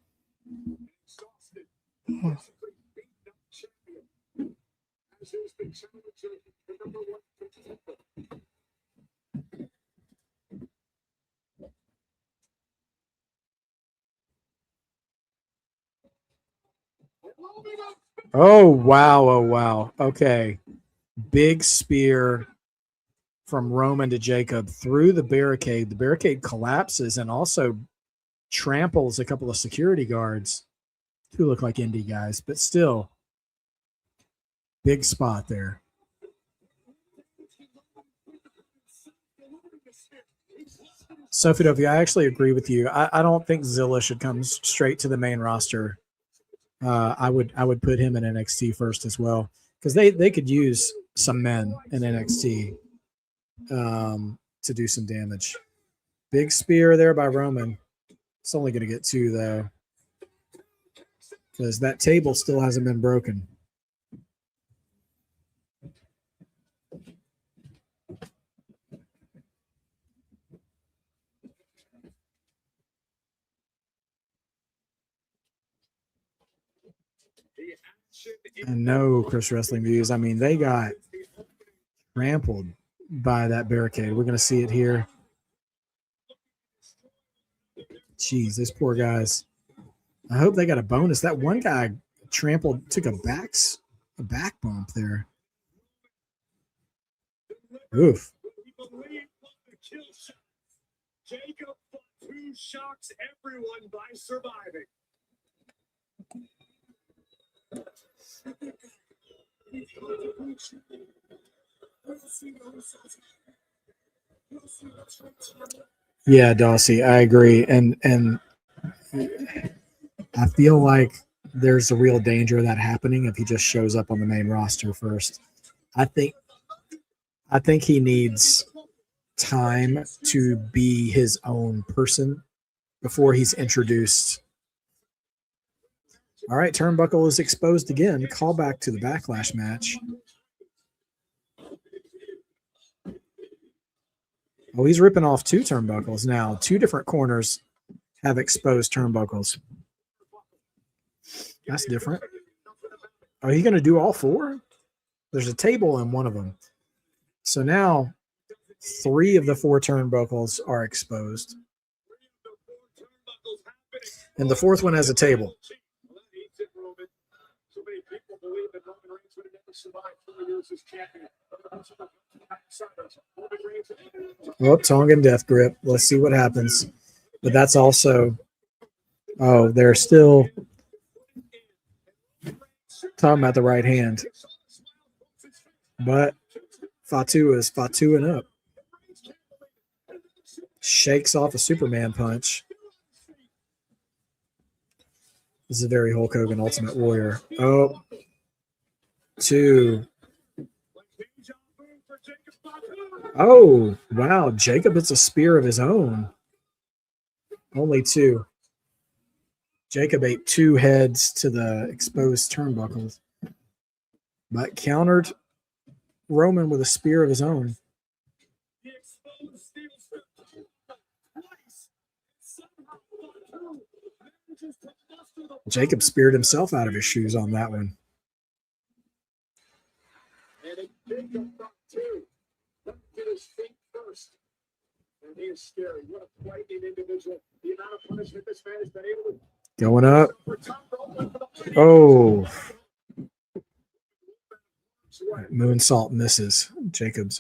Oh, wow. Oh, wow. Okay. Big spear from Roman to Jacob through the barricade. The barricade collapses and also tramples a couple of security guards who look like indie guys, but still big spot there. Sophie Dovey, I actually agree with you. I don't think Zilla should come straight to the main roster. I would put him in NXT first as well, because they could use some men in NXT to do some damage. Big spear there by Roman. It's only going to get 2 though, because that table still hasn't been broken. I know Chris Wrestling Views. I mean, they got trampled by that barricade. We're going to see it here. Jeez, these poor guys. I hope they got a bonus. That one guy trampled, took a back bump there. Oof. Jacob Fatu shocks everyone by surviving. Yeah, Dawsey, I agree. And I feel like there's a real danger of that happening if he just shows up on the main roster first. I think he needs time to be his own person before he's introduced. All right, turnbuckle is exposed again. Call back to the Backlash match. Oh, he's ripping off 2 turnbuckles now. 2 different corners have exposed turnbuckles. That's different. Are you going to do all 4? There's a table in one of them. So now 3 of the 4 turnbuckles are exposed. And the fourth one has a table. Well, that eats it, Roman. So many people believe that Roman Reigns would have never survived 4 years as champion. Roman Reigns. Oh, Tongan death grip. Let's see what happens. But that's also, oh, they're still talking about the right hand. But Fatu is Fatuing up. Shakes off a Superman punch. This is a very Hulk Hogan Ultimate Warrior. Oh, 2. Oh, wow. Jacob hits a spear of his own. Only 2. Jacob ate 2 heads to the exposed turnbuckles, but countered Roman with a spear of his own. Jacob speared himself out of his shoes on that one. And Jacob got 2. Let him get his feet first. And he is scary. What a frightening individual. The amount of punishment this man has been able to. Going up. Oh. Moonsault misses. Jacob's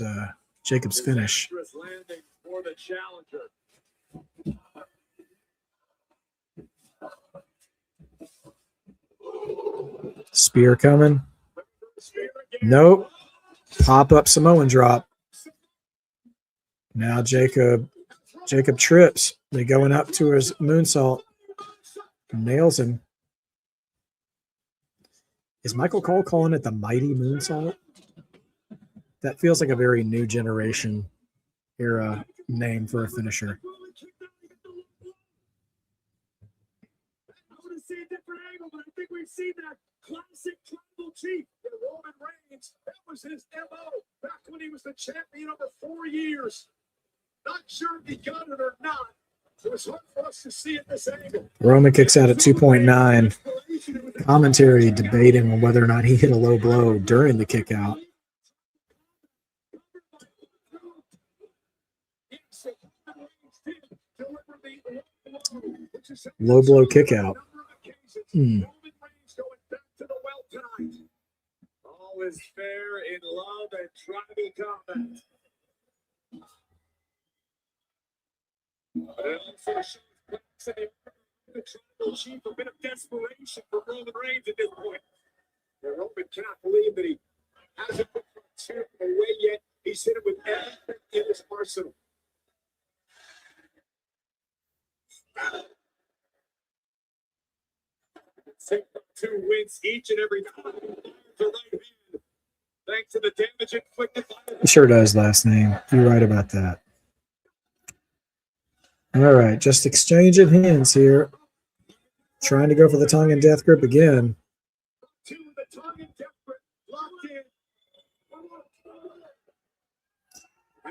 finish. Landing for the challenger. Spear coming. Nope. Pop-up Samoan drop. Now Jacob trips. They going up to his moonsault. Nails him. Is Michael Cole calling it the Mighty Moonsault? That feels like a very new generation era name for a finisher. I want to see a different angle, but I think we've seen that classic tribal chief in Roman Reigns. That was his MO back when he was the champion over 4 years. Not sure if he got it or not. It was hard for us to see at this angle. Roman kicks out at 2.9. Commentary debating on whether or not he hit a low blow during the kick out. Low blow kick out. All is fair in love and tribal combat. But it also shows the tribal chief a bit of desperation for Roman Reigns at this point. And Roman cannot believe that he hasn't put the champ away yet. He's hit him with everything in his arsenal. Two wins each and every time. The right hand. Thanks to the damage inflicted by He sure does last name. You're right about that. All right, just exchanging hands here. Trying to go for the tongue and death grip again.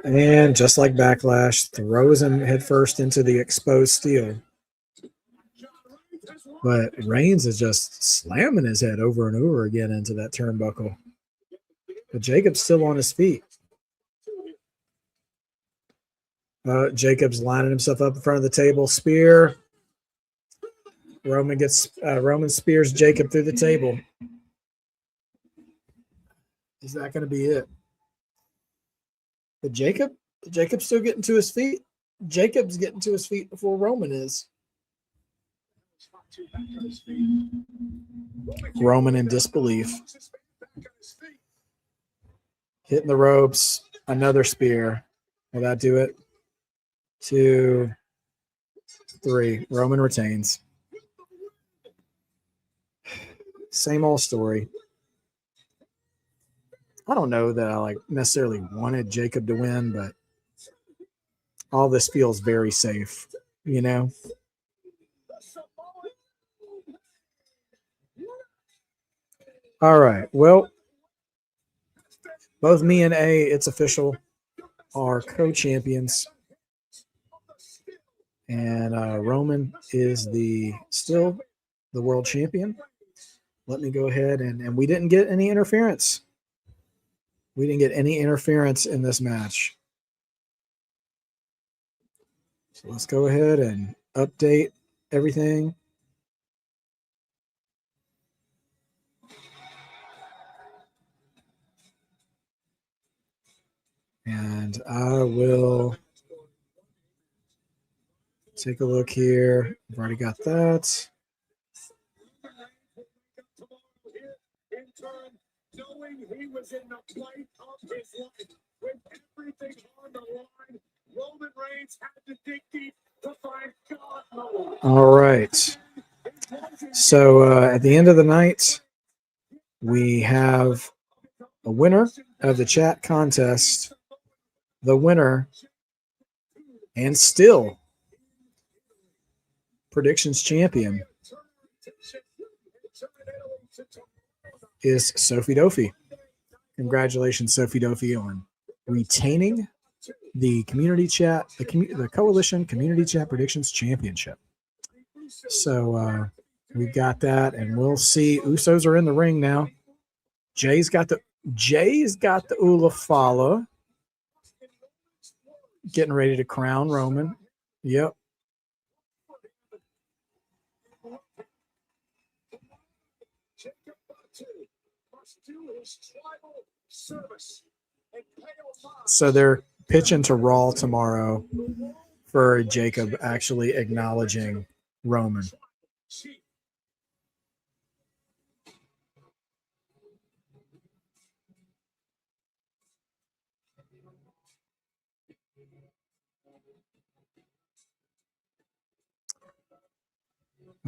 And just like Backlash, throws him headfirst into the exposed steel. But Reigns is just slamming his head over and over again into that turnbuckle. But Jacob's still on his feet. Jacob's lining himself up in front of the table. Spear. Roman spears Jacob through the table. Is that going to be it? But Jacob's still getting to his feet. Jacob's getting to his feet before Roman is. Roman in disbelief. Hitting the ropes. Another spear. Will that do it? 2, 3. Roman retains. Same old story. I don't know that I necessarily wanted Jacob to win, but all this feels very safe, you know? All right. Well, both me and A, it's official, are co-champions. And Roman is still the world champion. Let me go ahead and we didn't get any interference. We didn't get any interference in this match. So let's go ahead and update everything. And I will take a look here. I've already got that. In turn, knowing he was in the plight of his life, with everything on the line, Roman Reigns had to dig deep to find God mode. All right. So at the end of the night, we have a winner of the chat contest. The winner, and still predictions champion, is Sophie Dofi. Congratulations, Sophie Dofi, on retaining the community chat, the Coalition Community Chat Predictions Championship. So we've got that, and we'll see. Usos are in the ring now. Jay's got the Ulafala, getting ready to crown Roman. Yep. So they're pitching to Raw tomorrow for Jacob actually acknowledging Roman.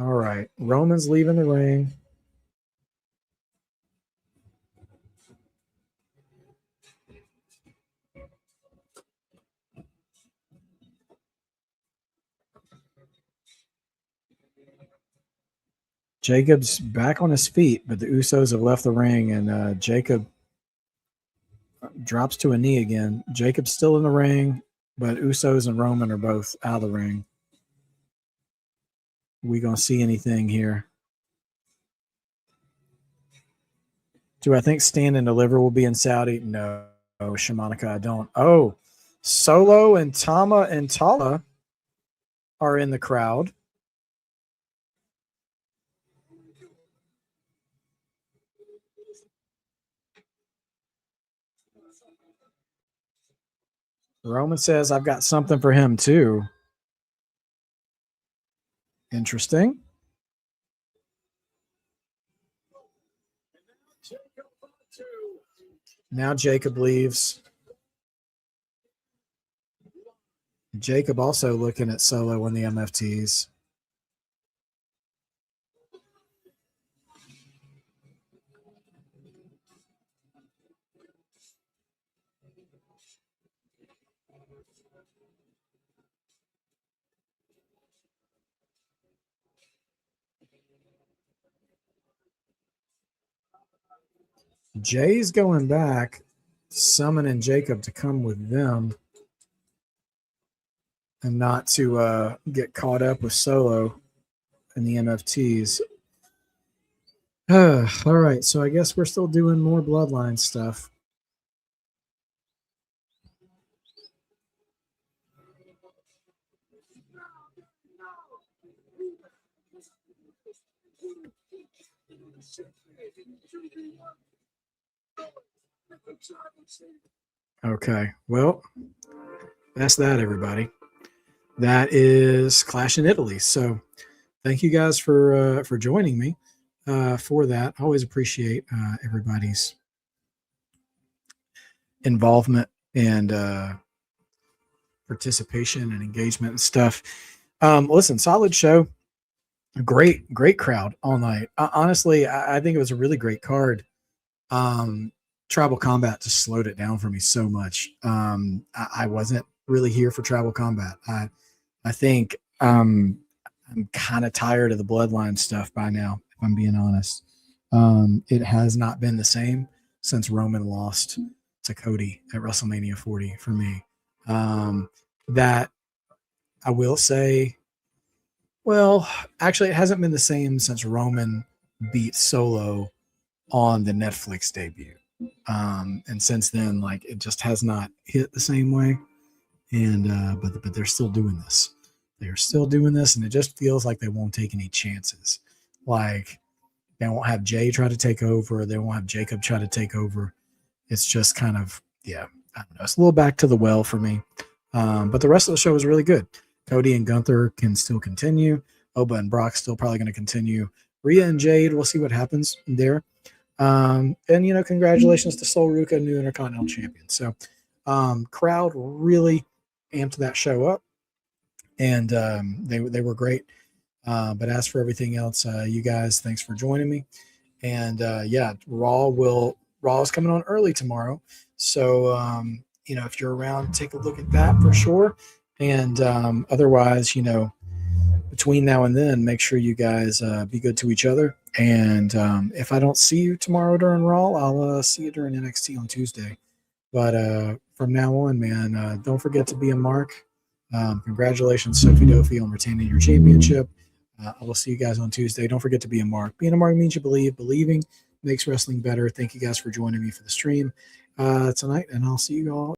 All right. Roman's leaving the ring. Jacob's back on his feet, but the Usos have left the ring, and Jacob drops to a knee again. Jacob's still in the ring, but Usos and Roman are both out of the ring. We gonna see anything here? Do I think Stand and Deliver will be in Saudi? No, Shamanika, I don't. Oh, Solo and Tama and Tala are in the crowd. Roman says, I've got something for him too. Interesting. Now Jacob leaves. Jacob also looking at Solo in the MFTs. Jay's going back, summoning Jacob to come with them and not to get caught up with Solo in the MFTs. All right, so I guess we're still doing more Bloodline stuff. Okay, well, that's that, everybody. That is Clash in Italy. So thank you guys for joining me for that. I always appreciate everybody's involvement and participation and engagement and stuff. Listen, solid show. Great crowd all night. Honestly, I think it was a really great card. Tribal Combat just slowed it down for me so much. I wasn't really here for Tribal Combat. I think I'm kind of tired of the Bloodline stuff by now, if I'm being honest. It has not been the same since Roman lost to Cody at WrestleMania 40 for me. That I will say, well, actually, it hasn't been the same since Roman beat Solo on the Netflix debut. And since then, like, it just has not hit the same way. And but they're still doing this. They're still doing this, and it just feels like they won't take any chances. Like, they won't have Jay try to take over. They won't have Jacob try to take over. It's just kind of, yeah. I don't know, it's a little back to the well for me. But the rest of the show was really good. Cody and Gunther can still continue. Oba and Brock still probably going to continue. Rhea and Jade, we'll see what happens there. And, congratulations to Sol Ruca, new Intercontinental Champion. So, crowd really amped that show up, and they were great. But as for everything else, you guys, thanks for joining me. And Raw is coming on early tomorrow. So, if you're around, take a look at that for sure. And otherwise, between now and then, make sure you guys be good to each other. And if I don't see you tomorrow during Raw, I'll see you during NXT on Tuesday. But from now on, man, don't forget to be a mark. Congratulations, Sophie Dofi, on retaining your championship. I will see you guys on Tuesday. Don't forget to be a mark. Being a mark means you believe. Believing makes wrestling better. Thank you guys for joining me for the stream tonight, and I'll see you all